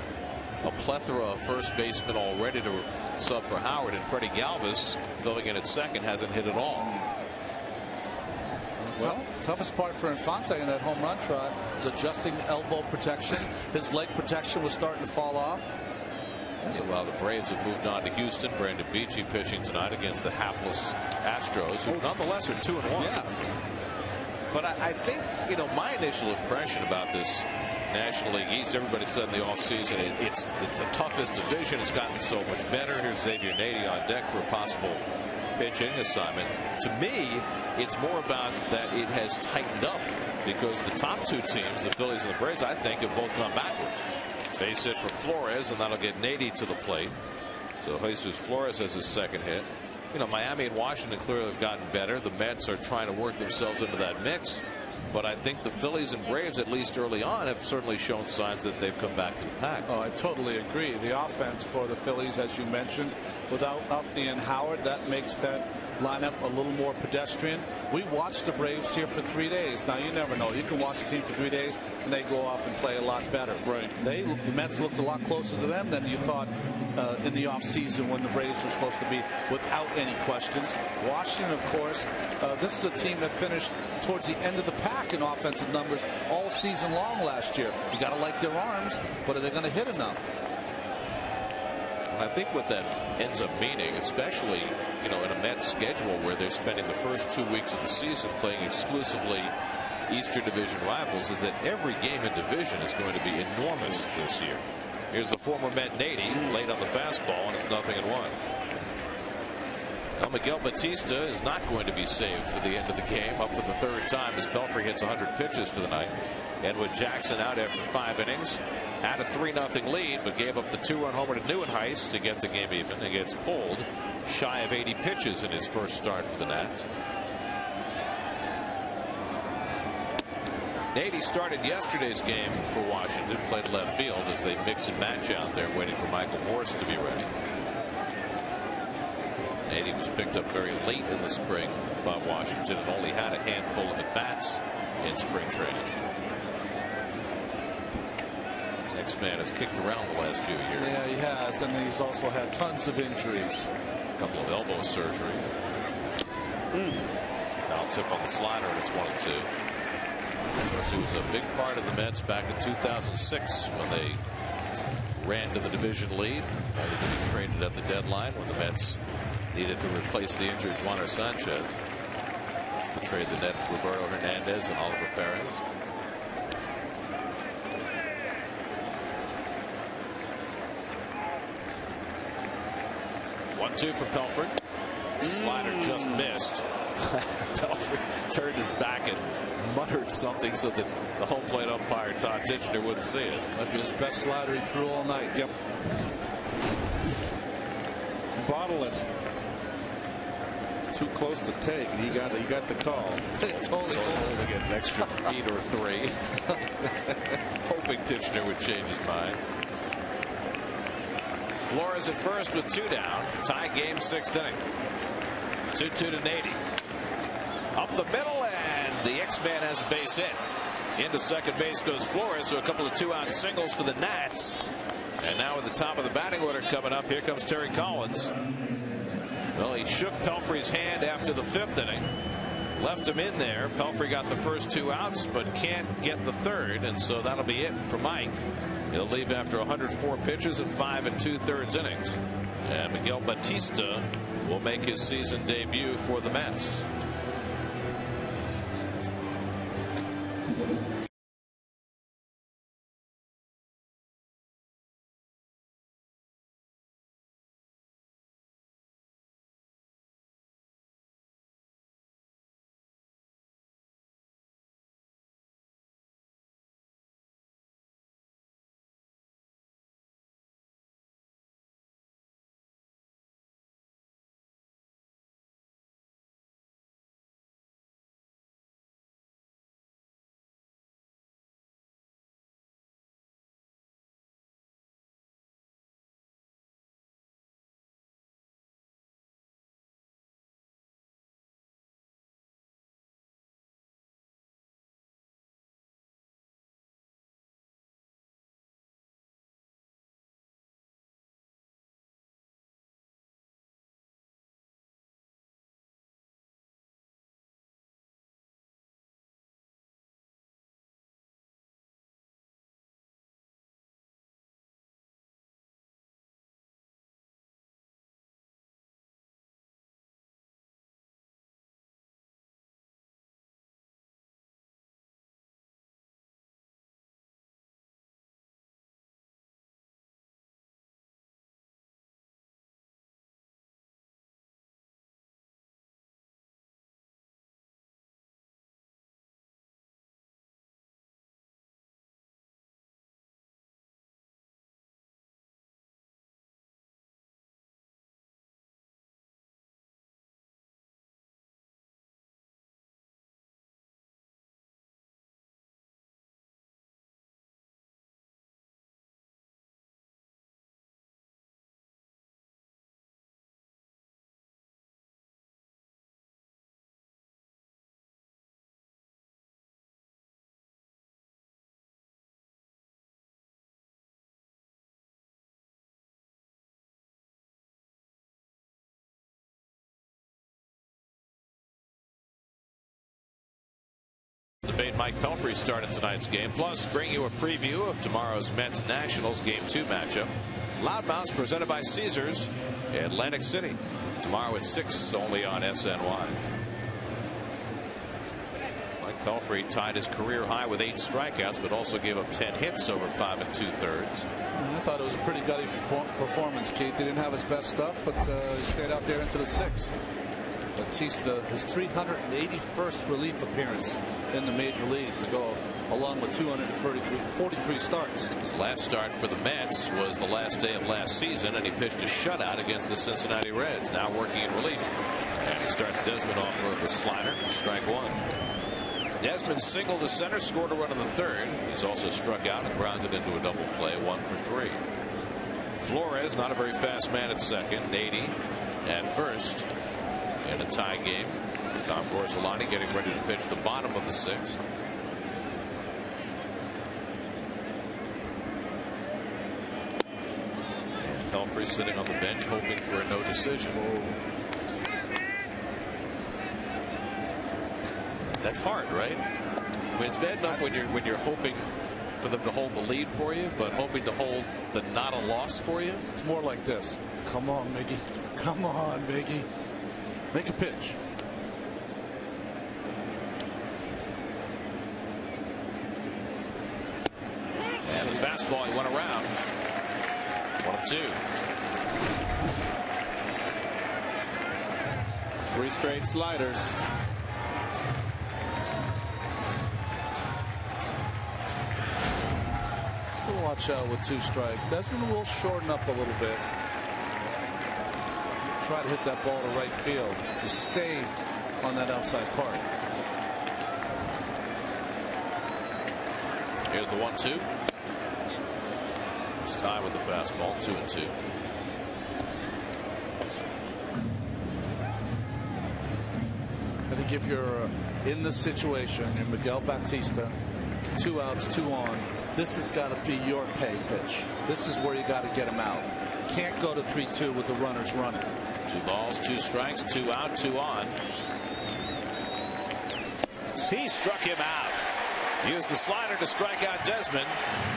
plethora of first basemen already to sub for Howard, and Freddie Galvis, filling in at second, hasn't hit at all. Well, toughest part for Infante in that home run trot was adjusting elbow protection. His leg protection was starting to fall off. While the Braves have moved on to Houston, Brandon Beachy pitching tonight against the hapless Astros, who nonetheless are 2-1. Yes. But I think, my initial impression about this National League East, everybody said in the offseason it's the toughest division. It's gotten so much better. Here's Xavier Nady on deck for a possible pitching assignment. To me, it's more about that it has tightened up, because the top 2 teams, the Phillies and the Braves, I think have both gone backwards. Base hit for Flores, and that'll get Nady to the plate. So Jesus Flores has his second hit. Miami and Washington clearly have gotten better. The Mets are trying to work themselves into that mix. But I think the Phillies and Braves, at least early on, have certainly shown signs that they've come back to the pack. Oh, I totally agree. The offense for the Phillies, as you mentioned, without Utley and Howard, that makes that lineup a little more pedestrian. We watched the Braves here for 3 days. Now, you never know. You can watch a team for 3 days, and they go off and play a lot better. Right. The Mets looked a lot closer to them than you thought in the offseason when the Braves were supposed to be without any questions. Washington, of course, this is a team that finished towards the end of the pack in offensive numbers all season long last year. You got to like their arms, but are they going to hit enough? And I think what that ends up meaning, especially in a Mets schedule where they're spending the first 2 weeks of the season playing exclusively Eastern Division rivals, is that every game in division is going to be enormous this year. Here's the former Met Nady late on the fastball, and it's 0-1. Now Miguel Batista is not going to be saved for the end of the game up to the 3rd time as Pelfrey hits 100 pitches for the night. Edwin Jackson out after 5 innings. Had a 3-0 lead, but gave up the 2-run homer to Neuenhuis to get the game even. He gets pulled shy of 80 pitches in his first start for the Nats. Nady started yesterday's game for Washington, played left field as they mix and match out there waiting for Michael Morse to be ready. Nady was picked up very late in the spring by Washington and only had a handful of at-bats in spring training. X-Man has kicked around the last few years. Yeah, he has, and he's also had tons of injuries. A couple of elbow surgery. Foul tip on the slider, and it's 1-2. Of course, he was a big part of the Mets back in 2006 when they ran to the division lead, only to be traded at the deadline when the Mets needed to replace the injured Juan Sanchez. That's the trade that netted Roberto Hernandez and Oliver Perez. One-two from Pelfrey. Slider just missed. Pelfrey turned his back and muttered something so that the home plate umpire Todd Tichenor wouldn't see it. Might be his best slider he threw all night. Yep. Bottle it. Too close to take, and he got the call. Totally holding it an extra 8 or 3. Hoping Tichenor would change his mind. Flores at first with 2 down. Tie game, 6th inning. 2-2 to Nady. Up the middle, and the X-Man has a base hit. Into second base goes Flores, so a couple of 2-out singles for the Nats. And now at the top of the batting order coming up, here comes Terry Collins. Well, he shook Pelfrey's hand after the 5th inning. Left him in there. Pelfrey got the first 2 outs, but can't get the 3rd, and so that'll be it for Mike. He'll leave after 104 pitches and 5 2/3 innings. And Miguel Batista will make his season debut for the Mets. Debate Mike Pelfrey started tonight's game. Plus, bring you a preview of tomorrow's Mets Nationals Game 2 matchup. Loudmouths presented by Caesars, Atlantic City. Tomorrow at 6 only on SNY. Mike Pelfrey tied his career high with 8 strikeouts, but also gave up 10 hits over 5 2/3. I thought it was a pretty gutty performance, Keith. He didn't have his best stuff, but he stayed out there into the 6th. Batista, his 381st relief appearance in the major leagues to go along with 43 starts. His last start for the Mets was the last day of last season, and he pitched a shutout against the Cincinnati Reds. Now working in relief, and he starts Desmond off for the slider. Strike 1. Desmond singled to center, scored a run in the 3rd. He's also struck out and grounded into a double play, 1 for 3. Flores, not a very fast man at second. Nady at first. In a tie game, Tom Gorzelani getting ready to pitch the bottom of the 6th. Murphy sitting on the bench hoping for a no decision. That's hard, right? I mean, it's bad enough when you're hoping for them to hold the lead for you, but hoping to hold the not a loss for you. It's more like this. Come on, Miggy. Come on, Miggy. Make a pitch. And the fastball, he went around. 1-2. 3 straight sliders. Watch out with 2 strikes. Desmond will shorten up a little bit. Try to hit that ball to right field. Just stay on that outside part. Here's the 1-2. It's tied with the fastball, 2-2. I think if you're in this situation, you're Miguel Bautista, 2 outs, 2 on. This has got to be your pay pitch. This is where you got to get him out. Can't go to 3-2 with the runners running. 2 balls, 2 strikes, 2 out, 2 on. He struck him out. Used the slider to strike out Desmond,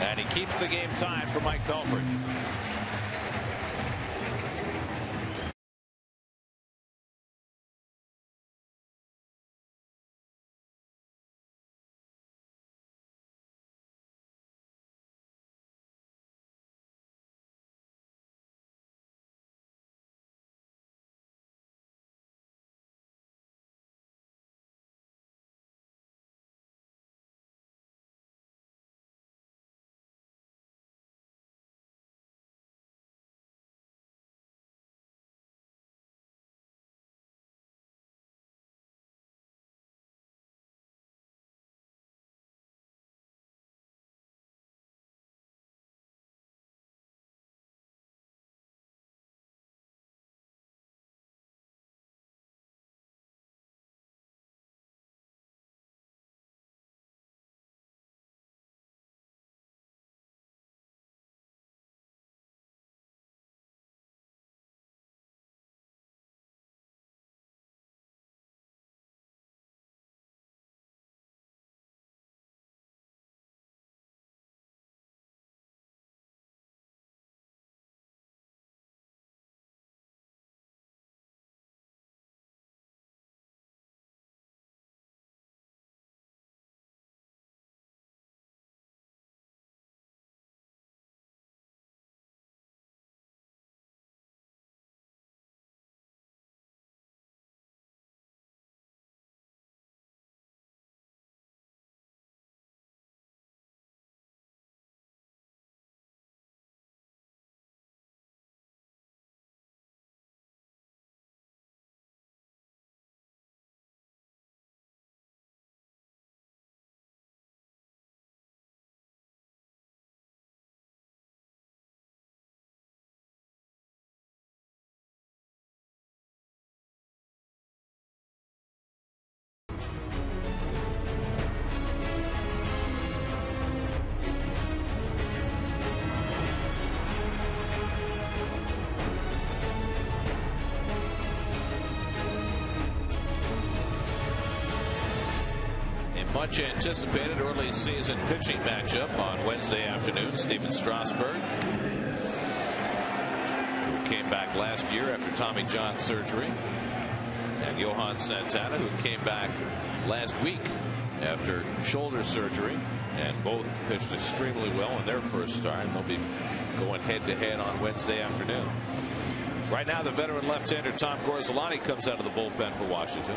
and he keeps the game tied for Mike Pelfrey. Much anticipated early season pitching matchup on Wednesday afternoon. Steven Strasburg, who came back last year after Tommy John surgery, and Johan Santana, who came back last week after shoulder surgery, and both pitched extremely well in their first start. They'll be going head to head on Wednesday afternoon. Right now, the veteran left-hander Tom Gorzelani comes out of the bullpen for Washington.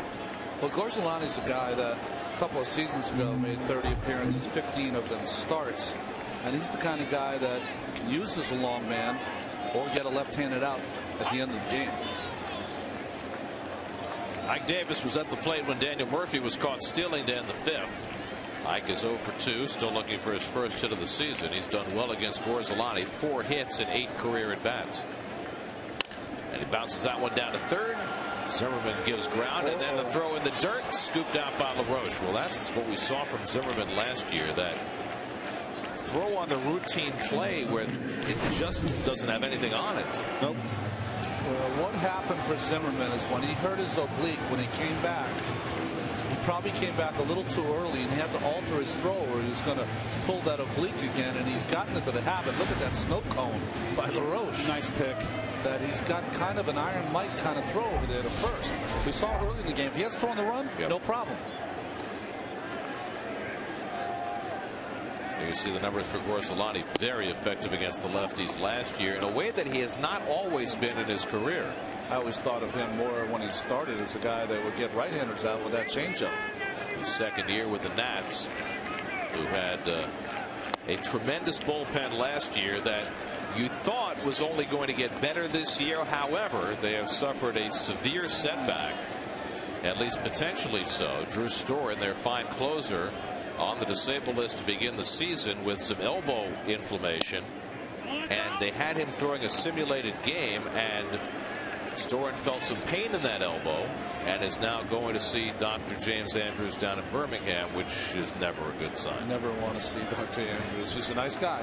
Well, Gorzelani's a guy that a couple of seasons ago made 30 appearances, 15 of them starts, and he's the kind of guy that can use as a long man or get a left-handed out at the end of the game. Ike Davis was at the plate when Daniel Murphy was caught stealing to end the 5th. Ike is 0 for 2, still looking for his first hit of the season. He's done well against Gorzelani, 4 hits in 8 career at bats. And he bounces that one down to third. Zimmerman gives ground, and then the throw in the dirt, scooped out by LaRoche. Well, that's what we saw from Zimmerman last year, that throw on the routine play where it just doesn't have anything on it. Nope. Well, what happened for Zimmerman is when he hurt his oblique, when he came back, he probably came back a little too early, and he had to alter his throw, or he was going to pull that oblique again, and he's gotten into the habit. Look at that snow cone by LaRoche. Nice pick. That he's got kind of an Iron Mike kind of throw over there to first. We saw it early in the game. If he has to throw on the run, no problem. You see the numbers for Gorzelani, very effective against the lefties last year in a way that he has not always been in his career. I always thought of him more when he started as a guy that would get right-handers out with that changeup. His second year with the Nats, who had a tremendous bullpen last year that you thought was only going to get better this year. However, they have suffered a severe setback, at least potentially so. Drew Storen, their fine closer, on the disabled list to begin the season with some elbow inflammation, and they had him throwing a simulated game, and Storen felt some pain in that elbow and is now going to see Dr. James Andrews down in Birmingham, which is never a good sign. Never want to see Dr. Andrews. He's a nice guy.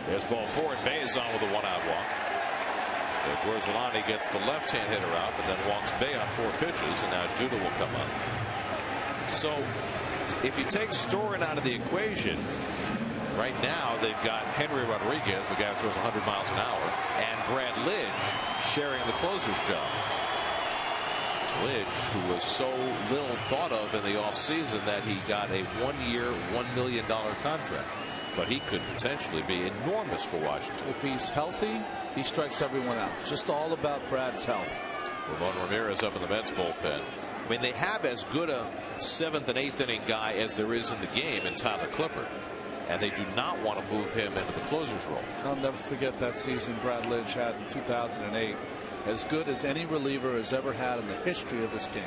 There's ball four, and Bay is on with a one-out walk. So Gorzelani gets the left-hand hitter out, but then walks Bay on 4 pitches, and now Duda will come up. So if you take Storen out of the equation, right now they've got Henry Rodriguez, the guy who throws 100 miles an hour, and Brad Lidge sharing the closer's job. Lidge, who was so little thought of in the offseason that he got a 1-year, $1 million contract. But he could potentially be enormous for Washington. If he's healthy, he strikes everyone out. Just all about Brad's health. Ramon Ramirez up in the Mets bullpen. I mean, they have as good a 7th and 8th inning guy as there is in the game in Tyler Clippard, and they do not want to move him into the closer's role. I'll never forget that season Brad Lidge had in 2008. As good as any reliever has ever had in the history of this game.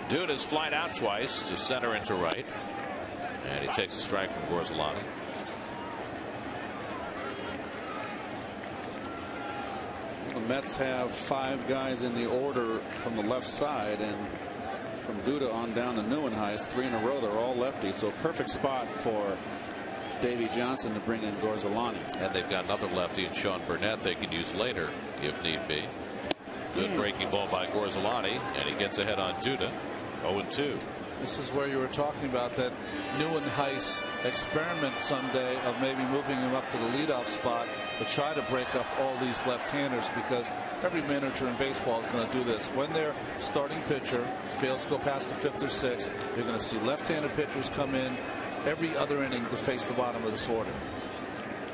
Duda's flied out twice to center and to right, and he takes a strike from Gorzelani. The Mets have 5 guys in the order from the left side, and from Duda on down to Neuenhuis, 3 in a row, they're all lefties. So perfect spot for Davey Johnson to bring in Gorzelani. And they've got another lefty in Sean Burnett they can use later if need be. Good breaking ball by Gorzelani, and he gets ahead on Duda. 0-2. This is where you were talking about that Neuenhuis experiment someday of maybe moving him up to the leadoff spot to try to break up all these left-handers, because every manager in baseball is going to do this. When their starting pitcher fails to go past the 5th or 6th, you're going to see left-handed pitchers come in every other inning to face the bottom of this order.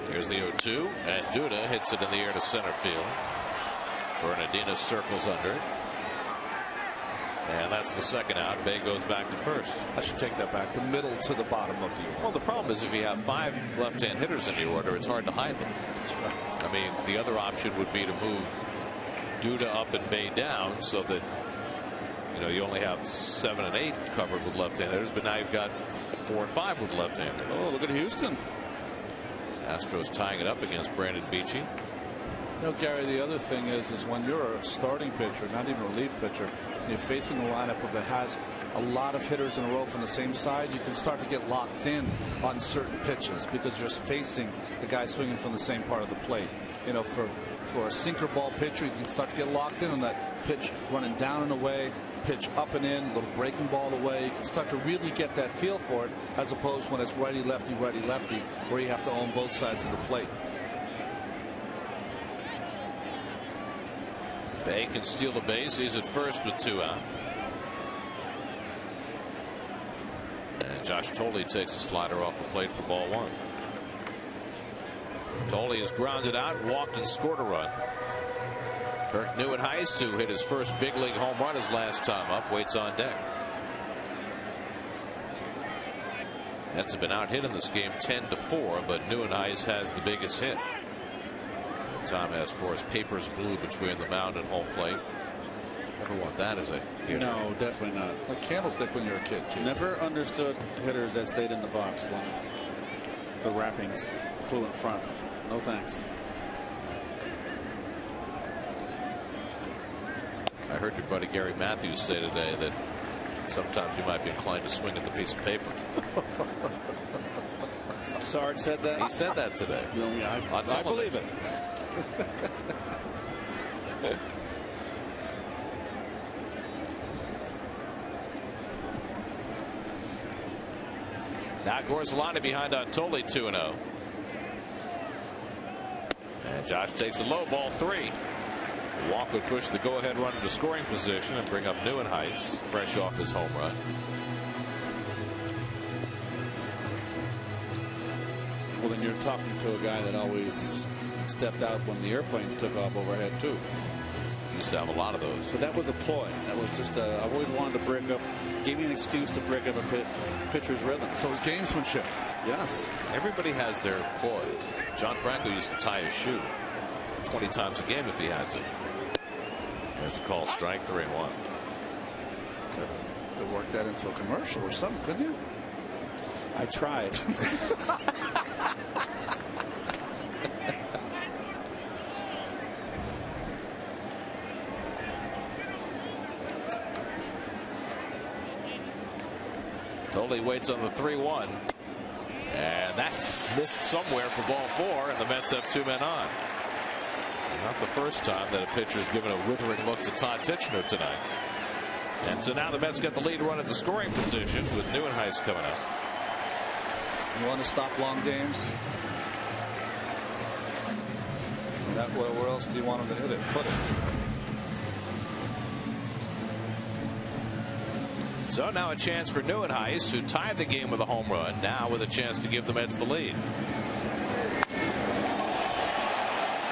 Here's the 0-2, and Duda hits it in the air to center field. Bernardino circles under it. And that's the second out. Bay goes back to first. I should take that back. The middle to the bottom of the order. Well, the problem is if you have 5 left-hand hitters in your order, it's hard to hide them. That's right. I mean, the other option would be to move Duda up and Bay down so that, you know, you only have 7 and 8 covered with left-hand hitters, but now you've got 4 and 5 with left-hand hitters. Oh, look at Houston. Astros tying it up against Brandon Beachy. You know, Gary, the other thing is when you're a starting pitcher, not even a relief pitcher, and you're facing a lineup that has a lot of hitters in a row from the same side, you can start to get locked in on certain pitches because you're facing the guy swinging from the same part of the plate. You know, for a sinker ball pitcher, you can start to get locked in on that pitch running down and away, pitch up and in, a little breaking ball away. You can start to really get that feel for it, as opposed when it's righty lefty, where you have to own both sides of the plate. Bay can steal the base. He's at first with 2 out. And Josh Thole takes a slider off the plate for ball 1. Thole is grounded out, walked and scored a run. Kirk Neuenhuis, who hit his first big league home run his last time up, waits on deck. Mets have been out hit in this game 10-4, but Neuenhuis has the biggest hit. Tom asked for his papers blue between the mound and home plate. Never want that as a hitter. No, definitely not. Like candlestick when you're a kid. Never understood hitters that stayed in the box when the wrappings flew in front. No thanks. I heard your buddy Gary Matthews say today that sometimes you might be inclined to swing at the piece of paper. Sarge said that? He said that today. I believe it. Now Gorzelani behind on Tolley 2-0. And Josh takes a low ball 3. Walk would push the go-ahead run into scoring position and bring up Neuenhuis fresh off his home run. Well, then you're talking to a guy that always stepped out when the airplanes took off overhead too. Used to have a lot of those. But that was a ploy. That was just I've always wanted to break up, gave me an excuse to break up a pitcher's rhythm. So it's gamesmanship. Yes. Everybody has their ploys. John Franco used to tie his shoe 20 times a game if he had to. There's a call, strike 3-1. Could work that into a commercial or something, couldn't you? I tried. Tolley waits on the 3-1. And that's missed somewhere for ball 4, and the Mets have 2 men on. Not the first time that a pitcher's given a withering look to Todd Tichenor tonight. And so now the Mets get the lead run at the scoring position with Neuenhuis coming up. You want to stop long games? Where else do you want him to hit it? Put it. So now a chance for Neuenhuis, who tied the game with a home run, now with a chance to give the Mets the lead.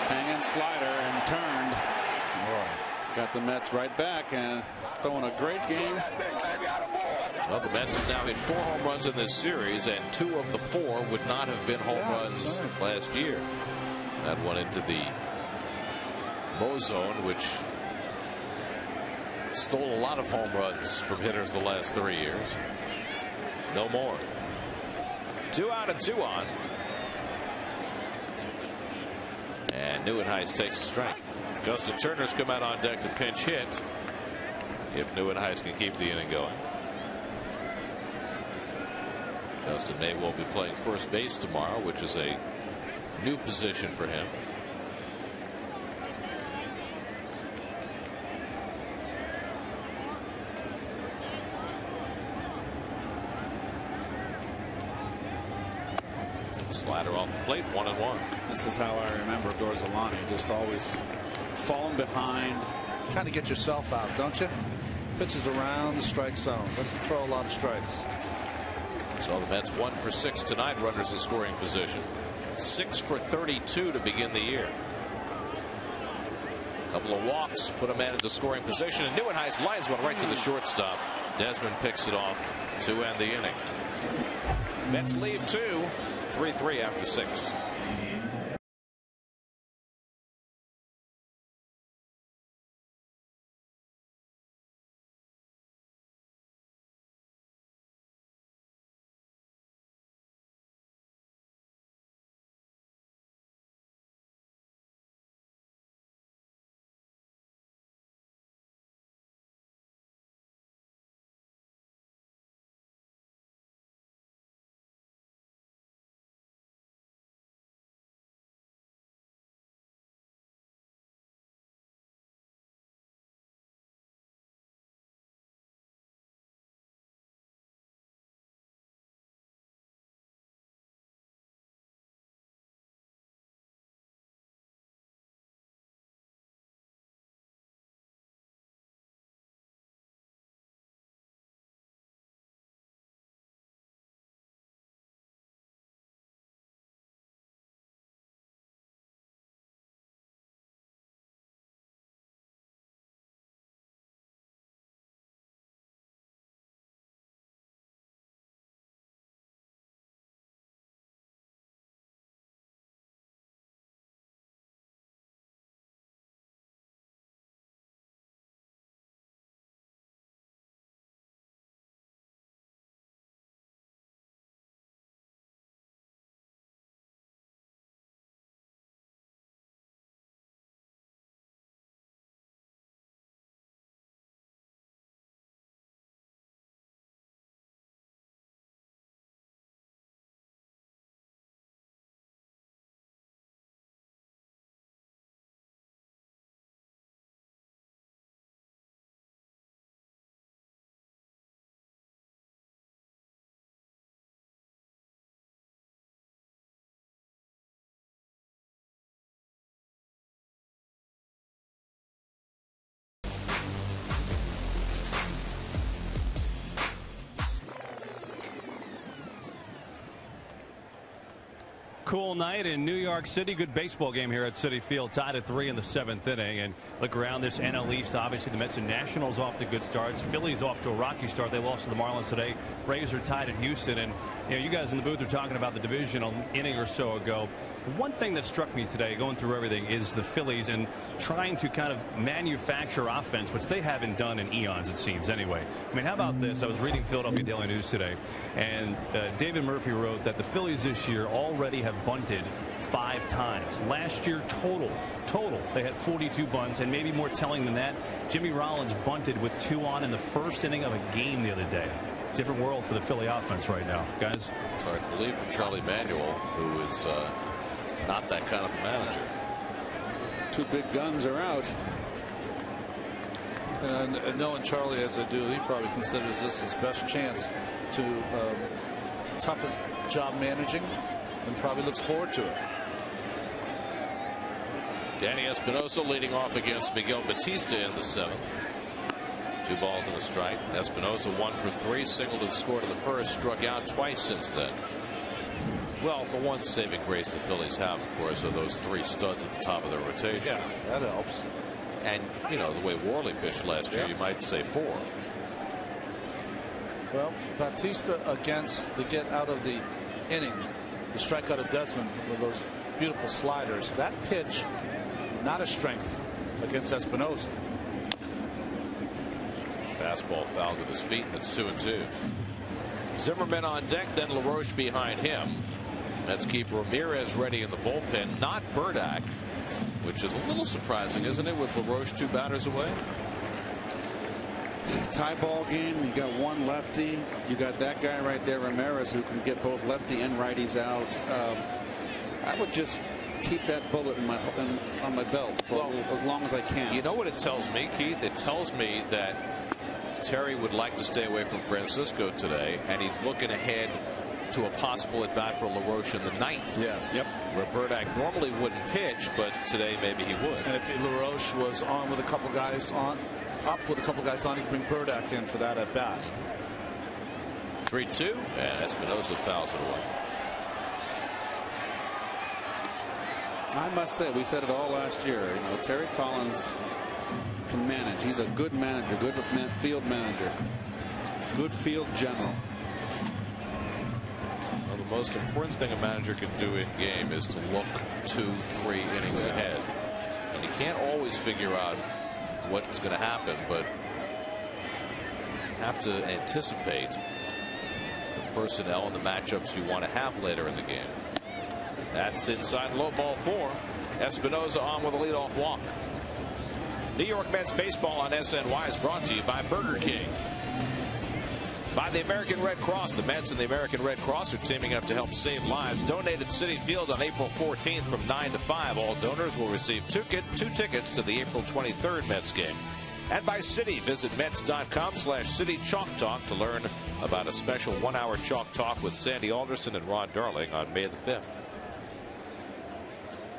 Hanging slider and turned. Got the Mets right back and throwing a great game. Well, the Mets have now hit 4 home runs in this series, and 2 of the 4 would not have been home runs last year. That one into the Mo zone, which stole a lot of home runs from hitters the last 3 years. No more. 2 out and 2 on. And Neuenhuis takes a strike. Justin Turner's come out on deck to pinch hit if Neuenhuis can keep the inning going. Justin May will be playing first base tomorrow, which is a new position for him. Slider off the plate, 1-1. This is how I remember Gorzelani, just always falling behind. Trying to get yourself out, don't you? Pitches around the strike zone. Doesn't throw a lot of strikes. So the Mets 1 for 6 tonight, runners in scoring position. 6 for 32 to begin the year. A couple of walks put a man into scoring position, and Neuenhuis lines one right to the shortstop. Desmond picks it off to end the inning. Mets leave 2, 3-3 after 6. cool night in New York City. Good baseball game here at Citi Field. Tied at 3 in the 7th inning. And look around this NL East. Obviously, the Mets and Nationals off to good starts. Phillies off to a rocky start. They lost to the Marlins today. Braves are tied at Houston. And you guys in the booth are talking about the division an inning or so ago. One thing that struck me today, going through everything, is the Phillies and trying to kind of manufacture offense, which they haven't done in eons, it seems, anyway. I mean, how about this? I was reading Philadelphia Daily News today, and David Murphy wrote that the Phillies this year already have bunted 5 times. Last year, total, they had 42 bunts, and maybe more telling than that, Jimmy Rollins bunted with 2 on in the first inning of a game the other day. Different world for the Philly offense right now, guys. It's hard to believe from Charlie Manuel, who is not that kind of a manager. 2 big guns are out. And knowing Charlie as I do, he probably considers this his best chance to toughest job managing, and probably looks forward to it. Danny Espinosa leading off against Miguel Batista in the 7th. 2 balls and a strike. Espinosa 1 for 3, singled and scored in the first, struck out twice since then. Well, the one saving grace the Phillies have, of course, are those 3 studs at the top of their rotation. Yeah, that helps. And, you know, the way Worley pitched last year, you might say 4. Well, Batista against the get out of the inning, the strikeout of Desmond with those beautiful sliders. That pitch, not a strength against Espinosa. Fastball fouled at his feet, and it's 2-2. Zimmerman on deck, then LaRoche behind him. Let's keep Ramirez ready in the bullpen, not Burdack, which is a little surprising, isn't it, with LaRoche 2 batters away? Tie ball game. You got 1 lefty. You got that guy right there, Ramirez, who can get both lefty and righties out. I would just keep that bullet on my belt for as long as I can. You know what it tells me, Keith? It tells me that Terry would like to stay away from Francisco today, and he's looking ahead to a possible at bat for LaRoche in the 9th. Yes. Yep. Where Burdack normally wouldn't pitch, but today maybe he would. And if LaRoche was on with a couple guys on, up with a couple guys on, he could bring Burdack in for that at bat. 3-2, and Espinosa fouls it away. I must say, we said it all last year. You know, Terry Collins can manage. He's a good manager, good field manager, good field general. Well, the most important thing a manager can do in game is to look 2-3 innings ahead. And you can't always figure out what's going to happen, but you have to anticipate the personnel and the matchups you want to have later in the game. That's inside, low ball 4. Espinosa on with a leadoff walk. New York Mets baseball on SNY is brought to you by Burger King. By the American Red Cross. The Mets and the American Red Cross are teaming up to help save lives. Donate at Citi Field on April 14th from 9 to 5. All donors will receive 2 tickets to the April 23rd Mets game. And by Citi. Visit Mets.com/Citi Chalk Talk to learn about a special 1-hour Chalk Talk with Sandy Alderson and Ron Darling on May the 5th.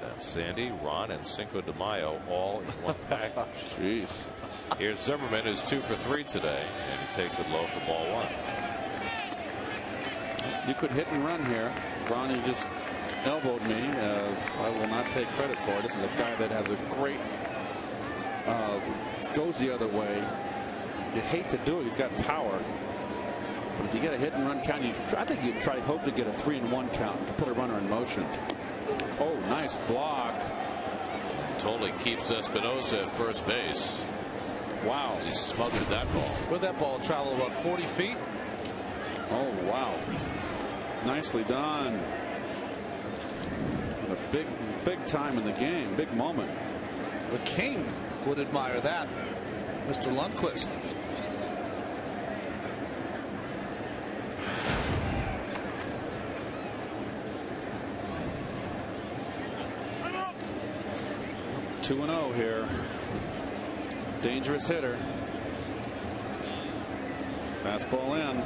That's Sandy, Ron, and Cinco de Mayo all in one package. Jeez. Here's Zimmerman, who's 2 for 3 today, and he takes it low for ball 1. You could hit and run here. Ron, you just elbowed me. I will not take credit for it. This is a guy that has a great goes the other way. You hate to do it. He's got power. But if you get a hit and run count, I think you'd hope to get a 3-1 count to put a runner in motion. Oh, nice block. Totally keeps Espinosa at first base. Wow. As he smothered that ball. Would that ball travel about 40 feet? Oh, wow. Nicely done. And a big time in the game. Big moment. The king would admire that. Mr. Lundquist. Two 2-0 here. Dangerous hitter. Fastball in.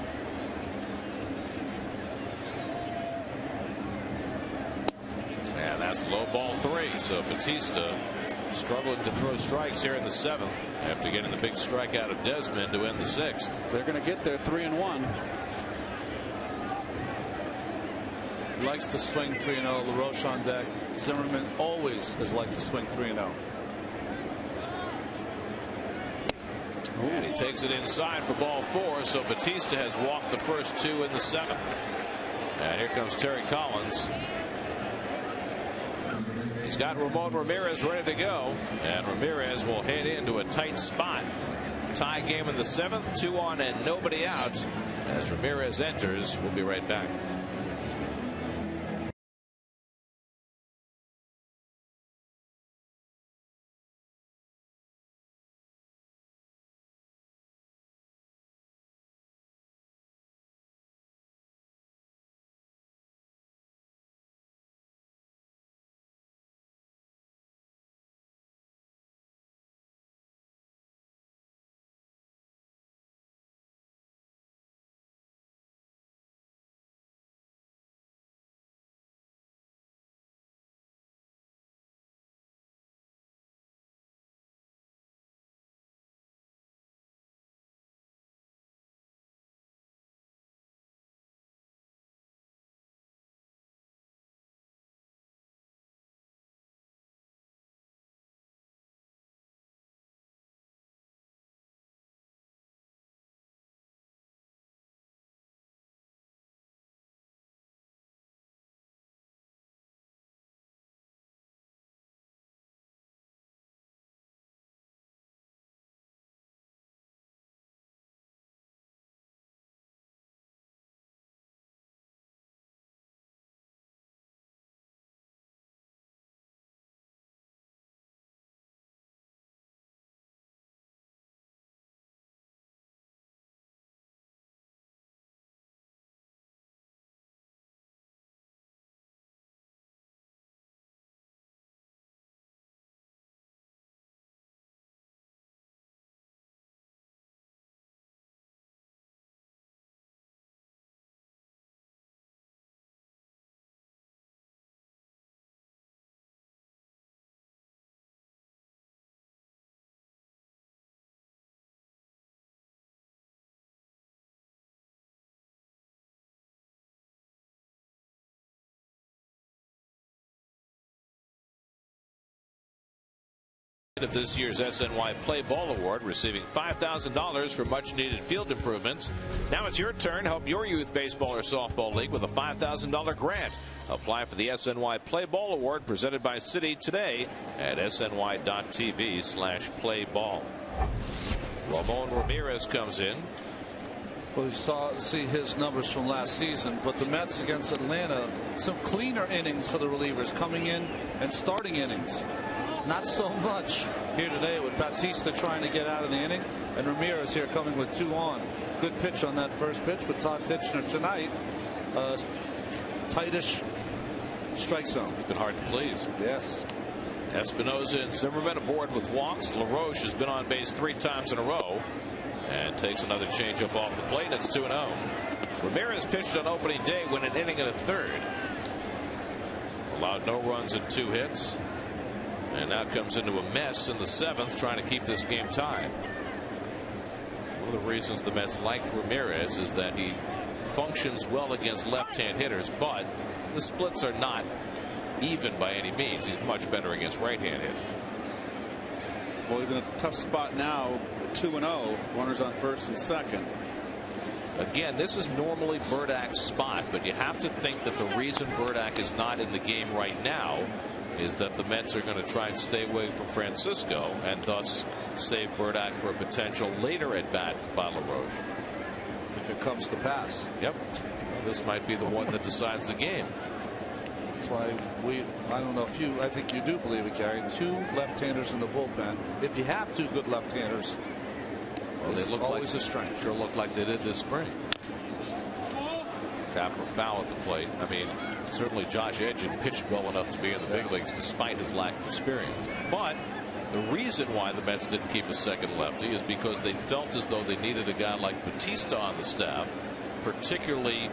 And that's low ball 3. So Batista struggling to throw strikes here in the 7th after getting the big strikeout of Desmond to end the 6th. They're going to get their 3-1. He likes to swing 3-0. LaRoche on deck. Zimmerman always has liked to swing 3-0. And he takes it inside for ball 4. So Batista has walked the first 2 in the 7th. And here comes Terry Collins. He's got Ramon Ramirez ready to go. And Ramirez will head into a tight spot. Tie game in the 7th. 2 on and nobody out. As Ramirez enters, we'll be right back. Of this year's SNY Play Ball Award, receiving $5,000 for much needed field improvements. Now it's your turn. Help your youth baseball or softball league with a $5,000 grant. Apply for the SNY Play Ball Award presented by Citi today at sny.tv/playball. Ramon Ramirez comes in. Well, we see his numbers from last season, but the Mets against Atlanta, some cleaner innings for the relievers coming in and starting innings. Not so much here today with Batista trying to get out of the inning, and Ramirez here coming with 2 on. Good pitch on that first pitch with Todd Titchener tonight. Tightish strike zone. It's been hard to please. Yes. Espinosa and Zimmerman aboard with walks. LaRoche has been on base 3 times in a row and takes another changeup off the plate. It's 2-0. Ramirez pitched on opening day, went an inning and a third. Allowed no runs and 2 hits. And now comes into a mess in the 7th, trying to keep this game tied. One of the reasons the Mets liked Ramirez is that he functions well against left-hand hitters, but the splits are not even by any means. He's much better against right-hand hitters. Well, he's in a tough spot now for 2-0. Runners on first and second. Again, this is normally Burdak's spot, but you have to think that the reason Burdak is not in the game right now is that the Mets are going to try and stay away from Francisco and thus save Burdak for a potential later at bat by LaRoche. If it comes to pass. Yep. This might be the one that decides the game. That's why I don't know if you, I think you do believe it, Gary. 2 left-handers in the bullpen. If you have 2 good left-handers, well, they look always like, a strength. Sure look like they did this spring. Tap or foul at the plate. I mean, certainly Josh Edgin pitched well enough to be in the big leagues despite his lack of experience. But the reason why the Mets didn't keep a second lefty is because they felt as though they needed a guy like Batista on the staff, particularly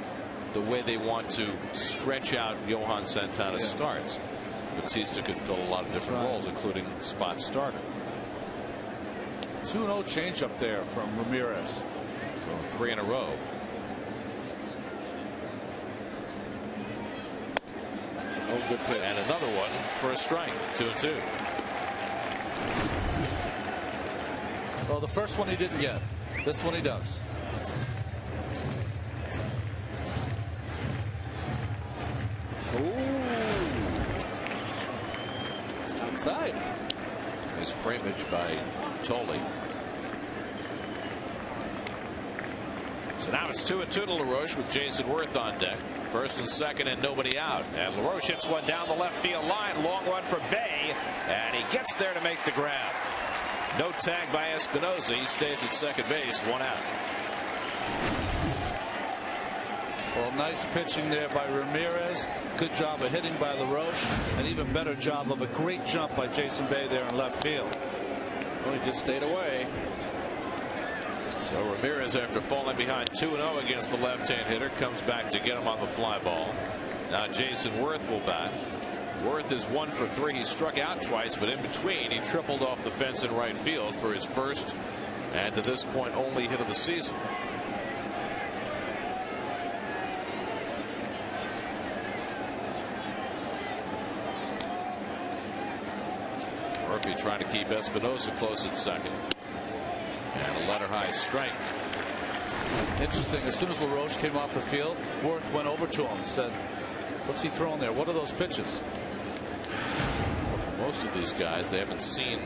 the way they want to stretch out Johan Santana's starts. Batista could fill a lot of different roles, including spot starter. 2-0 change up there from Ramirez. So 3 in a row. Oh, good pitch. And another one for a strike. 2-2. Well, the first one he didn't get. This one he does. Ooh. Outside. Nice frameage by Tolley. So now it's 2-2 to LaRoche with Jason Worth on deck. First and second and nobody out. And LaRoche hits one down the left field line. Long run for Bay. And he gets there to make the grab. No tag by Espinosa. He stays at second base. One out. Well, nice pitching there by Ramirez. Good job of hitting by LaRoche. An even better job of a great jump by Jason Bay there in left field. Well, he just stayed away. So Ramirez, after falling behind 2-0 against the left-hand hitter, comes back to get him on the fly ball. Now Jason Worth will bat. Worth is 1 for 3. He struck out twice, but in between he tripled off the fence in right field for his first and to this point only hit of the season. Murphy trying to keep Espinosa close at second. And a letter high strike. Interesting. As soon as LaRoche came off the field, Worth went over to him and said, "What's he throwing there? What are those pitches?" Well, for most of these guys, they haven't seen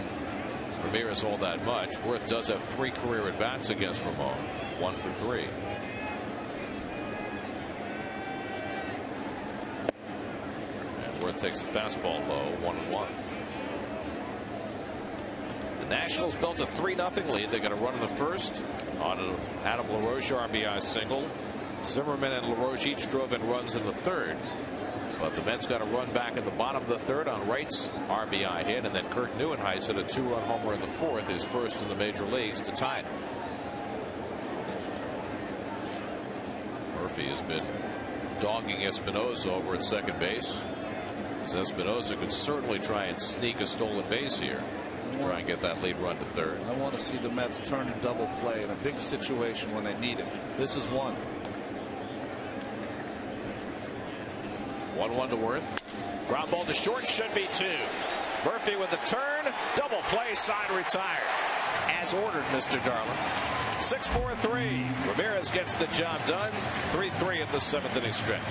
Ramirez all that much. Worth does have 3 career at bats against Ramon. 1 for 3. And Worth takes the fastball low. 1-1. The Nationals built a 3-0 lead. They got a run in the first on an Adam LaRoche RBI single. Zimmerman and LaRoche each drove in runs in the third. But the Mets got a run back in the bottom of the third on Wright's RBI hit, and then Kirk Neuenhuis hit a 2-run homer in the fourth, his first in the major leagues, to tie it. Murphy has been dogging Espinosa over at second base. So Espinosa could certainly try and sneak a stolen base here. Try and get that lead run to third. I want to see the Mets turn a double play in a big situation when they need it. This is one. 1-1 to Worth. Ground ball to short, should be 2. Murphy with the turn, double play, sign retired. As ordered, Mr. Darling. 6-4-3. Ramirez gets the job done. 3-3 at the 7th inning stretch.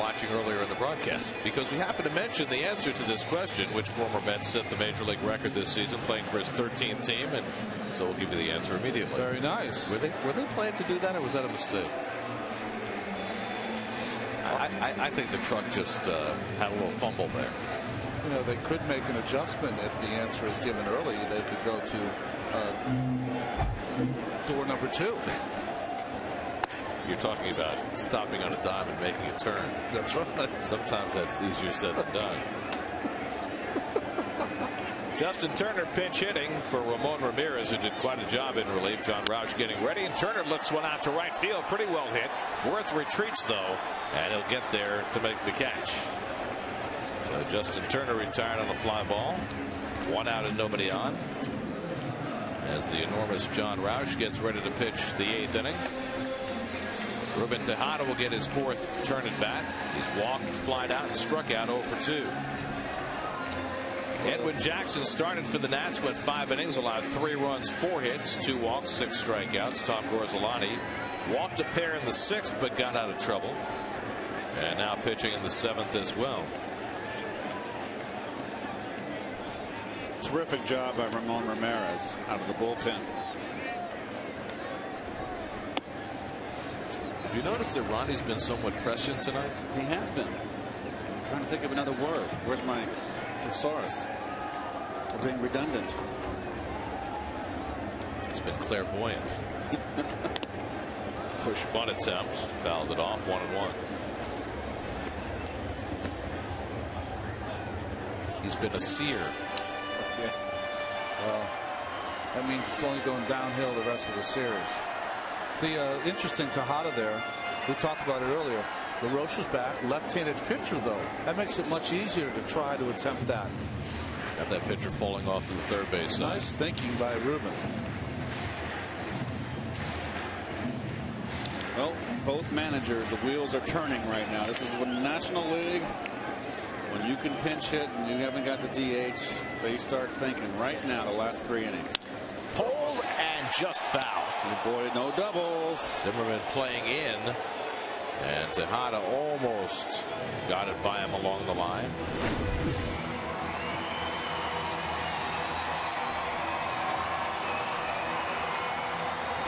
watching earlier in the broadcast, because we happened to mention the answer to this question, which former Met set the major league record this season, playing for his 13th team, and so we'll give you the answer immediately. Very nice. Were they planning to do that, or was that a mistake? I think the truck just had a little fumble there. You know, they could make an adjustment if the answer is given early. They could go to door number 2. You're talking about stopping on a dime and making a turn. That's right. Sometimes that's easier said than done. Justin Turner pinch hitting for Ramon Ramirez, who did quite a job in relief. John Roush getting ready, and Turner lifts one out to right field. Pretty well hit. Worth retreats, though, and he'll get there to make the catch. So Justin Turner retired on a fly ball. 1 out and nobody on. As the enormous John Roush gets ready to pitch the 8th inning. Ruben Tejada will get his 4th turn at bat. He's walked, flied out, and struck out 0 for 2. Edwin Jackson started for the Nats, went 5 innings, allowed 3 runs, 4 hits, 2 walks, 6 strikeouts. Tom Gorzolani walked a pair in the 6th, but got out of trouble. And now pitching in the 7th as well. Terrific job by Ramon Ramirez out of the bullpen. Have you noticed that Ronnie's been somewhat prescient tonight? He has been. I'm trying to think of another word. Where's my thesaurus? For being redundant. He's been clairvoyant. Push bunt attempts, fouled it off, 1-1. He's been a seer. Yeah. Well, that means it's only going downhill the rest of the series. The interesting Tejada there, we talked about it earlier. LaRoche's back, left-handed pitcher, though. That makes it much easier to try to attempt that. Got that pitcher falling off to the third base side. Nice thinking by Ruben. Well, both managers, the wheels are turning right now. This is when the National League, when you can pinch hit and you haven't got the DH, they start thinking right now the last 3 innings. Hold and just foul. Oh boy, no doubles. Zimmerman playing in, and Tejada almost got it by him along the line.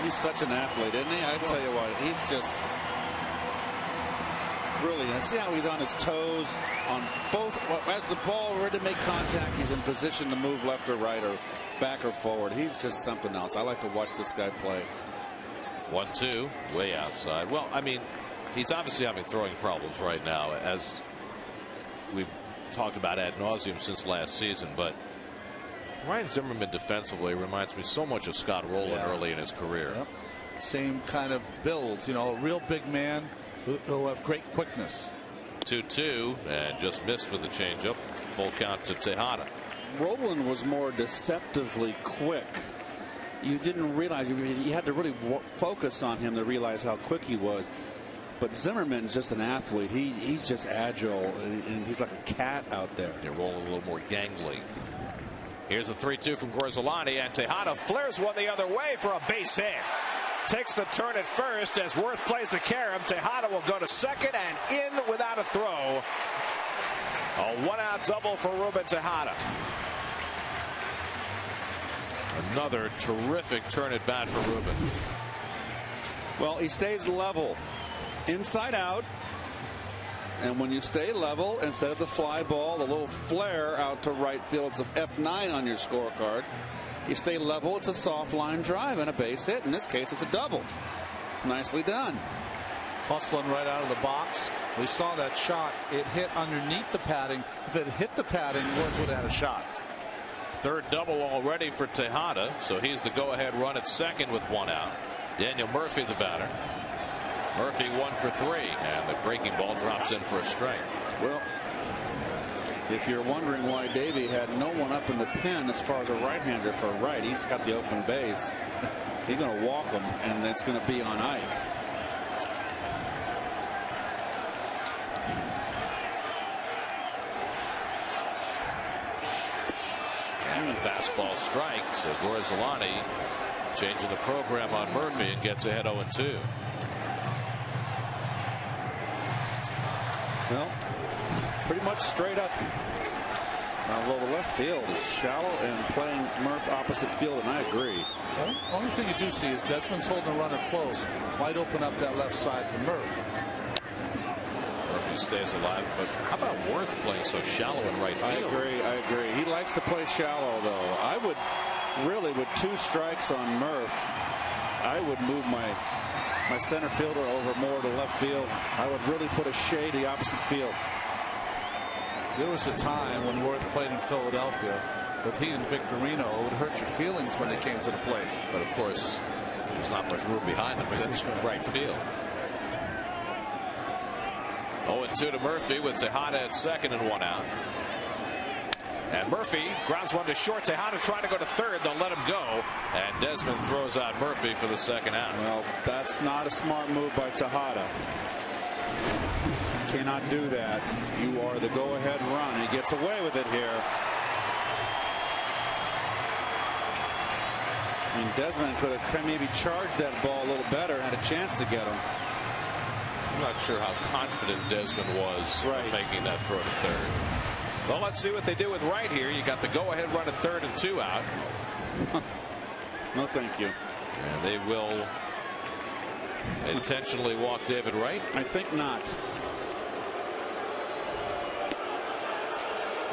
He's such an athlete, isn't he? I tell you what, he's just brilliant. See how he's on his toes on both. As the ball ready to make contact, he's in position to move left or right or back or forward. He's just something else. I like to watch this guy play. 1-2, way outside. Well, I mean, he's obviously having throwing problems right now, as we've talked about ad nauseum since last season. But Ryan Zimmerman defensively reminds me so much of Scott Rowland early in his career. Yep. Same kind of build, you know, a real big man who'll have great quickness. 2-2, and just missed with the changeup. Full count to Tejada. Rowland was more deceptively quick. You didn't realize, you had to really focus on him to realize how quick he was. But Zimmerman's just an athlete. He's just agile, and he's like a cat out there. They're rolling a little more gangly. Here's the 3-2 from Gorzolani, and Tejada flares one the other way for a base hit. Takes the turn at first as Worth plays the carom. Tejada will go to second and in without a throw. A 1-out double for Ruben Tejada. Another terrific turn at bat for Ruben. Well, he stays level, inside out. And when you stay level, instead of the fly ball, the little flare out to right field, it's a F9 on your scorecard. You stay level, it's a soft line drive and a base hit. In this case, it's a double. Nicely done. Hustling right out of the box. We saw that shot. It hit underneath the padding. If it hit the padding, Worth would have had a shot. Third double already for Tejada, so he's the go-ahead run at second with 1 out. Daniel Murphy, the batter. Murphy 1 for 3, and the breaking ball drops in for a strike. Well, if you're wondering why Davey had no one up in the pen as far as a right-hander for right, he's got the open base. He's going to walk him, and it's going to be on Ike. And a fastball strike, so Gorzolani changing the program on Murphy and gets ahead 0-2. Well, pretty much straight up. Although the left field is shallow and playing Murph opposite field, and I agree. Well, only thing you do see is Desmond's holding the runner close. Might open up that left side for Murph. Murphy stays alive, but how about Worth playing so shallow in right field? I agree. He likes to play shallow, though. I would really, with 2 strikes on Murph, I would move my center fielder over more to left field. I would really put a shade to the opposite field. There was a time when Worth played in Philadelphia with he and Victorino. It would hurt your feelings when they came to the plate. But of course, there's not much room behind them. That's right field. 0-2 to Murphy with Tejada at second and 1 out. And Murphy grounds one to short. Tejada trying to go to third. They'll let him go. And Desmond throws out Murphy for the second out. Well, that's not a smart move by Tejada. Cannot do that. You are the go-ahead run. He gets away with it here. I mean, Desmond could have maybe charged that ball a little better and had a chance to get him. I'm not sure how confident Desmond was making that throw to third. Well, let's see what they do with Wright here. You got the go-ahead run at third and 2 out. No, thank you. And they will intentionally walk David Wright. I think not.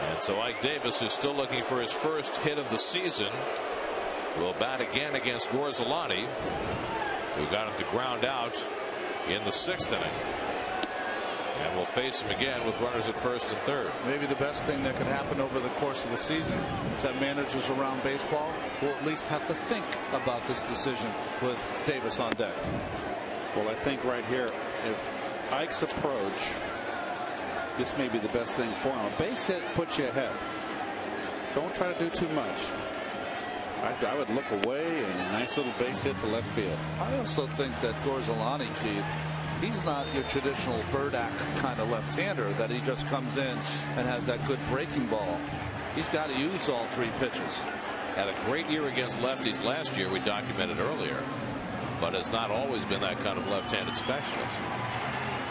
And so Ike Davis, who's still looking for his first hit of the season, will bat again against Gorzolani, who got him to ground out in the 6th inning. And we'll face him again with runners at first and third. Maybe the best thing that could happen over the course of the season is that managers around baseball will at least have to think about this decision with Davis on deck. Well, I think right here, if Ike's approach, this may be the best thing for him. A base hit puts you ahead. Don't try to do too much. I would look away and a nice little base hit to left field. I also think that Gorzolani, Keith, he's not your traditional Burdack kind of left-hander that he just comes in and has that good breaking ball. He's got to use all 3 pitches. Had a great year against lefties last year, we documented earlier, but has not always been that kind of left-handed specialist.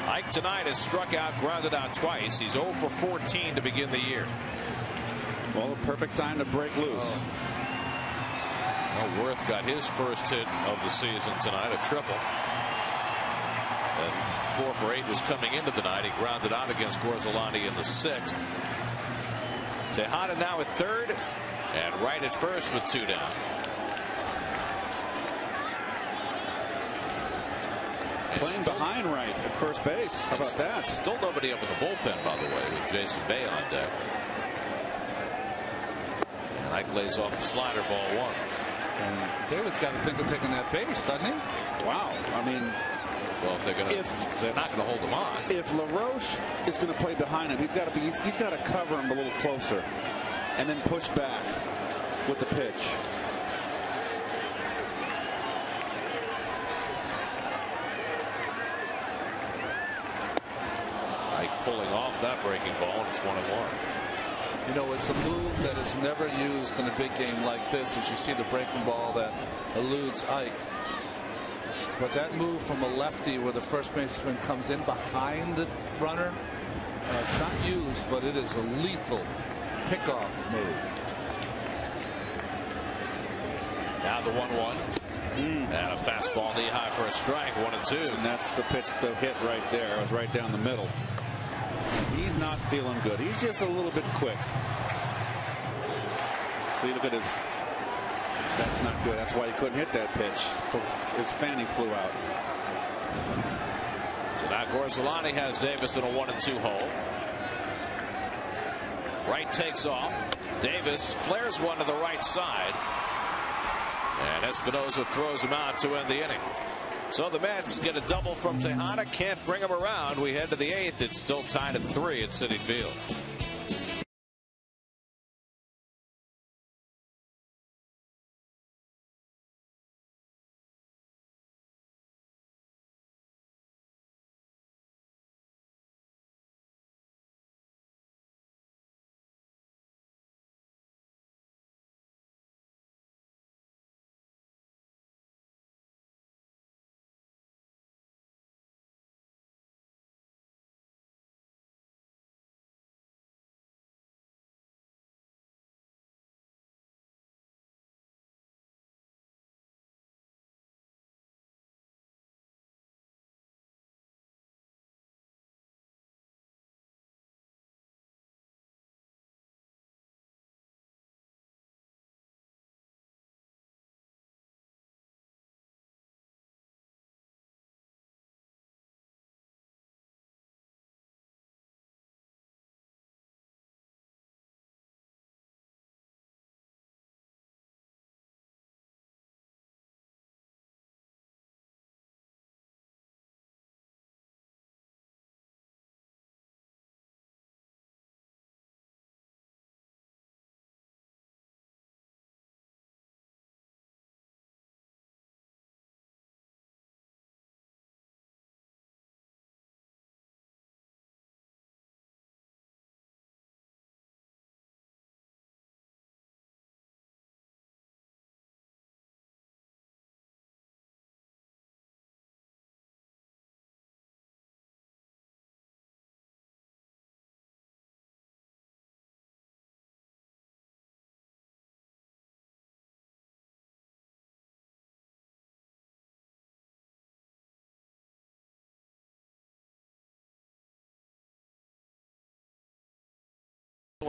Ike tonight has struck out, grounded out twice. He's 0 for 14 to begin the year. Well, the perfect time to break loose. Well, Worth got his first hit of the season tonight, a triple. And 4 for 8 was coming into the night. He grounded out against Gorzolani in the 6th. Tejada now at third and Wright at first with 2 down. Playing behind Wright at first base. How about that? Still nobody up in the bullpen, by the way, with Jason Bay on deck. And Ike lays off the slider, ball 1. And David's got to think of taking that base, doesn't he? Wow. I mean, well, if they're not going to hold him on. If LaRoche is going to play behind him, he's got to cover him a little closer and then push back with the pitch. Ike pulling off that breaking ball, and it's 1-1. You know, it's a move that is never used in a big game like this, as you see the breaking ball that eludes Ike. But that move from a lefty where the first baseman comes in behind the runner, it's not used, but it is a lethal pickoff move. Now the 1-1. And a fastball knee high for a strike, 1-2. And that's the pitch, the hit right there. It was right down the middle. He's not feeling good. He's just a little bit quick. See, look at his. That's not good. That's why he couldn't hit that pitch. His fanny flew out. So now Gorzolani has Davis in a 1-2 hole. Wright takes off. Davis flares one to the right side. And Espinosa throws him out to end the inning. So the Mets get a double from Tejada. Can't bring him around. We head to the 8th. It's still tied at 3 at Citi Field.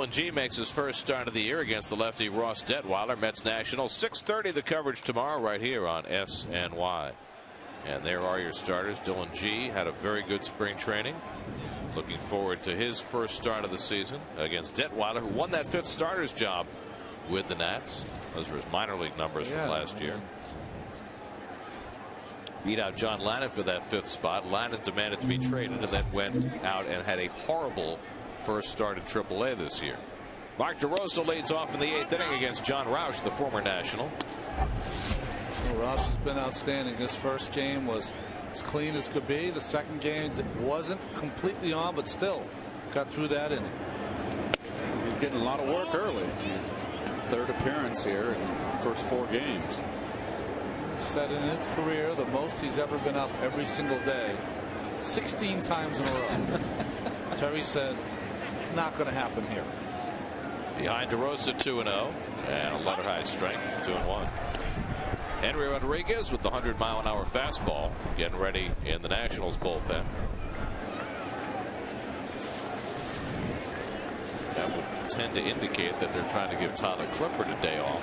G makes his first start of the year against the lefty Ross Detweiler. Mets Nationals, 6:30 the coverage tomorrow right here on SNY. And there are your starters. Dylan G had a very good spring training. Looking forward to his first start of the season against Detweiler, who won that 5th starter's job with the Nats. Those were his minor league numbers from last year. Beat out John Lannon for that 5th spot. Lannon demanded to be traded and then went out and had a horrible first start in AAA this year. Mark DeRosa leads off in the 8th inning against John Roush, the former National. Well, Roush has been outstanding. This first game was as clean as could be. The second game wasn't completely on, but still got through that inning. He's getting a lot of work early. 3rd appearance here in the first 4 games. He said in his career the most he's ever been up every single day, 16 times in a row. Terry said, not going to happen here. Behind DeRosa 2-0 and a letter high strike 2-1. Henry Rodriguez with the 100-mile-an-hour fastball getting ready in the Nationals bullpen. That would tend to indicate that they're trying to give Tyler Clippard a day off.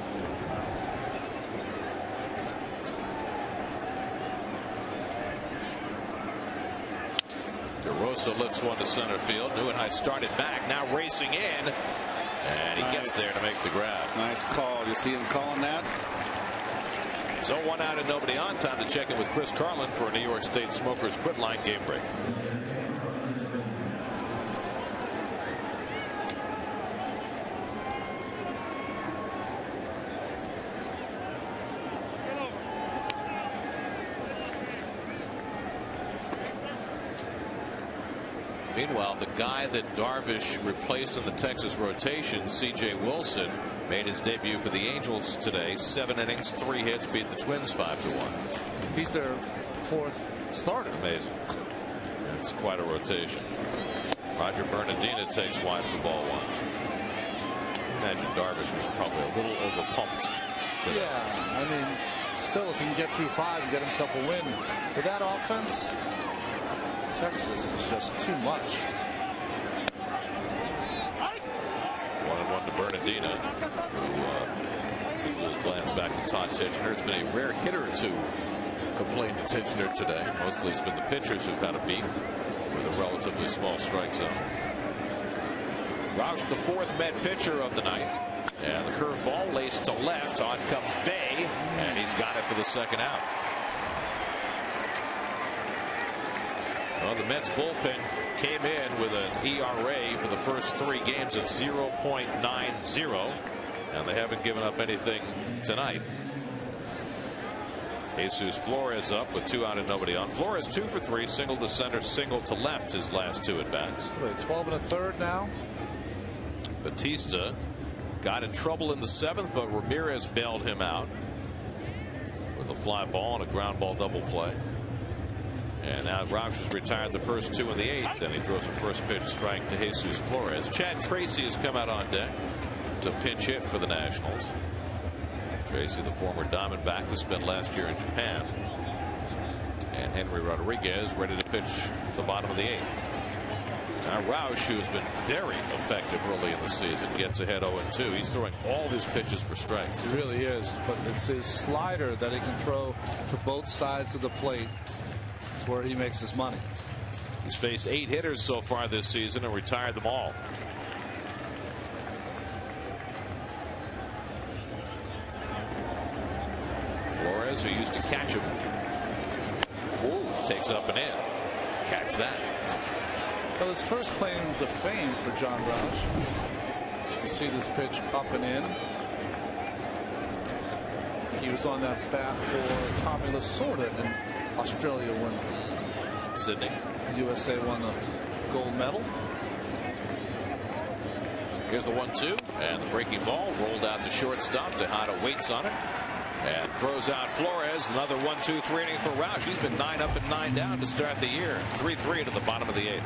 DeRosa lifts one to center field. Neuenheim started back, now racing in, and he gets there to make the grab. Nice call. You see him calling that? So 1 out and nobody on. Time to check in with Chris Carlin for a New York State Smokers Quit Line game break. Meanwhile, the guy that Darvish replaced in the Texas rotation, C.J. Wilson, made his debut for the Angels today. 7 innings, 3 hits, beat the Twins 5-1. He's their 4th starter. Amazing. It's quite a rotation. Roger Bernardina takes wide for ball 1. Imagine Darvish was probably a little overpumped today. Yeah, I mean, still, if he can get through 5 and get himself a win with that offense, Texas is just too much. 1-1 to Bernardina, who gives a little glance back to Todd Tichenor. It's been a rare hitter to complain to Tichenor today. Mostly it's been the pitchers who've had a beef with a relatively small strike zone. Roush, the 4th Met pitcher of the night. And the curveball laced to left. On comes Bay, and he's got it for the 2nd out. Well, the Mets bullpen came in with an ERA for the first 3 games of 0.90, and they haven't given up anything tonight. Jesus Flores up with 2 out and nobody on. Flores 2 for 3, single to center, single to left his last 2 at bats. 12 1/3 now. Batista got in trouble in the 7th, but Ramirez bailed him out with a fly ball and a ground ball double play. And now Roush has retired the first 2 in the 8th, and he throws a first pitch strike to Jesus Flores. Chad Tracy has come out on deck to pinch hit for the Nationals. Tracy, the former Diamondback, who spent last year in Japan. And Henry Rodriguez ready to pitch the bottom of the 8th. Now Roush, who has been very effective early in the season, gets ahead 0-2. He's throwing all his pitches for strikes. He really is, but it's his slider that he can throw to both sides of the plate. It's where he makes his money. He's faced 8 hitters so far this season and retired them all. Flores, who used to catch him, takes up and in. Catch that. Well, his first claim to fame for John Roush. You can see this pitch up and in. He was on that staff for Tommy Lasorda in Australia when Sydney. USA won the gold medal. Here's the 1-2, and the breaking ball rolled out to shortstop. Tejada waits on it and throws out Flores. Another 1-2-3 inning for Roush. He's been 9 up and 9 down to start the year. 3-3 to the bottom of the 8th.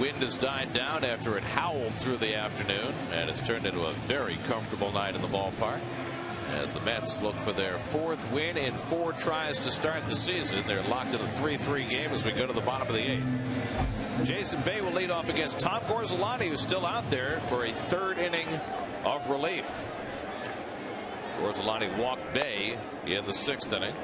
wind has died down after it howled through the afternoon, and it's turned into a very comfortable night in the ballpark as the Mets look for their 4th win in 4 tries to start the season. They're locked in a 3-3 game as we go to the bottom of the 8th. Jason Bay will lead off against Tom Gorzelani, who's still out there for a 3rd inning of relief. Gorzelani walked Bay in the 6th inning.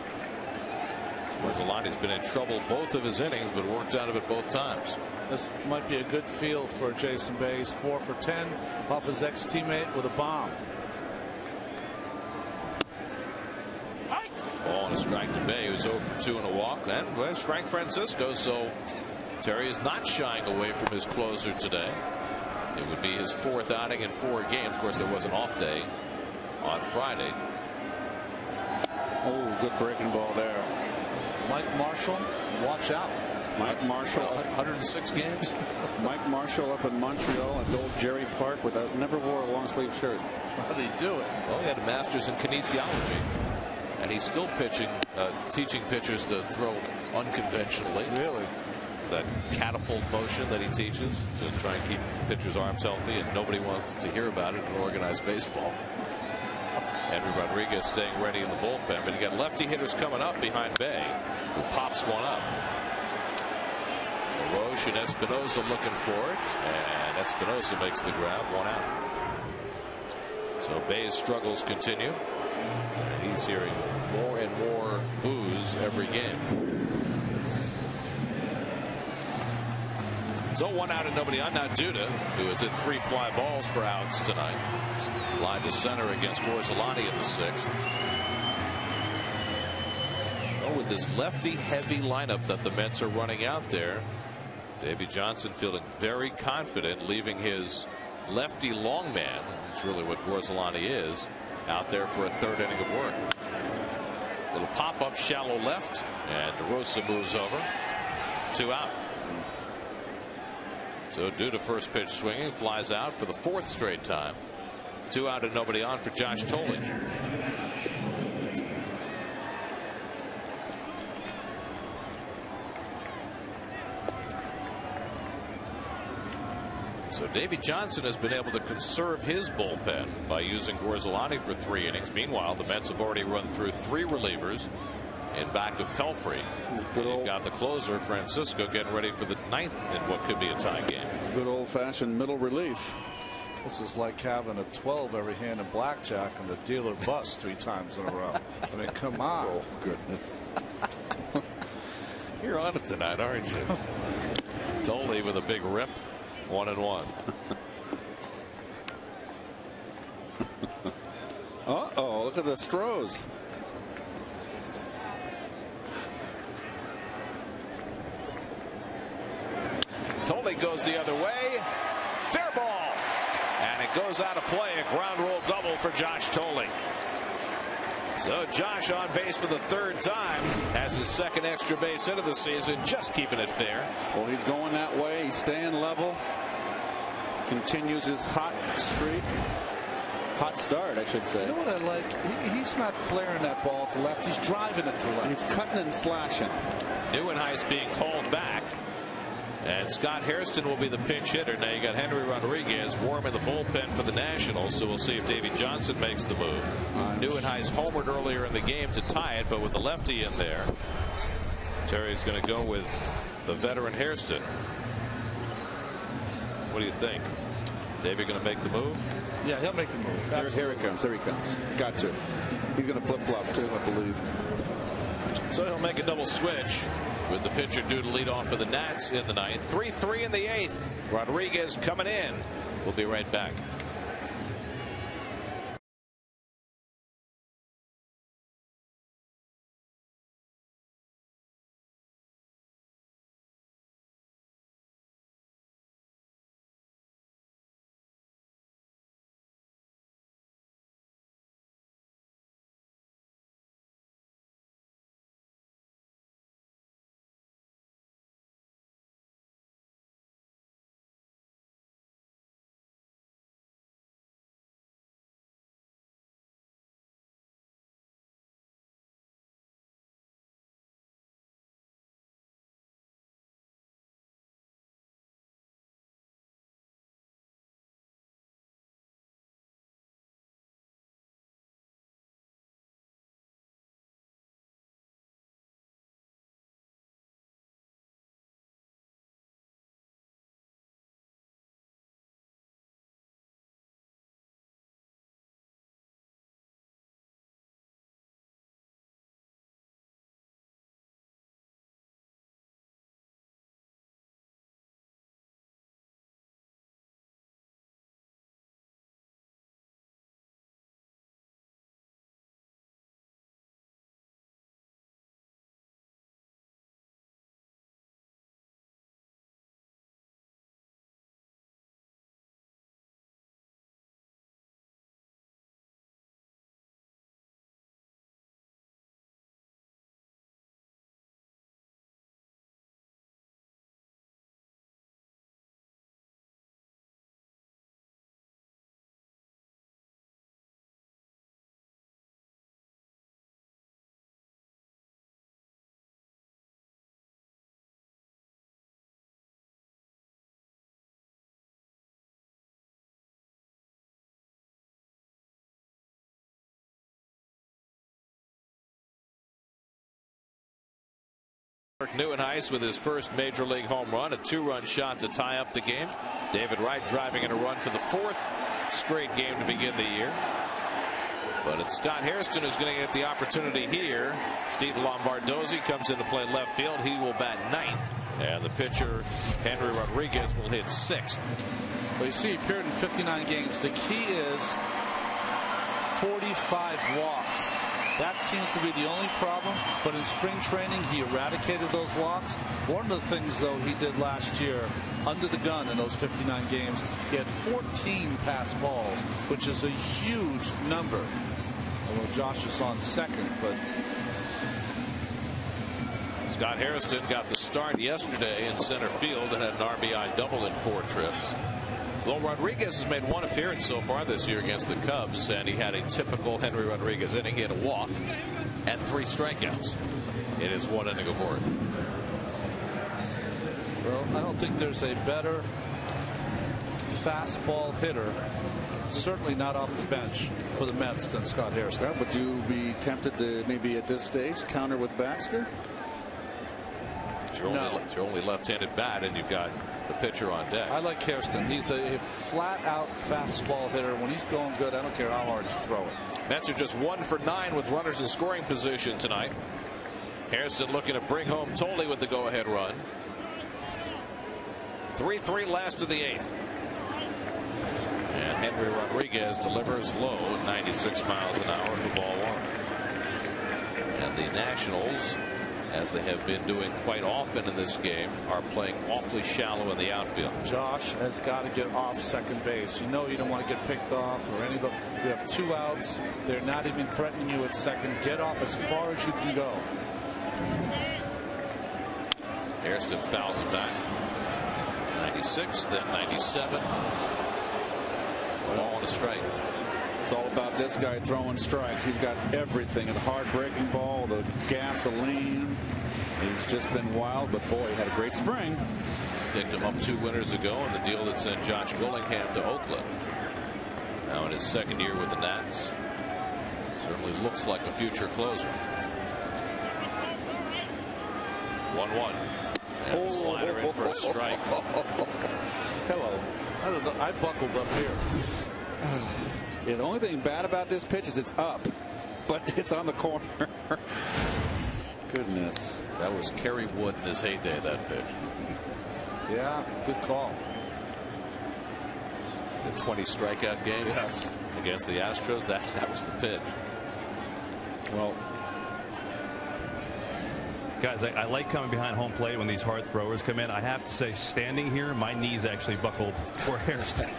Gorzelani's been in trouble both of his innings, but worked out of it both times. This might be a good field for Jason Bay. He's 4 for 10 off his ex-teammate with a bomb. Ball and a strike to Bay, who's 0 for 2 and a walk. And there's Frank Francisco, so Terry is not shying away from his closer today. It would be his 4th outing in 4 games. Of course, there was an off day on Friday. Oh, good breaking ball there. Mike Marshall, watch out. Mike Marshall, 106 games. Mike Marshall up in Montreal at old Jerry Park never wore a long sleeve shirt. How did he do it? Well, he had a master's in kinesiology, and he's still teaching pitchers to throw unconventionally. Really? That catapult motion that he teaches to try and keep pitchers' arms healthy, and nobody wants to hear about it in organized baseball. Henry Rodriguez staying ready in the bullpen, but you got lefty hitters coming up behind Bay, who pops one up. Roche and Espinosa looking for it, and Espinosa makes the grab, 1 out. So Bay's struggles continue, and he's hearing more and more boos every game. So 1 out and nobody on. Now Duda, who has hit 3 fly balls for outs tonight. Fly to center against Gorzelani in the 6th. Well, with this lefty heavy lineup that the Mets are running out there, Davey Johnson feeling very confident, leaving his lefty long man, which is really what Gorzelani is, out there for a 3rd inning of work. Little pop up shallow left, and DeRosa moves over. 2 out. So Duda first pitch swinging, flies out for the 4th straight time. 2 out and nobody on for Josh Tolley. So Davey Johnson has been able to conserve his bullpen by using Gorzelani for 3 innings. Meanwhile, the Mets have already run through 3 relievers in back of Pelfrey. You've got the closer, Francisco, getting ready for the 9th in what could be a tie game. Good old-fashioned middle relief. This is like having a 12 every hand in blackjack and the dealer busts 3 times in a row. I mean, come on. Oh, goodness. You're on it tonight, aren't you? Tolley with a big rip. 1-1. Uh-oh, look at the Stros. Tolley goes the other way. Fair ball. And it goes out of play. A ground rule double for Josh Tolley. So Josh on base for the 3rd time. Has his 2nd extra base hit of the season. Just keeping it fair. Well, he's going that way. He's staying level. Continues his hot streak. Hot start, I should say. You know what I like? He's not flaring that ball to left. He's driving it to left. He's cutting it and slashing. Neuenhuis being called back. And Scott Hairston will be the pinch hitter. Now you got Henry Rodriguez warm in the bullpen for the Nationals, so we'll see if Davey Johnson makes the move. Neuenhuis homered earlier in the game to tie it, but with the lefty in there, Terry's going to go with the veteran Hairston. What do you think? Davey going to make the move? Yeah, he'll make the move. Here he comes. Here he comes. Got to. He's going to flip-flop too, I believe. So he'll make a double switch with the pitcher due to lead off for the Nats in the 9th. 3-3 in the 8th. Rodriguez coming in. We'll be right back. Neuenhuis with his first major league home run, a 2-run shot to tie up the game. David Wright driving in a run for the 4th straight game to begin the year. But it's Scott Hairston who's going to get the opportunity here. Steve Lombardozzi comes in to play left field. He will bat 9th. And the pitcher, Henry Rodriguez, will hit 6th. Well, you see, he appeared in 59 games. The key is 45 walks. That seems to be the only problem. But in spring training, he eradicated those walks. One of the things, though, he did last year under the gun in those 59 games, he had 14 pass balls, which is a huge number. Although Josh is on second, but Scott Hairston got the start yesterday in center field and had an RBI double in 4 trips. Well, Rodriguez has made 1 appearance so far this year against the Cubs, and he had a typical Henry Rodriguez inning. He had a walk and 3 strikeouts in his 1 inning of work. Well, I don't think there's a better fastball hitter, certainly not off the bench, for the Mets than Scott Hairston. Would you be tempted to maybe at this stage counter with Baxter? It's your only left-handed bat, and you've got the pitcher on deck. I like Hairston. He's a flat-out fastball hitter. When he's going good, I don't care how hard you throw it. Mets are just 1 for 9 with runners in scoring position tonight. Hairston looking to bring home Tolley with the go-ahead run. 3-3 last of the 8th. And Henry Rodriguez delivers low at 96 miles an hour for ball 1. And the Nationals, as they have been doing quite often in this game, are playing awfully shallow in the outfield. Josh has got to get off second base. You know you don't want to get picked off or any of the. You have 2 outs. They're not even threatening you at second. Get off as far as you can go. Hairston fouls it back. 96, then 97. Ball and a strike. It's all about this guy throwing strikes. He's got everything. A hard breaking ball, the gasoline. He's just been wild, but boy, he had a great spring. Picked him up 2 winters ago in the deal that sent Josh Willingham to Oakland. Now in his 2nd year with the Nats. Certainly looks like a future closer. 1-1. And the slider in for a strike. Hello. I don't know. I buckled up here. Yeah, the only thing bad about this pitch is it's up, but it's on the corner. Goodness. That was Kerry Wood in his heyday, that pitch. Yeah, good call. The 20 strikeout game against the Astros, that was the pitch. Well, guys, I like coming behind home plate when these hard throwers come in. I have to say, standing here, my knees actually buckled for Hairston.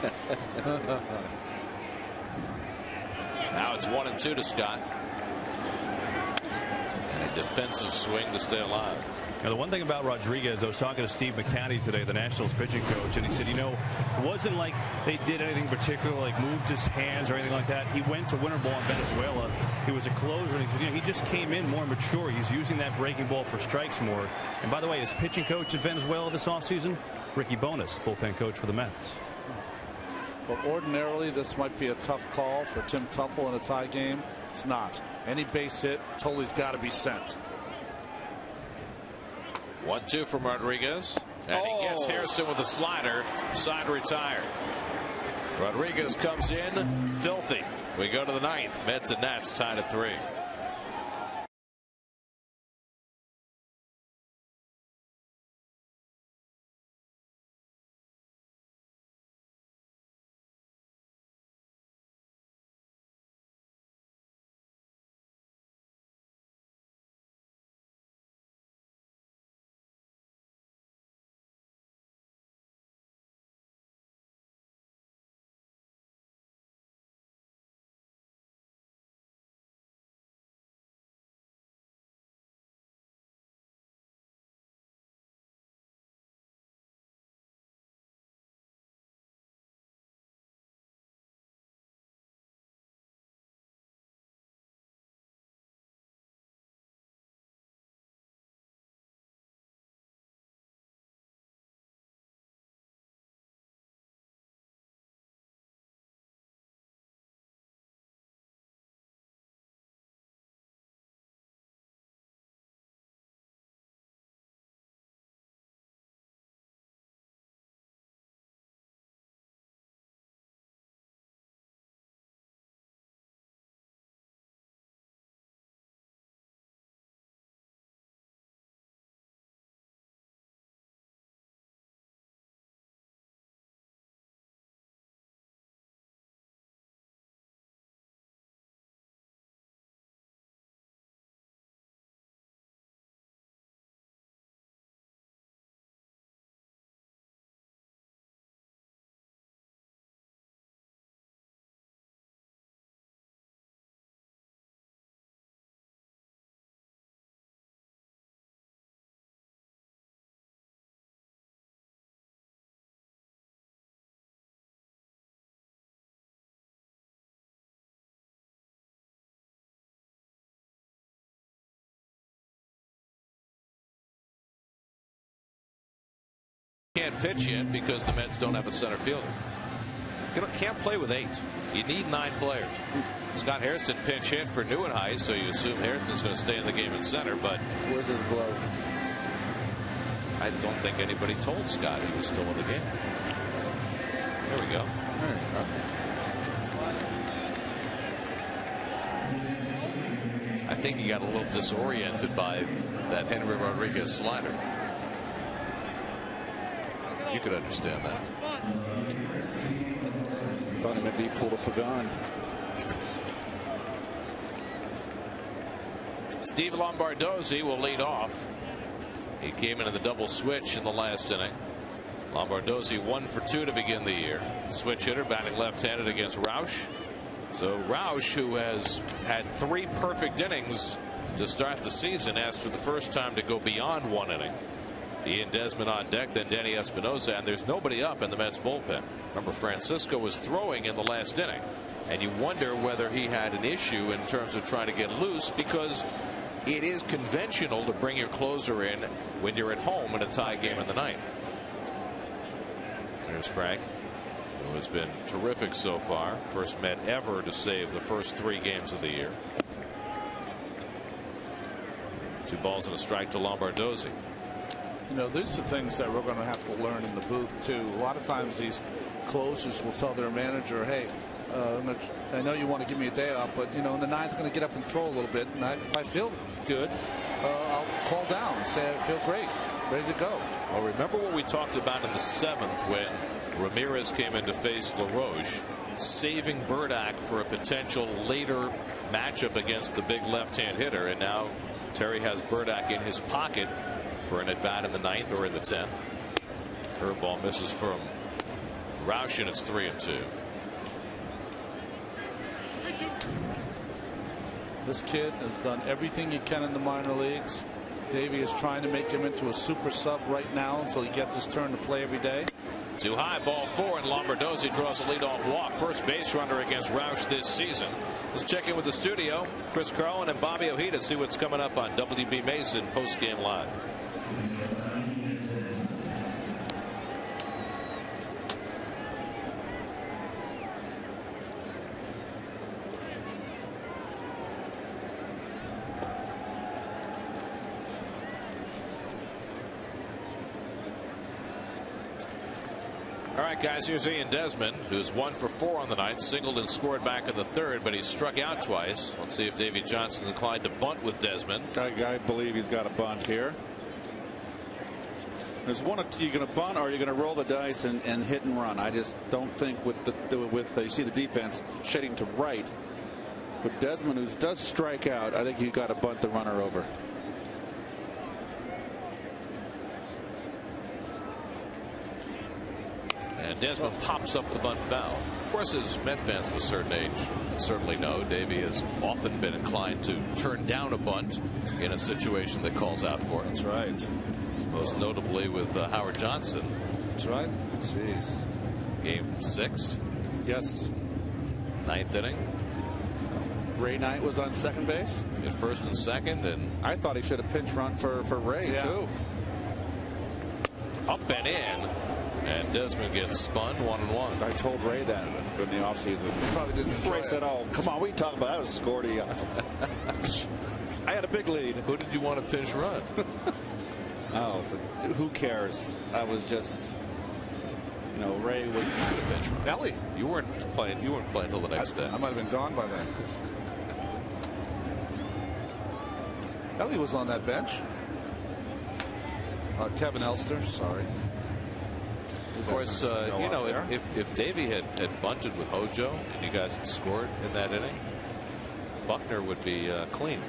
Now it's 1-2 to Scott. And a defensive swing to stay alive. Now, the one thing about Rodriguez, I was talking to Steve McCanny today, the Nationals pitching coach, and he said, you know, it wasn't like they did anything particular, like moved his hands or anything like that. He went to winter ball in Venezuela. He was a closer, and he said, you know, he just came in more mature. He's using that breaking ball for strikes more. And by the way, his pitching coach at Venezuela this offseason, Ricky Bonas, bullpen coach for the Mets. Well, ordinarily, this might be a tough call for Tim Tuffle in a tie game. It's not. Any base hit, Tolley's got to be sent. 1-2 from Rodriguez. And he gets Hairston with a slider. Side retired. Rodriguez comes in filthy. We go to the 9th. Mets and Nats tied at 3. can't pitch yet because the Mets don't have a center fielder. You can't play with 8. You need 9 players. Scott Hairston pinch hit for Neuenhuis, so you assume Hairston's going to stay in the game at center. But where's his glove? I don't think anybody told Scott he was still in the game. There we go. There you go. I think he got a little disoriented by that Henry Rodriguez slider. You could understand that. Thought he maybe pulled a Pagan. Steve Lombardozzi will lead off. He came in the double switch in the last inning. Lombardozzi 1 for 2 to begin the year. Switch hitter batting left-handed against Roush. So Roush, who has had 3 perfect innings to start the season, asked for the first time to go beyond 1 inning. Ian Desmond on deck, then Denny Espinosa, and there's nobody up in the Mets bullpen. Remember, Francisco was throwing in the last inning, and you wonder whether he had an issue in terms of trying to get loose, because it is conventional to bring your closer in when you're at home in a tie game in the 9th. There's Frank, who has been terrific so far. First Met ever to save the first 3 games of the year. 2 balls and a strike to Lombardozzi. You know, these are things that we're going to have to learn in the booth too. A lot of times these closers will tell their manager, hey, I know you want to give me a day off, but you know, in the 9th, I'm going to get up and throw a little bit, and if I feel good, I'll call down and say I feel great, ready to go. Well, remember what we talked about in the 7th when Ramirez came in to face LaRoche, saving Burdack for a potential later matchup against the big left-hand hitter, and now Terry has Burdack in his pocket for an at-bat in the 9th or in the 10th. Curveball misses from Roush, and it's 3-2. This kid has done everything he can in the minor leagues. Davey is trying to make him into a super sub right now until he gets his turn to play every day. Too high, ball 4, and Lombardozzi draws a leadoff walk. First base runner against Roush this season. Let's check in with the studio. Chris Carlin and Bobby Ojeda, see what's coming up on WB Mason Postgame Live. All right, guys, here's Ian Desmond, who's 1 for 4 on the night, singled and scored back in the 3rd, but he struck out twice. Let's see if Davey Johnson's inclined to bunt with Desmond. I believe he's got a bunt here. There's one, you're going to bunt or you're going to roll the dice and hit and run. I just don't think with you see the defense shading to right. With Desmond, who does strike out, I think you got to bunt the runner over. And Desmond pops up the bunt foul. Of course, as Met fans of a certain age certainly know, Davey has often been inclined to turn down a bunt in a situation that calls out for it. That's right. Most notably with Howard Johnson. That's right. Jeez. Game 6. Yes. 9th inning. Ray Knight was on second base at first and second, and I thought he should have pinch run for Ray too. Up and in. And Desmond gets spun 1-1. I told Ray that in the offseason. He probably didn't. Ray said, "Oh, come on, we talk about that. I was scored. I had a big lead." Who did you want to pinch run? Oh, who cares? I was just, you know, Ray was pinch run. Ellie, you weren't playing till the next day. I might have been gone by then. Ellie was on that bench. Kevin Elster, sorry. Of course, you know, if Davey had bunted with Hojo and you guys had scored in that inning, Buckner would be clean.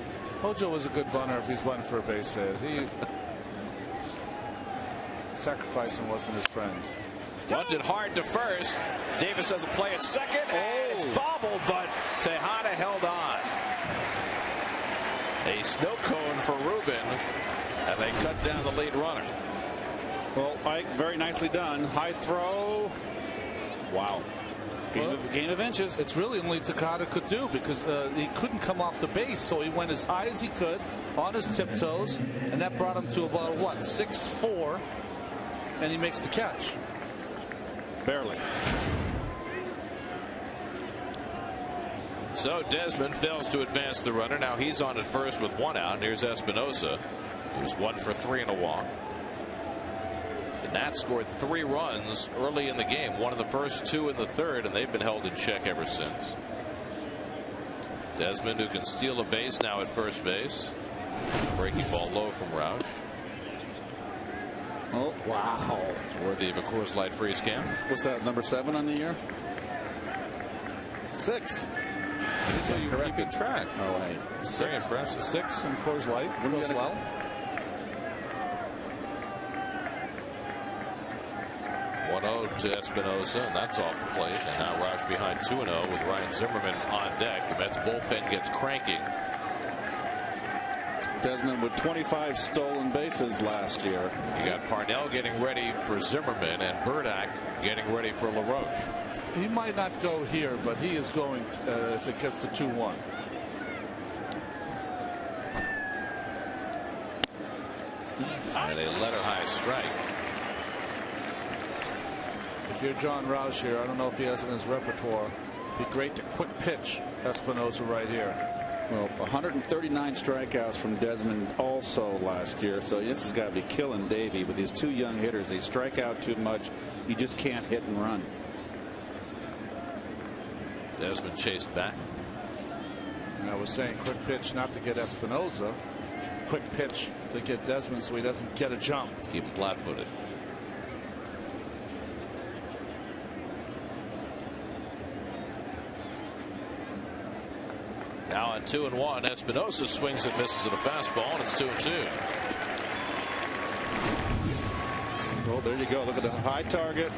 Hojo was a good bunter if he's bunting for a base hit. Sacrificing wasn't his friend. Bunted hard to first. Davis doesn't play at second. And it's bobbled, but Tejada held on. A snow cone for Ruben, and they cut down the lead runner. Well, Ike, very nicely done. High throw. Wow. Game of inches. It's really only Takada could do, because he couldn't come off the base, so he went as high as he could on his tiptoes, and that brought him to about, what, 6'4", and he makes the catch. Barely. So Desmond fails to advance the runner. Now he's on at first with 1 out. And here's Espinosa, who's 1 for 3 and a walk. The Nats scored 3 runs early in the game, 1 in the first, 2 in the third, and they've been held in check ever since. Desmond, who can steal a base now at first base. Breaking ball low from Roush. Oh, wow. Worthy of a Coors Light freeze cam. What's that, number 7 on the year? 6. Still you keeping track. Oh, hey. Very impressive. 6 and Coors Light. Goes well. To Espinosa, and that's off the plate. And now Roush behind 2-0 with Ryan Zimmerman on deck. The Mets bullpen gets cranking. Desmond with 25 stolen bases last year. You got Parnell getting ready for Zimmerman and Burdack getting ready for LaRoche. He might not go here, but he is going if it gets to 2-1. And a letter high strike. If you're John Roush here, I don't know if he has in his repertoire. It'd be great to quick pitch Espinosa right here. Well, 139 strikeouts from Desmond also last year. So this has got to be killing Davey with these 2 young hitters. They strike out too much. You just can't hit and run. Desmond chased back. And I was saying quick pitch not to get Espinosa. Quick pitch to get Desmond so he doesn't get a jump. Keep him flat-footed. Now at 2-1, Espinosa swings and misses at a fastball, and it's 2-2. Well, there you go. Look at the high target,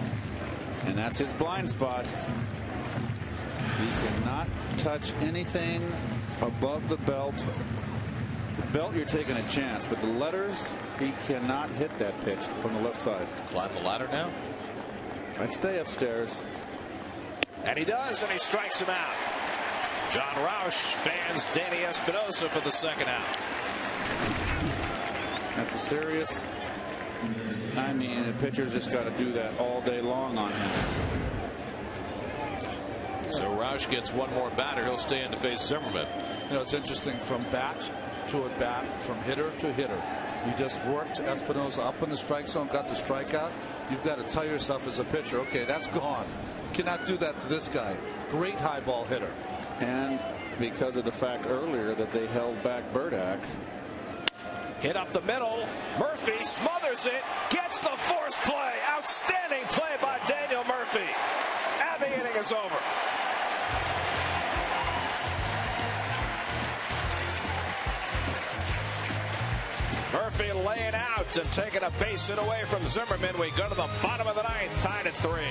and that's his blind spot. He cannot touch anything above the belt. The belt, you're taking a chance, but the letters, he cannot hit that pitch from the left side. Climb the ladder now. I'd stay upstairs. And he does, and he strikes him out. John Roush fans Danny Espinosa for the 2nd out. That's a serious. I mean, the pitcher's just got to do that all day long on him. So Roush gets 1 more batter. He'll stay in to face Zimmerman. You know, it's interesting from bat to at bat, from hitter to hitter. You just worked Espinosa up in the strike zone, got the strikeout. You've got to tell yourself as a pitcher, okay, that's gone. You cannot do that to this guy. Great high ball hitter. And because of the fact earlier that they held back Burdack. Hit up the middle. Murphy smothers it. Gets the force play. Outstanding play by Daniel Murphy. And the inning is over. Murphy laying out and taking a base hit away from Zimmerman. We go to the bottom of the 9th, tied at 3.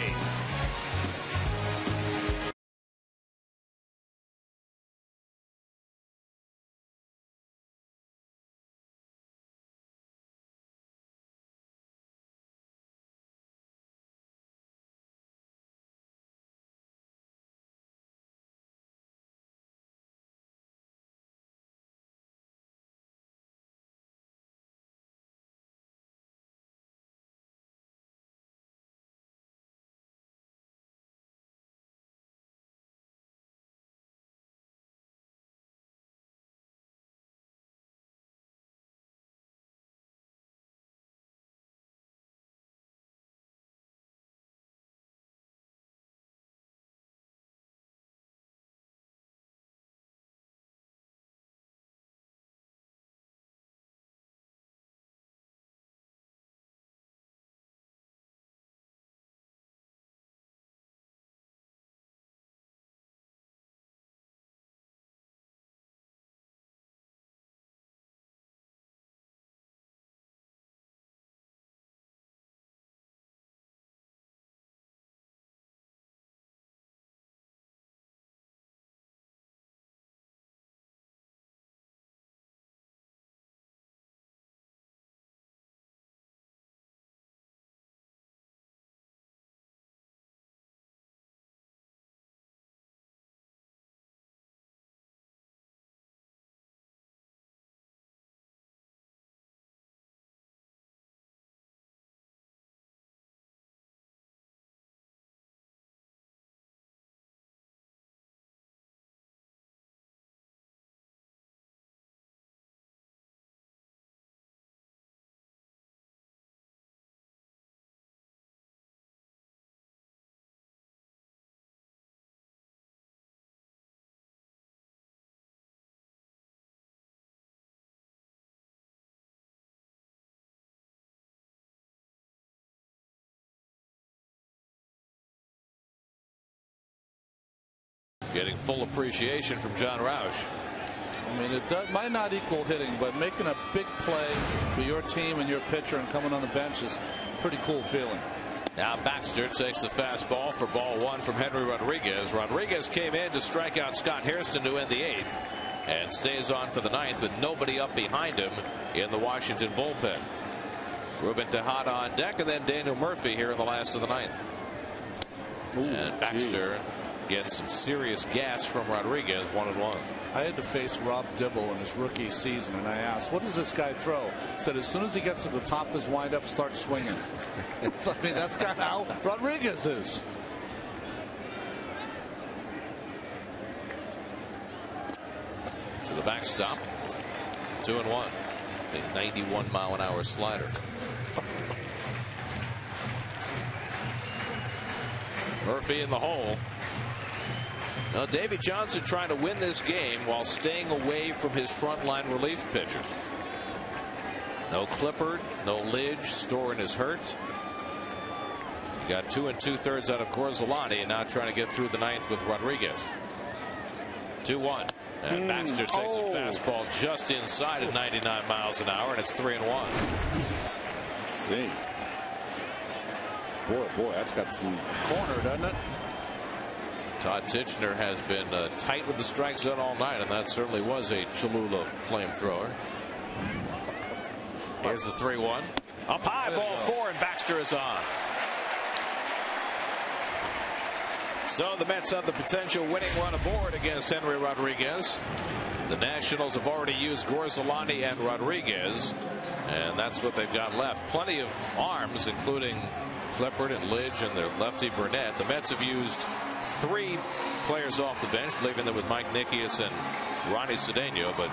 getting full appreciation from John Roush. I mean, might not equal hitting, but making a big play for your team and your pitcher and coming on the bench is a pretty cool feeling. Now Baxter takes the fastball for ball 1 from Henry Rodriguez. Rodriguez came in to strike out Scott Hairston to end the 8th and stays on for the 9th with nobody up behind him in the Washington bullpen. Ruben Tejada on deck, and then Daniel Murphy here in the last of the 9th. Ooh, and Baxter getting some serious gas from Rodriguez, 1-1. I had to face Rob Dibble in his rookie season, and I asked, what does this guy throw? He said, as soon as he gets to the top of his windup, start swinging. I mean, that's kind of how Rodriguez is. To the backstop, 2-1. A 91-mile-an-hour slider. Murphy in the hole. Now Davey Johnson trying to win this game while staying away from his frontline relief pitchers. No Clippard, no Lidge. Storin is hurt. You got 2 2/3 out of Gorzolani, and now trying to get through the 9th with Rodriguez. 2-1. And Baxter takes a fastball just inside at 99 miles an hour, and it's 3-1. Let's see. Boy, that's got some corner, doesn't it? Todd Tichenor has been tight with the strike zone all night, and that certainly was a Cholula flamethrower. Here's the 3-1. Up high, ball 4, and Baxter is on. So the Mets have the potential winning run aboard against Henry Rodriguez. The Nationals have already used Gorzolani and Rodriguez, and that's what they've got left. Plenty of arms, including Clippard and Lidge and their lefty Burnett. The Mets have used 3 players off the bench, leaving them with Mike Nickias and Ronnie Cedeno, but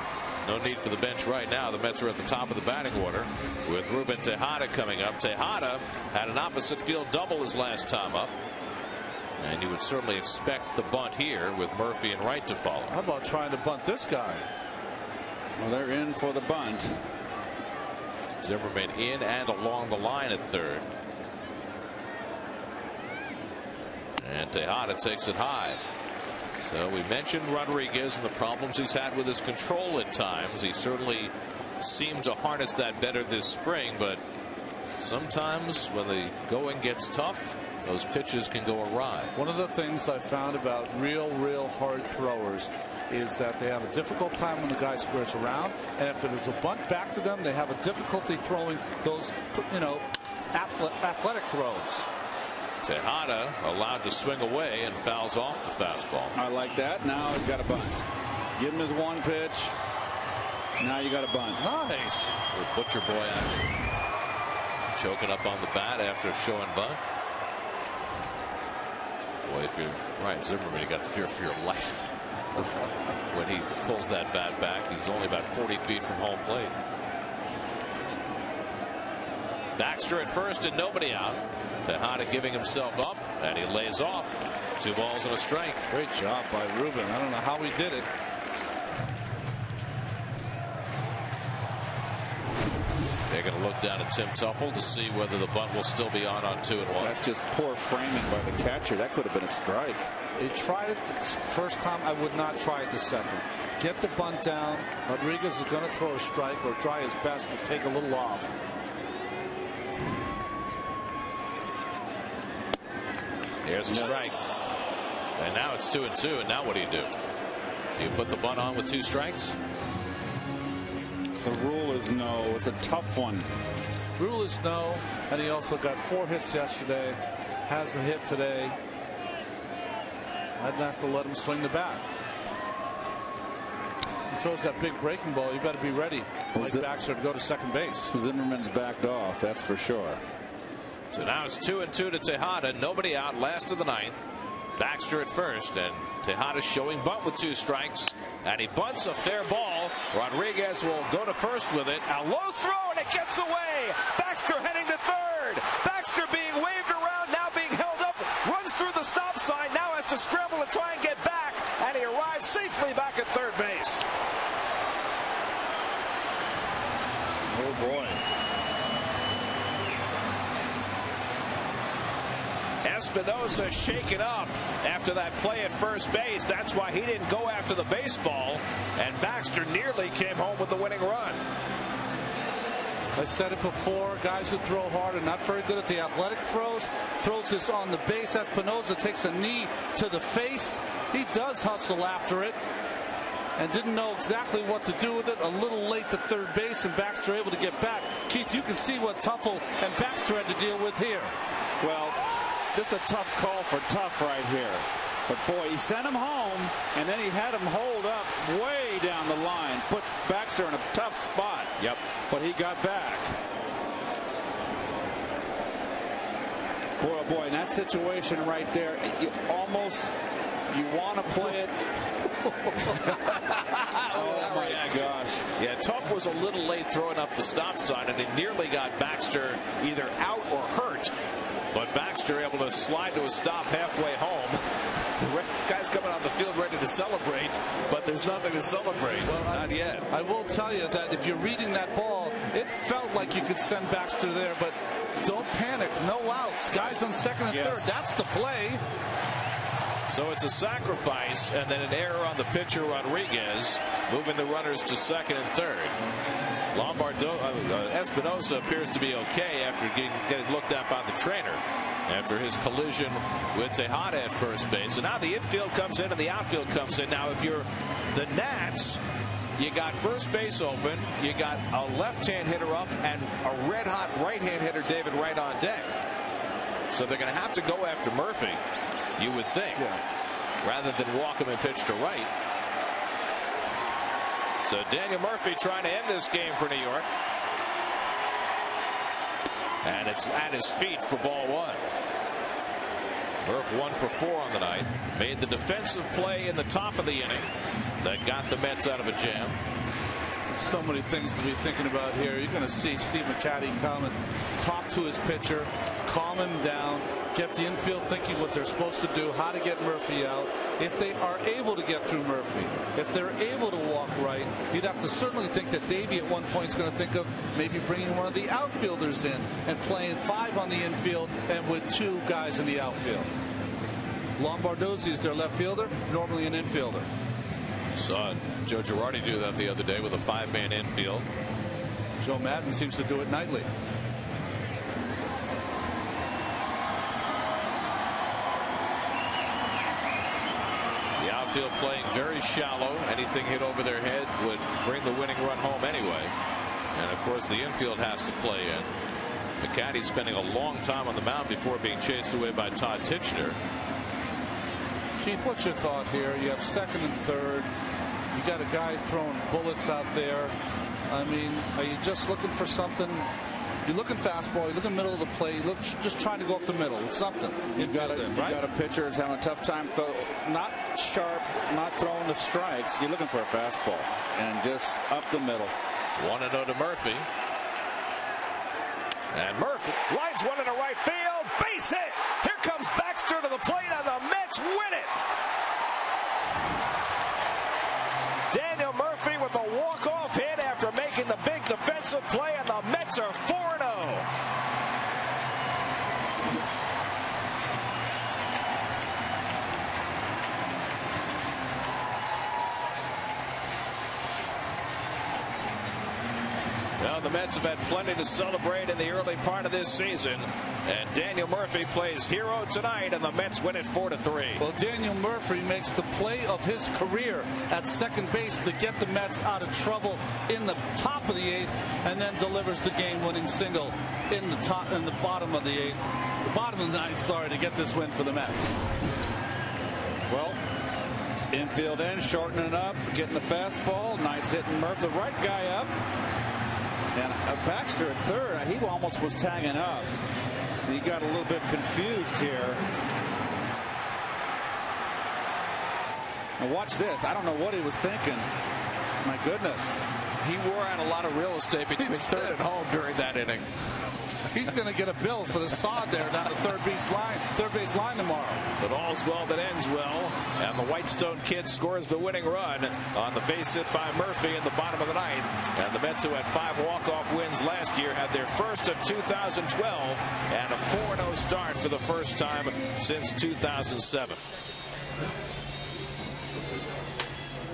no need for the bench right now. The Mets are at the top of the batting order with Ruben Tejada coming up. Tejada had an opposite field double his last time up, and you would certainly expect the bunt here with Murphy and Wright to follow. How about trying to bunt this guy? Well, they're in for the bunt. Zimmerman in and along the line at third. And Tejada takes it high. So we mentioned Rodriguez and the problems he's had with his control at times. He certainly seemed to harness that better this spring, but sometimes when the going gets tough, those pitches can go awry. One of the things I found about real hard throwers is that they have a difficult time when the guy squares around, and if there's a bunt back to them, they have a difficulty throwing those, athletic throws. Tejada allowed to swing away and fouls off the fastball. I like that. Now he's got a bunt. Give him his 1 pitch. Now you got a bunt. Nice. Butcher boy action. Choking up on the bat after showing bunt. Boy, if you're Ryan Zimmerman, you got fear for your life when he pulls that bat back. He's only about 40 feet from home plate. Baxter at first and nobody out. Tejada giving himself up, and he lays off. 2 balls and a strike. Great job by Ruben. I don't know how he did it. Taking a look down at Tim Tuffle to see whether the bunt will still be on 2-1. That's just poor framing by the catcher. That could have been a strike. He tried it the first time. I would not try it the second. Get the bunt down. Rodriguez is going to throw a strike or try his best to take a little off. Here's a strike. And now it's 2-2. And now what do? Do you put the bunt on with 2 strikes? The rule is no. It's a tough one. Rule is no. And he also got 4 hits yesterday. Has a hit today. I'd have to let him swing the bat. He throws that big breaking ball. You better be ready. Mike Baxter to go to second base. Zimmerman's backed off. That's for sure. So now it's 2-2 to Tejada. Nobody out. Last of the 9th. Baxter at first, and Tejada showing bunt with 2 strikes, and he bunts a fair ball. Rodriguez will go to first with it. A low throw, and it gets away. Baxter heading to third. Baxter being waved around, now being held up, runs through the stop sign, now has to scramble to try and get back, and he arrives safely back at third base. Oh boy. Espinosa shaken up after that play at first base. That's why he didn't go after the baseball, and Baxter nearly came home with the winning run. I said it before, guys who throw hard are not very good at the athletic throws. Throws this on the base. Espinosa takes a knee to the face. He does hustle after it and didn't know exactly what to do with it. A little late to third base, and Baxter able to get back. Keith, you can see what Tuffle and Baxter had to deal with here. Well, this is a tough call for Tough right here. But boy, he sent him home, and then he had him hold up way down the line. Put Baxter in a tough spot. Yep. But he got back. Boy, oh boy, in that situation right there, you want to play it. Oh my gosh. Yeah, Tough was a little late throwing up the stop sign, and it nearly got Baxter either out or hurt. But Baxter able to slide to a stop halfway home. The guy's coming on the field ready to celebrate, but there's nothing to celebrate. Well, not yet. I will tell you that if you're reading that ball, it felt like you could send Baxter there, but don't panic. No outs. Guys on second and third. That's the play. So it's a sacrifice and then an error on the pitcher Rodriguez, moving the runners to second and third. Espinosa appears to be okay after getting looked at by the trainer after his collision with Tejada at first base. So now the infield comes in and the outfield comes in. Now if you're the Nats, you got first base open, you got a left-hand hitter up and a red-hot right-hand hitter, David Wright, on deck. So they're going to have to go after Murphy, you would think, rather than walk him and pitch to right. So Daniel Murphy trying to end this game for New York. And it's at his feet for ball one. Murph 1 for 4 on the night. Made the defensive play in the top of the inning that got the Mets out of a jam. So many things to be thinking about here. You're going to see Steve McCatty come and talk to his pitcher, calm him down, get the infield thinking what they're supposed to do, how to get Murphy out. If they are able to get through Murphy, if they're able to walk right, you'd have to certainly think that Davey at one point is going to think of maybe bringing one of the outfielders in and playing 5 on the infield and with 2 guys in the outfield. Lombardozzi is their left fielder, normally an infielder. Saw Joe Girardi do that the other day with a 5-man infield. Joe Madden seems to do it nightly. The outfield playing very shallow. Anything hit over their head would bring the winning run home anyway. And of course the infield has to play in. McCatty spending a long time on the mound before being chased away by Todd Tichenor. Keith, what's your thought here? You have second and third. You got a guy throwing bullets out there. I mean, are you just looking for something? You're looking fastball. You're looking middle of the plate. You look just trying to go up the middle. It's something. You've got a pitcher who's having a tough time, not sharp, not throwing the strikes. You're looking for a fastball and just up the middle. 1-0 to Murphy. And Murphy lines one into right field. Base hit. Here comes Baxter to the plate, and the Mets win it. Daniel Murphy with a walk-off hit after making the big defensive play, and the Mets are 4-0. Well, the Mets have had plenty to celebrate in the early part of this season, and Daniel Murphy plays hero tonight, and the Mets win it 4-3. Well, Daniel Murphy makes the play of his career at second base to get the Mets out of trouble in the top of the 8th, and then delivers the game-winning single in the bottom of the 8th, the bottom of the 9th, sorry, to get this win for the Mets. Well, infield in, shortening it up, getting the fastball, nice hitting Murphy, the right guy up. And Baxter at third, he almost was tagging up. He got a little bit confused here. Now watch this. I don't know what he was thinking. My goodness. He wore out a lot of real estate between third and home during that inning. he's going to get a bill for the sod there down the third base line tomorrow. But all's well that ends well, and the Whitestone kid scores the winning run on the base hit by Murphy in the bottom of the ninth. And the Mets, who had 5 walk-off wins last year, had their first of 2012 and a 4-0 start for the first time since 2007.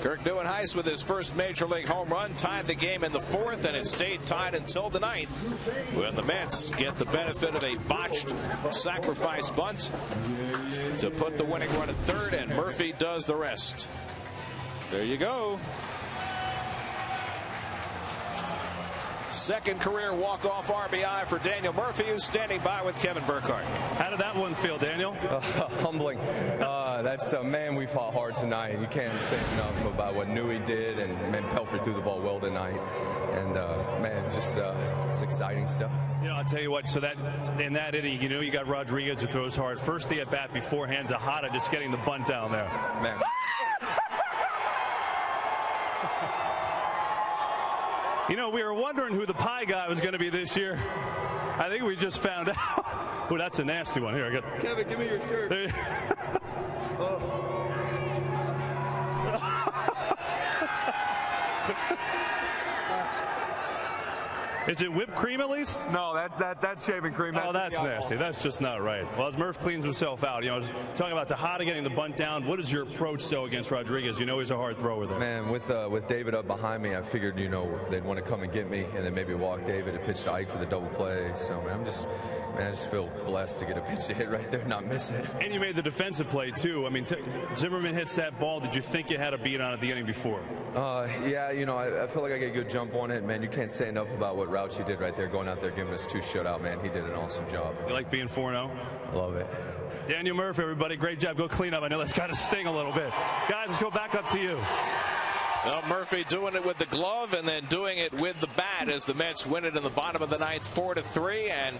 Kirk Neuenhuis with his first major league home run tied the game in the 4th, and it stayed tied until the 9th when the Mets get the benefit of a botched sacrifice bunt to put the winning run at third, and Murphy does the rest. There you go. Second career walk-off RBI for Daniel Murphy, who's standing by with Kevin Burkhardt. How did that one feel, Daniel? Humbling. That's man, we fought hard tonight. You can't say enough about what Newey did, and man, Pelfrey threw the ball well tonight. And man, just it's exciting stuff. You know, I'll tell you what. So that in that inning, you know, you got Rodriguez who throws hard. First the at bat beforehand, Tejada just getting the bunt down there. Man. You know, we were wondering who the pie guy was going to be this year. I think we just found out. Oh, that's a nasty one. Here, I got. Kevin, give me your shirt. Is it whipped cream at least? No, that's shaving cream. Oh, that's nasty. That's just not right. Well, as Murph cleans himself out, you know, just talking about Tejada getting the bunt down. What is your approach, though, against Rodriguez? You know he's a hard thrower there. Man, with David up behind me, I figured, you know, they'd want to come and get me and then maybe walk David and pitch to Ike for the double play. So, man, I just feel blessed to get a pitch to hit right there and not miss it. And you made the defensive play, too. I mean, Zimmerman hits that ball. Did you think you had a beat on it the inning before? Yeah, you know, I feel like I get a good jump on it. Man, you can't say enough about what Rouchy did right there, going out there giving us 2 shutout. Man, he did an awesome job. You like being 4-0? Love it. Daniel Murphy, everybody, great job. Go clean up. I know that's got to sting a little bit. Guys, let's go back up to you. Well, Murphy doing it with the glove and then doing it with the bat as the Mets win it in the bottom of the 9th, 4-3, and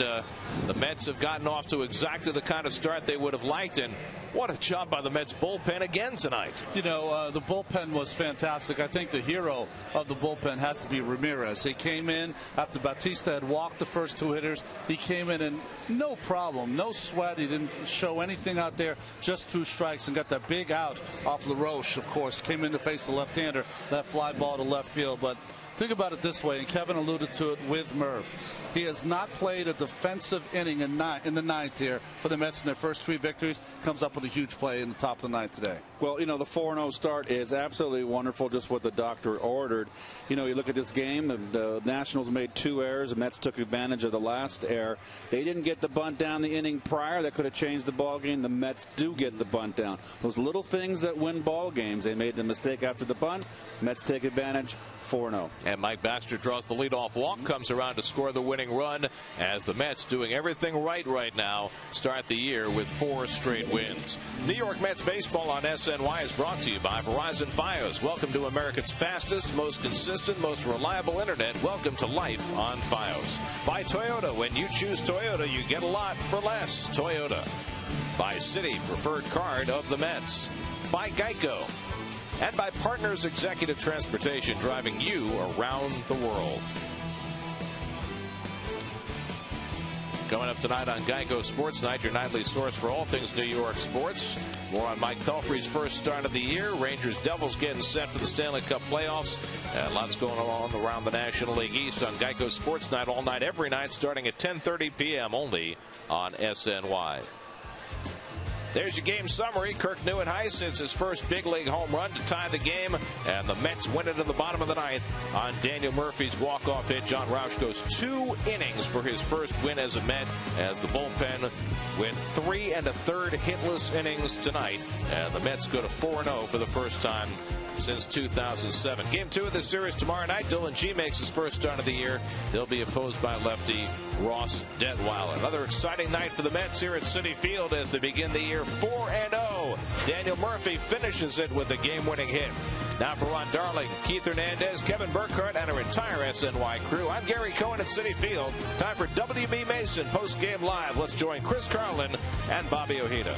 the Mets have gotten off to exactly the kind of start they would have liked. And what a job by the Mets bullpen again tonight. You know, the bullpen was fantastic. I think the hero of the bullpen has to be Ramirez. He came in after Bautista had walked the first 2 hitters. He came in and no problem, no sweat. He didn't show anything out there, just 2 strikes, and got that big out off LaRoche, of course. Came in to face the left-hander, that fly ball to left field. But think about it this way, and Kevin alluded to it with Murph. He has not played a defensive inning in the 9th here for the Mets in their first 3 victories. Comes up with a huge play in the top of the 9th today. Well, you know, the 4-0 start is absolutely wonderful, just what the doctor ordered. You know, you look at this game, the Nationals made 2 errors. The Mets took advantage of the last error. They didn't get the bunt down the inning prior. That could have changed the ball game. The Mets do get the bunt down. Those little things that win ball games. They made the mistake after the bunt. Mets take advantage, 4-0. And Mike Baxter draws the leadoff walk, comes around to score the winning run as the Mets, doing everything right now, start the year with 4 straight wins. New York Mets baseball on SNY is brought to you by Verizon Fios. Welcome to America's fastest, most consistent, most reliable internet. Welcome to life on Fios. By Toyota. When you choose Toyota, you get a lot for less. Toyota. By Citi, preferred card of the Mets. By Geico. And by Partners Executive Transportation, driving you around the world. Coming up tonight on Geico Sports Night, your nightly source for all things New York sports. More on Mike Pelfrey's first start of the year. Rangers Devils getting set for the Stanley Cup playoffs. Lots going on around the National League East on Geico Sports Night all night, every night, starting at 10:30 p.m. only on SNY. There's your game summary. Kirk Neuenhuis hits his first big league home run to tie the game, and the Mets win it in the bottom of the 9th on Daniel Murphy's walk-off hit. John Roush goes 2 innings for his first win as a Met, as the bullpen went 3 1/3 hitless innings tonight, and the Mets go to 4-0 for the first time since 2007. Game 2 of this series tomorrow night. Dylan G makes his first start of the year. They'll be opposed by lefty Ross Detweiler. Another exciting night for the Mets here at Citi Field as they begin the year 4-0. Daniel Murphy finishes it with a game-winning hit. Now for Ron Darling, Keith Hernandez, Kevin Burkhardt, and our entire SNY crew, I'm Gary Cohen at Citi Field. Time for WB Mason post-game live. Let's join Chris Carlin and Bobby Ojeda.